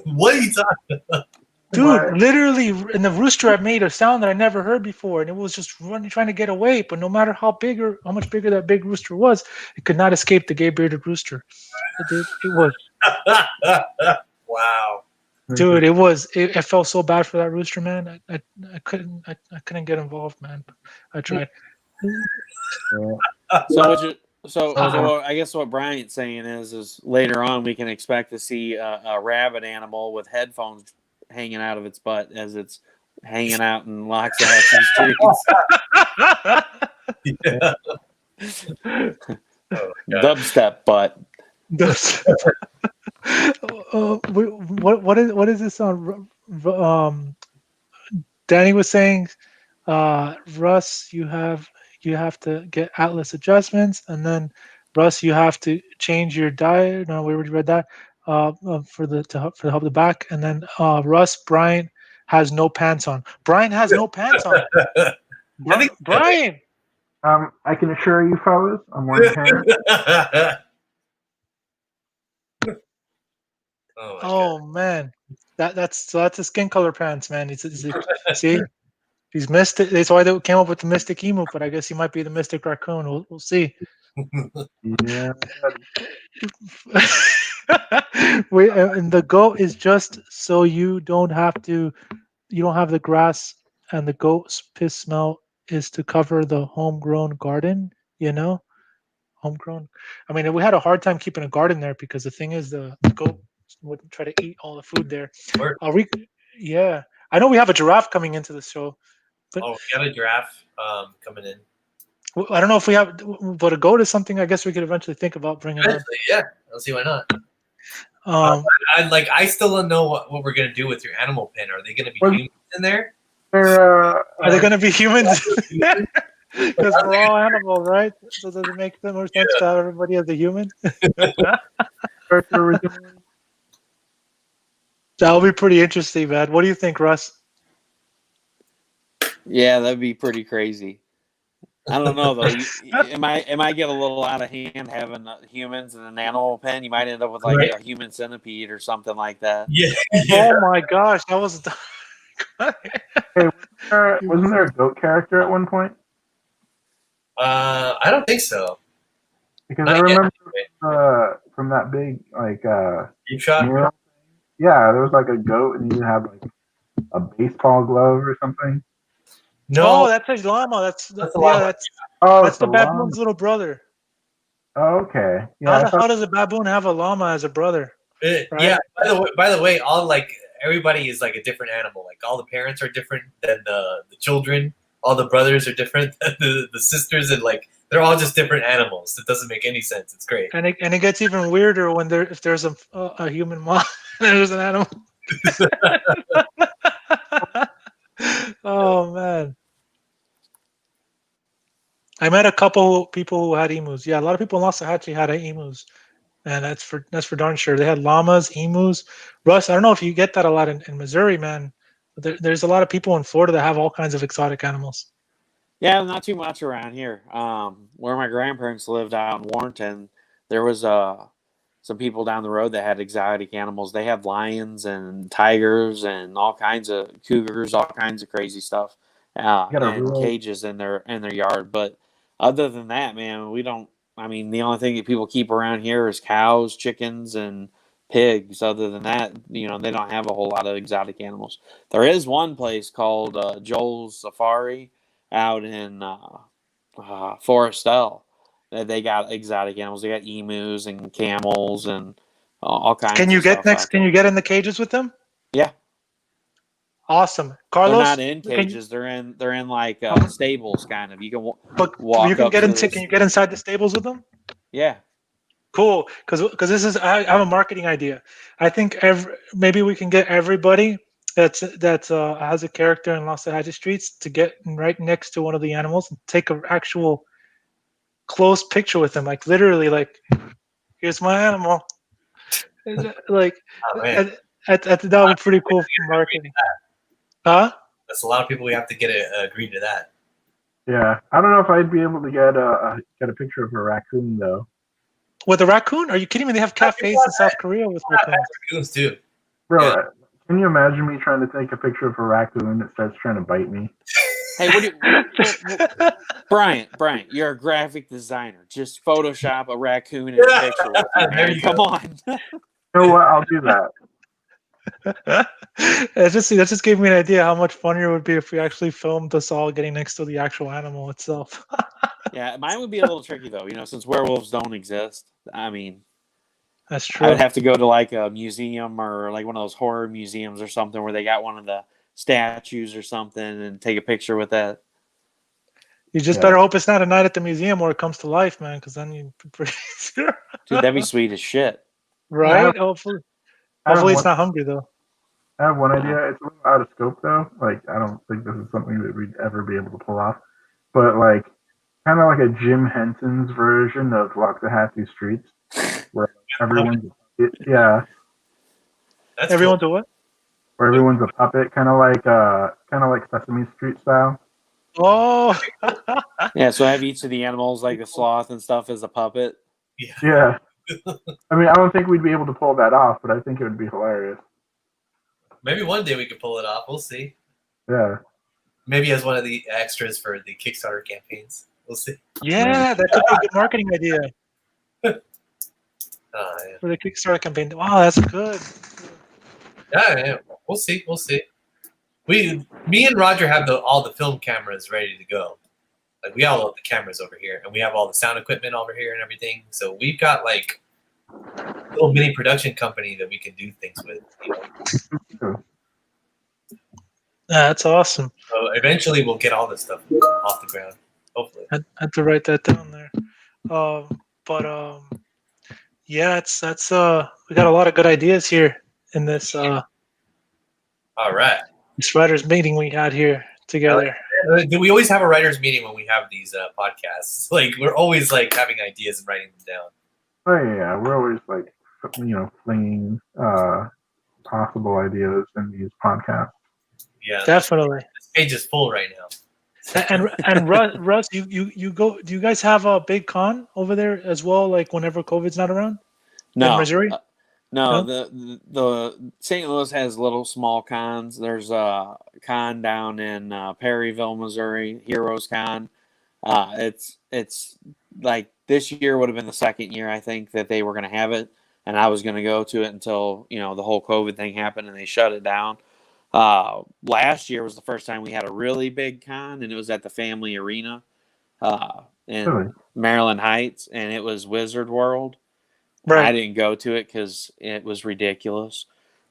What are you talking about? Dude, What? literally, and the rooster had made a sound that I never heard before, and it was just running, trying to get away. But no matter how much bigger that big rooster was, it could not escape the gay bearded rooster. It was, Wow. dude. It felt so bad for that rooster, man. I couldn't get involved, man. I tried. So I guess what Bryant's saying is later on we can expect to see a rabbit animal with headphones hanging out of its butt as it's hanging out in Loxahat streets. Yeah. Dubstep butt. What is this on? Danny was saying, Russ, you have to get Atlas adjustments, and then Russ, you have to change your diet. No, we already read that. For the help the back, and then Russ, Brian has no pants on. Brian has no pants on. Brian. I can assure you, fellas, I'm wearing pants. Oh man, that's a skin color pants, man. See, he's mystic. That's why they came up with the mystic emu, but I guess he might be the mystic raccoon. We'll see. Yeah. And the goat is just so you don't have the grass, and the goat's piss smell is to cover the homegrown garden. Homegrown. I mean, we had a hard time keeping a garden there because the thing is, the goat would try to eat all the food there. Are we? Yeah, I know we have a giraffe coming into the show, but we got a giraffe coming in. I don't know if we have, but a goat is something I guess we could eventually think about bringing on. Yeah, I'll see why not. I still don't know what we're gonna do with your animal pen. Are they gonna be humans in there? Are they gonna be humans? Because we're all animals, right? So does it make more sense to have everybody as a human? That'll be pretty interesting, man. What do you think, Russ? Yeah, that'd be pretty crazy. I don't know though. It might get a little out of hand having humans in an animal pen. You might end up with like a human centipede or something like that. Yeah. Oh my gosh, that was. Hey, wasn't there a goat character at one point? I don't think so. Because I remember from that big Deep shot. mural, yeah, there was like a goat and he had like a baseball glove or something. No, that's a llama. That's the baboon's little brother. Oh, okay. Yeah. How does a baboon have a llama as a brother? Right? Yeah. By the way, all everybody is like a different animal. Like all the parents are different than the children. All the brothers are different than the sisters, and like they're all just different animals. It doesn't make any sense. It's great. And it gets even weirder when if there's a human mom and there's an animal. Oh man. I met a couple people who had emus. Yeah, a lot of people in Loxahat had emus, and that's for darn sure. They had llamas, emus. Russ, I don't know if you get that a lot in Missouri, man. But there's a lot of people in Florida that have all kinds of exotic animals. Yeah, not too much around here. Where my grandparents lived out in Warrenton, there was some people down the road that had exotic animals. They had lions and tigers and all kinds of cougars, all kinds of crazy stuff, and cages in their yard. But other than that, man, we don't I mean, the only thing that people keep around here is cows, chickens, and pigs. Other than that, they don't have a whole lot of exotic animals. There is one place called Joel's Safari out in Forestel. That they got exotic animals. They got emus and camels and all kinds Can of you get stuff next? out Can there. you get in the cages with them? Yeah. Awesome, They're Carlos. not in can you- cages. They're in like stables, kind of. You can but you walk can up get to into. Can you get inside the stables with them? Yeah. Cool, because this is I have a marketing idea. I think maybe we can get everybody that's has a character in Loxahat Streets to get right next to one of the animals and take an actual close picture with them, like literally, like here's my animal. Like Oh, man. that would be pretty cool for marketing. Huh? That's a lot of people we have to get agree to that. Yeah, I don't know if I'd be able to get a picture of a raccoon though. With a raccoon? Are you kidding me? They have cafes in South Korea with raccoons. Raccoons too. Bro, Yeah. can you imagine me trying to take a picture of a raccoon that starts trying to bite me? Hey, Bryant, you're a graphic designer. Just Photoshop a raccoon in a picture with you, There man. you Come go. on. You know what? I'll do that. That just gave me an idea how much funnier it would be if we actually filmed us all getting next to the actual animal itself. Yeah, mine would be a little tricky though, since werewolves don't exist. I mean, That's I true. would have to go to like a museum or like one of those horror museums or something where they got one of the statues or something and take a picture with that. You just Yeah. better hope it's not a night at the museum where it comes to life, man, because then you'd be pretty Dude, that'd be sweet as shit. right? Hopefully it's not hungry though. I have one idea. It's a little out of scope though. Like I don't think this is something that we'd ever be able to pull off. But like kind of like a Jim Henson's version of Loxahat Streets, where everyone's yeah, That's Everyone cool. do what? where everyone's a puppet, kind of like Sesame Street style. Oh, Yeah, so have each of the animals like the sloth and stuff as a puppet. Yeah. I mean, I don't think we'd be able to pull that off, but I think it would be hilarious. Maybe one day we could pull it off. We'll see. Yeah. Maybe as one of the extras for the Kickstarter campaigns. We'll see. yeah, that could be a good marketing idea Yeah. for the Kickstarter campaign. Wow, that's good. Yeah. We'll see. We'll see. Me and Roger have all the film cameras ready to go. Like we all have the cameras over here, and we have all the sound equipment over here and everything. So we've got like a little mini production company that we can do things with. Yeah, that's awesome. So eventually we'll get all this stuff off the ground. Hopefully. I had to write that down there. Yeah, that's we got a lot of good ideas here in this All right. this writers meeting we had here together. We always have a writers meeting when we have these podcasts. Like we're always like having ideas and writing them down. Oh yeah, we're always like, flinging possible ideas in these podcasts. Yeah, Definitely. this page is full right now. And Russ, you go. Do you guys have a big con over there as well? Like whenever COVID's not around? No, In Missouri? No, No? the St. Louis has little small cons. There's a con down in Perryville, Missouri, Heroes Con. It's like this year would have been the second year I think that they were going to have it, and I was going to go to it until the whole COVID thing happened and they shut it down. Last year was the first time we had a really big con, and it was at the Family Arena in Really? Maryland Heights, and it was Wizard World. Right. I didn't go to it because it was ridiculous.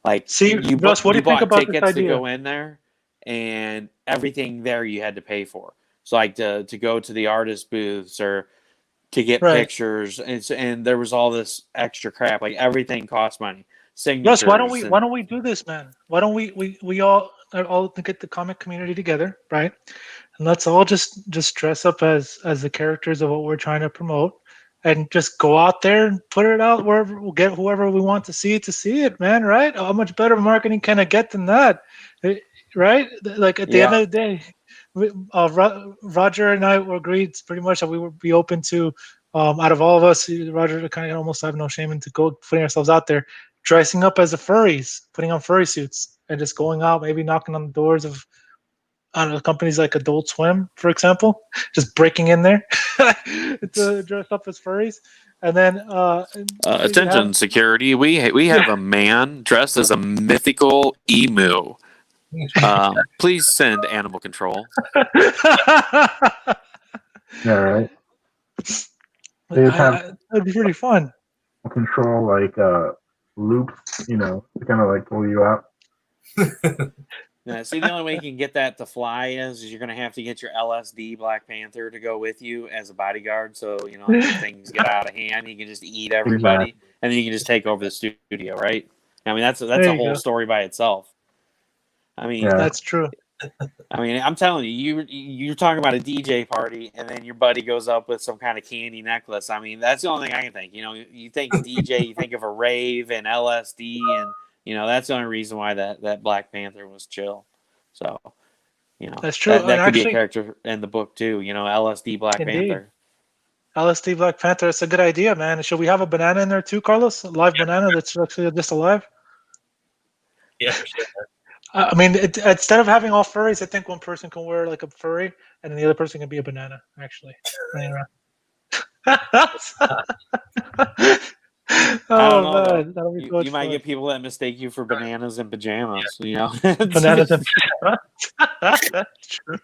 Like, See, you Russ, what do you think bought about this tickets to idea? go in there, and everything there you had to pay for. So, like to go to the artist booths or to get Right. pictures, and there was all this extra crap. Like everything cost money. Signatures. Russ, why don't we do this, man? Why don't we all get the comic community together, right? And let's all just dress up as the characters of what we're trying to promote, and just go out there and put it out wherever we'll get whoever we want to see it, man. Right? How much better marketing can I get than that? Right? Like at the end of the day, Roger and I agreed pretty much that we would be open to. Out of all of us, Roger kind of almost have no shame into putting ourselves out there, dressing up as the furries, putting on furry suits, and just going out, maybe knocking on the doors of I don't know, companies like Adult Swim, for example, just breaking in there to dress up as furries, and then Attention, security. We have a man dressed as a mythical emu. Please send animal control. Yeah, right. They just have that'd be pretty fun. control like loops, to kind of like pull you out. Yeah, see, the only way you can get that to fly is you're going to have to get your LSD Black Panther to go with you as a bodyguard. So, if things get out of hand, he can just eat everybody, and then you can just take over the studio, right? I mean, that's a whole story by itself. I mean, that's true. I mean, I'm telling you, you're talking about a DJ party, and then your buddy goes up with some kind of candy necklace. I mean, that's the only thing I can think. You think DJ, you think of a rave and LSD, and that's the only reason why that Black Panther was chill. So, that's true. That could be a character in the book too. LSD Black Panther. LSD Black Panther. That's a good idea, man. Should we have a banana in there too, Carlos? A live banana that's actually just alive. Yeah, for sure. I mean, instead of having all furries, I think one person can wear like a furry, and then the other person can be a banana. Actually, I don't know. Man, that'll be you might get people that mistake you for bananas and pajamas. Bananas and pajamas. That's true.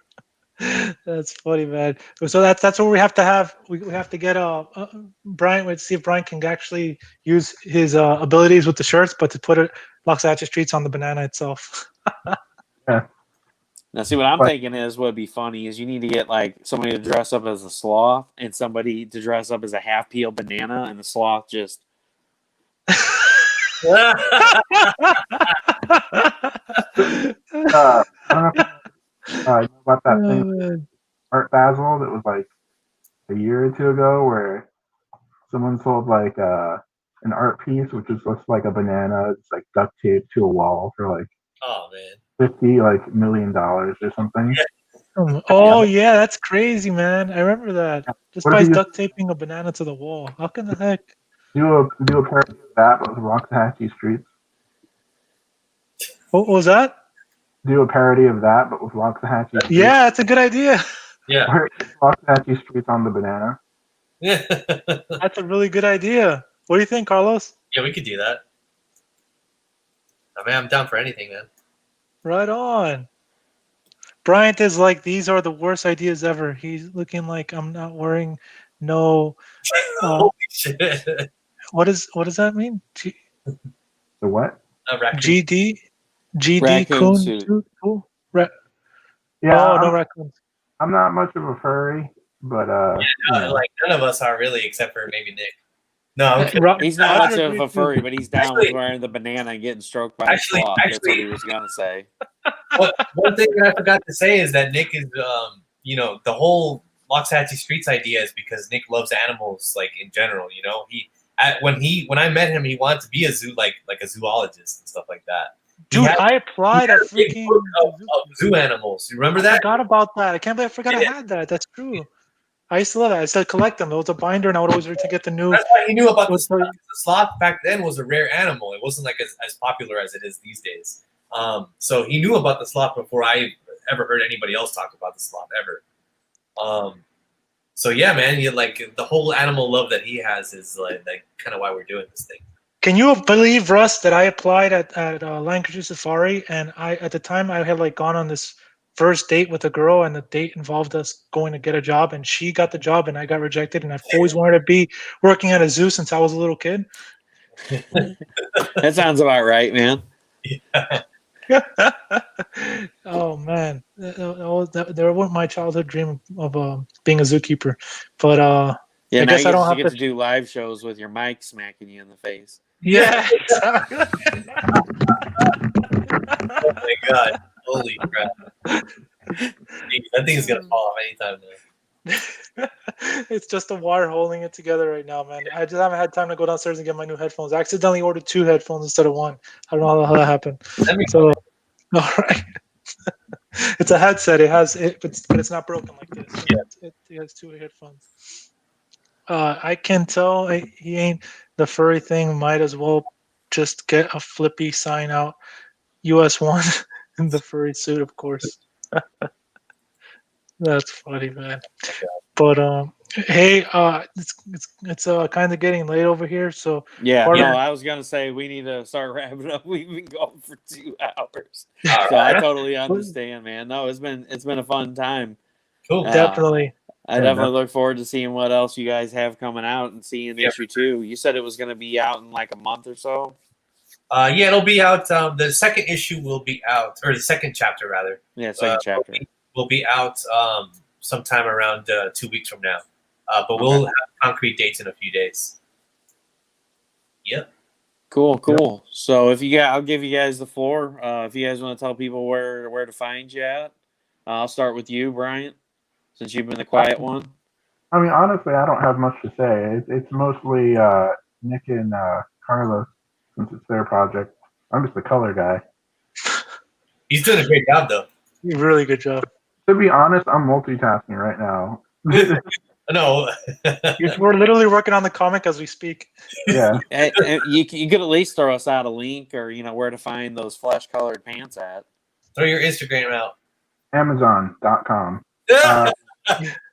That's funny, man. So that's what we have to have. We have to get Brian. Let's see if Brian can actually use his abilities with the shirts, but to put it Loxahat Streets on the banana itself. Yeah. Now, see, what I'm thinking is what would be funny is you need to get like somebody to dress up as a sloth and somebody to dress up as a half-peeled banana, and the sloth just. I don't know I know about that thing, Art Basel, that was like a year or two ago, where someone sold like an art piece, which is looks like a banana. It's like duct taped to a wall for like $50 million or something. Oh yeah, that's crazy, man. I remember that. Just by duct taping a banana to the wall. How can the heck? Do a parody of that, but with Loxahat Streets. What was that? Do a parody of that, but with Loxahat Streets. Yeah, that's a good idea. Yeah. Loxahat Streets on the banana. Yeah. That's a really good idea. What do you think, Carlos? Yeah, we could do that. I mean, I'm down for anything, man. Right on. Bryant is like, these are the worst ideas ever. He's looking like I'm not wearing no. Holy shit. What does that mean? The what? GD raccoon coon suit. Cool. Yeah. No raccoons. I'm not much of a furry, but like none of us are really, except for maybe Nick. No, he's not much of a furry, but he's down with wearing the banana and getting stroked by a sloth. That's what he was gonna say. One thing that I forgot to say is that Nick is, the whole Loxahat Streets idea is because Nick loves animals, like in general. When I met him, he wanted to be a zoo, like a zoologist and stuff like that. Dude, I applied at freaking of zoo animals. You remember that? I forgot about that. I can't believe I forgot I had that. That's true. I used to love that. I used to collect them. There was a binder, and I would always read to get the new. That's why he knew about the sloth. The sloth back then was a rare animal. It wasn't like as popular as it is these days. So he knew about the sloth before I ever heard anybody else talk about the sloth ever. So yeah, man, like the whole animal love that he has is like kind of why we're doing this thing. Can you believe, Russ, that I applied at Lancaster Safari, and at the time I had like gone on this first date with a girl, and the date involved us going to get a job, and she got the job and I got rejected, and I've always wanted to be working at a zoo since I was a little kid. That sounds about right, man. Yeah. Oh man, that wasn't my childhood dream of being a zookeeper, but yeah, I guess I don't have to do live shows with your mic smacking you in the face. Yeah. Oh my god. Holy crap. That thing is going to fall off anytime now. It's just a wire holding it together right now, man. I just haven't had time to go downstairs and get my new headphones. I accidentally ordered 2 headphones instead of 1. I don't know how that happened. So, all right. It's a headset. It has it, but it's not broken like this. Yeah. It has 2 headphones. I can tell he ain't the furry thing. Might as well just get a flippy sign out. US 1 in the furry suit, of course. That's funny, man. But hey, it's kind of getting late over here, so Yeah, part no, of I was gonna say we need to start wrapping up. We've been going for 2 hours, All so I right. totally understand, man. No, it's been a fun time. Cool. definitely. I Yeah, definitely look forward to seeing what else you guys have coming out and seeing Yeah. issue 2. You said it was gonna be out in like a month or so. Yeah, it'll be out. The second issue will be out, or the second chapter rather. Yeah, second chapter. Will be out sometime around 2 weeks from now. But Okay. we'll have concrete dates in a few days. Yep. Cool. So if you got, I'll give you guys the floor. If you guys want to tell people where to find you at, I'll start with you, Bryant, since you've been the quiet one. I mean, honestly, I don't have much to say. It's mostly Nick and Carlos, since it's their project. I'm just the color guy. He's doing a great job though. Really good job. To be honest, I'm multitasking right now. No. We're literally working on the comic as we speak. Yeah. You could at least throw us out a link or where to find those flesh colored pants at. Throw your Instagram out. Amazon.com. You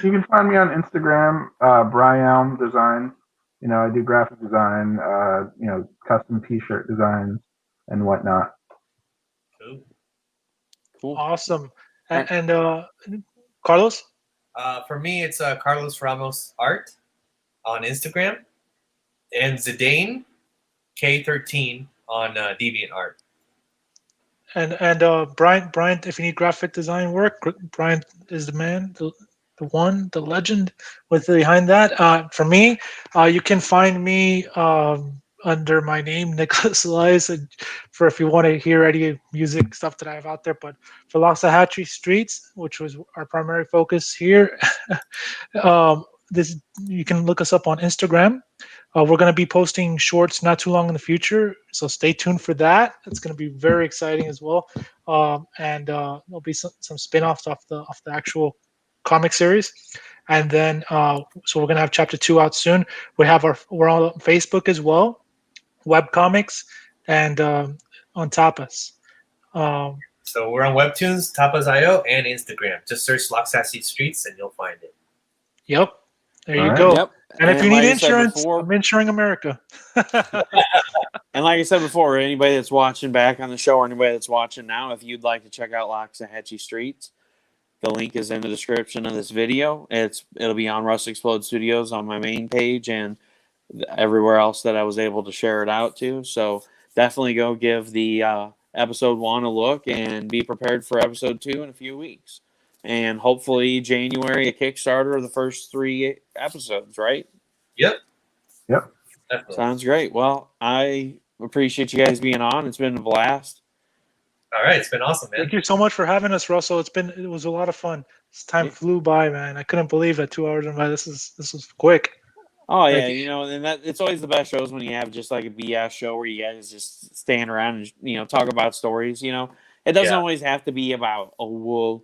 can find me on Instagram, Brian Design. I do graphic design, custom T-shirt designs and whatnot. Cool. Awesome. And Carlos? For me, it's Carlos Ramos Art on Instagram and Zidane K13 on DeviantArt. And Brian, if you need graphic design work, Brian is the man, the one, the legend behind that. For me, you can find me under my name, Nicholas Elias, for if you want to hear any music stuff that I have out there. But for Loxahat Streets, which was our primary focus here, this you can look us up on Instagram. We're going to be posting shorts not too long in the future, so stay tuned for that. It's going to be very exciting as well, and there'll be some spin-offs off the actual comic series, and then so we're going to have chapter 2 out soon. We're on Facebook as well, web comics, and on Tapas. So we're on Webtoons, Tapas.io, and Instagram. Just search Loxahat Streets and you'll find it. Yep, there you All right. go. Yep. And if you like need I said insurance, before- I'm insuring America. And like I said before, anybody that's watching back on the show or anybody that's watching now, if you'd like to check out Loxahat Streets, the link is in the description of this video. It'll be on Rust Explode Studios on my main page and everywhere else that I was able to share it out to. So definitely go give the episode 1 a look and be prepared for episode 2 in a few weeks. And hopefully January, a Kickstarter of the first 3 episodes, right? Yep. Yep. Definitely. Sounds great. Well, I appreciate you guys being on. It's been a blast. All right. It's been awesome, man. Thank you so much for having us, Russell. It was a lot of fun. This time flew by, man. I couldn't believe that 2 hours went by. This was quick. Oh yeah, Thank and that it's always the best shows when you have just like a BS show where you guys just stand around and talk about stories. It doesn't always have to be about well,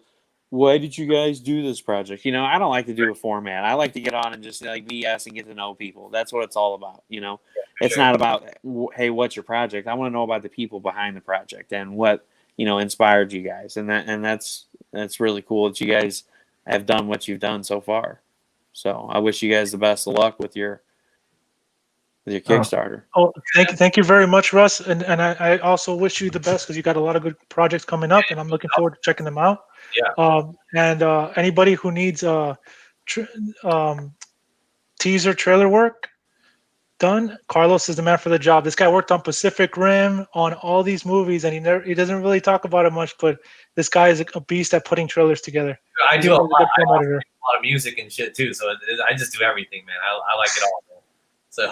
why did you guys do this project? I don't like to do a format. I like to get on and just like BS and get to know people. That's what it's all about. It's not about hey, what's your project? I want to know about the people behind the project and what inspired you guys, and that's really cool that you guys have done what you've done so far. So I wish you guys the best of luck with your Kickstarter. Oh, thank you very much, Russ. And I also wish you the best because you got a lot of good projects coming up, and I'm looking forward to checking them out. Yeah. And anybody who needs teaser trailer work done, Carlos is the man for the job. This guy worked on Pacific Rim, on all these movies, and he doesn't really talk about it much, but this guy is a beast at putting trailers together. I He's do a really good film lot editor. of music and shit too. So I just do everything, man. I like it all, man. So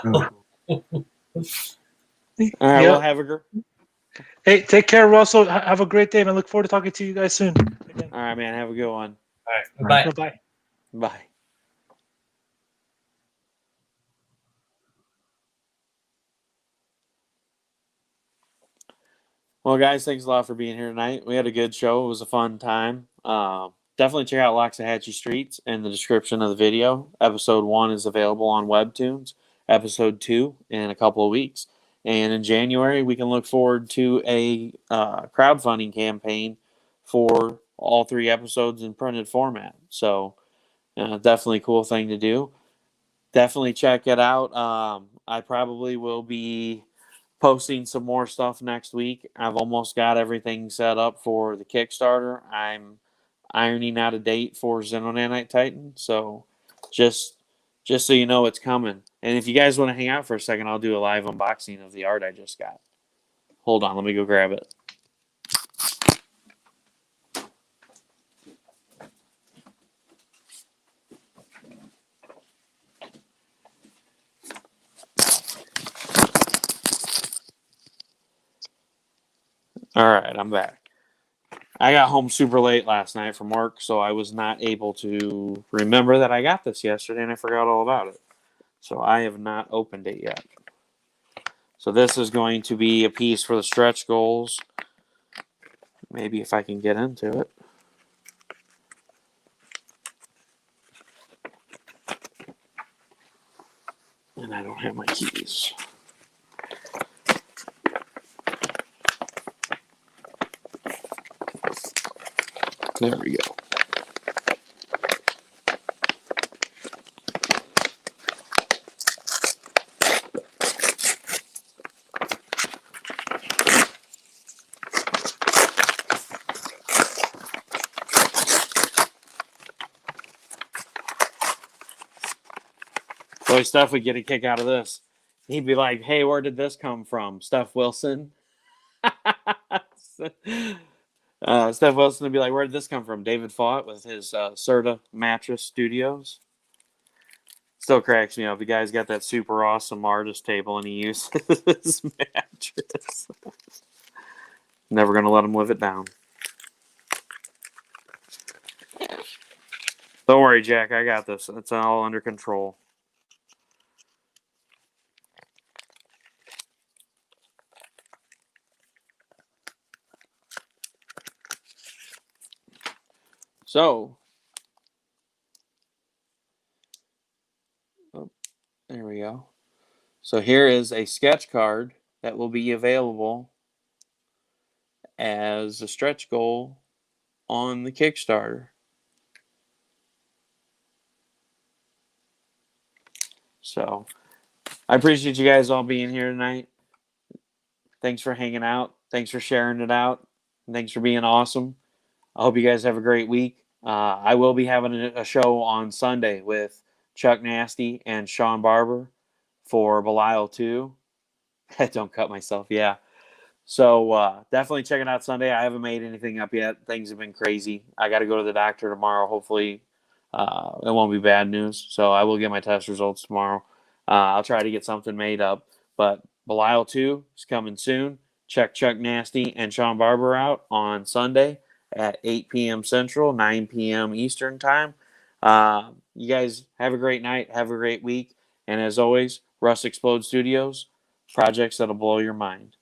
All right, Yeah. well, have a good. Hey, take care, Russell. Have a great day, and I look forward to talking to you guys soon. Again. All right, man. Have a good one. all right. Bye. Bye-bye. Bye. Well, guys, thanks a lot for being here tonight. We had a good show. It was a fun time. Definitely check out Loxahat Streets in the description of the video. Episode 1 is available on Webtoons. Episode 2 in a couple of weeks. And in January, we can look forward to a crowdfunding campaign for all 3 episodes in printed format. So definitely a cool thing to do. Definitely check it out. I probably will be posting some more stuff next week. I've almost got everything set up for the Kickstarter. I'm ironing out a date for Xenonanite Titan. So just so you know it's coming. And if you guys want to hang out for a second, I'll do a live unboxing of the art I just got. Hold on, let me go grab it. All right, I'm back. I got home super late last night from work, so I was not able to remember that I got this yesterday, and I forgot all about it. So I have not opened it yet. So this is going to be a piece for the stretch goals. Maybe if I can get into it. And I don't have my keys. There we go. Boy, Steph would get a kick out of this. He'd be like, hey, where did this come from? Steph Wilson? Steph Wilson would be like, where did this come from? David Fought with his Serta Mattress Studios. Still cracks me up. The guy's got that super awesome artist table and he uses his mattress. Never going to let him live it down. Don't worry, Jack. I got this. It's all under control. So, there we go. So here is a sketch card that will be available as a stretch goal on the Kickstarter. So, I appreciate you guys all being here tonight. Thanks for hanging out. Thanks for sharing it out. And thanks for being awesome. I hope you guys have a great week. I will be having a show on Sunday with Chuck Nasty and Sean Barber for Belial 2. Don't cut myself, yeah. So definitely check it out Sunday. I haven't made anything up yet. Things have been crazy. I got to go to the doctor tomorrow. Hopefully it won't be bad news. So I will get my test results tomorrow. I'll try to get something made up. But Belial 2 is coming soon. Check Chuck Nasty and Sean Barber out on Sunday at 8 p.m. Central, 9 p.m. Eastern Time. You guys have a great night. Have a great week. And as always, Russ Explode Studios, projects that'll blow your mind.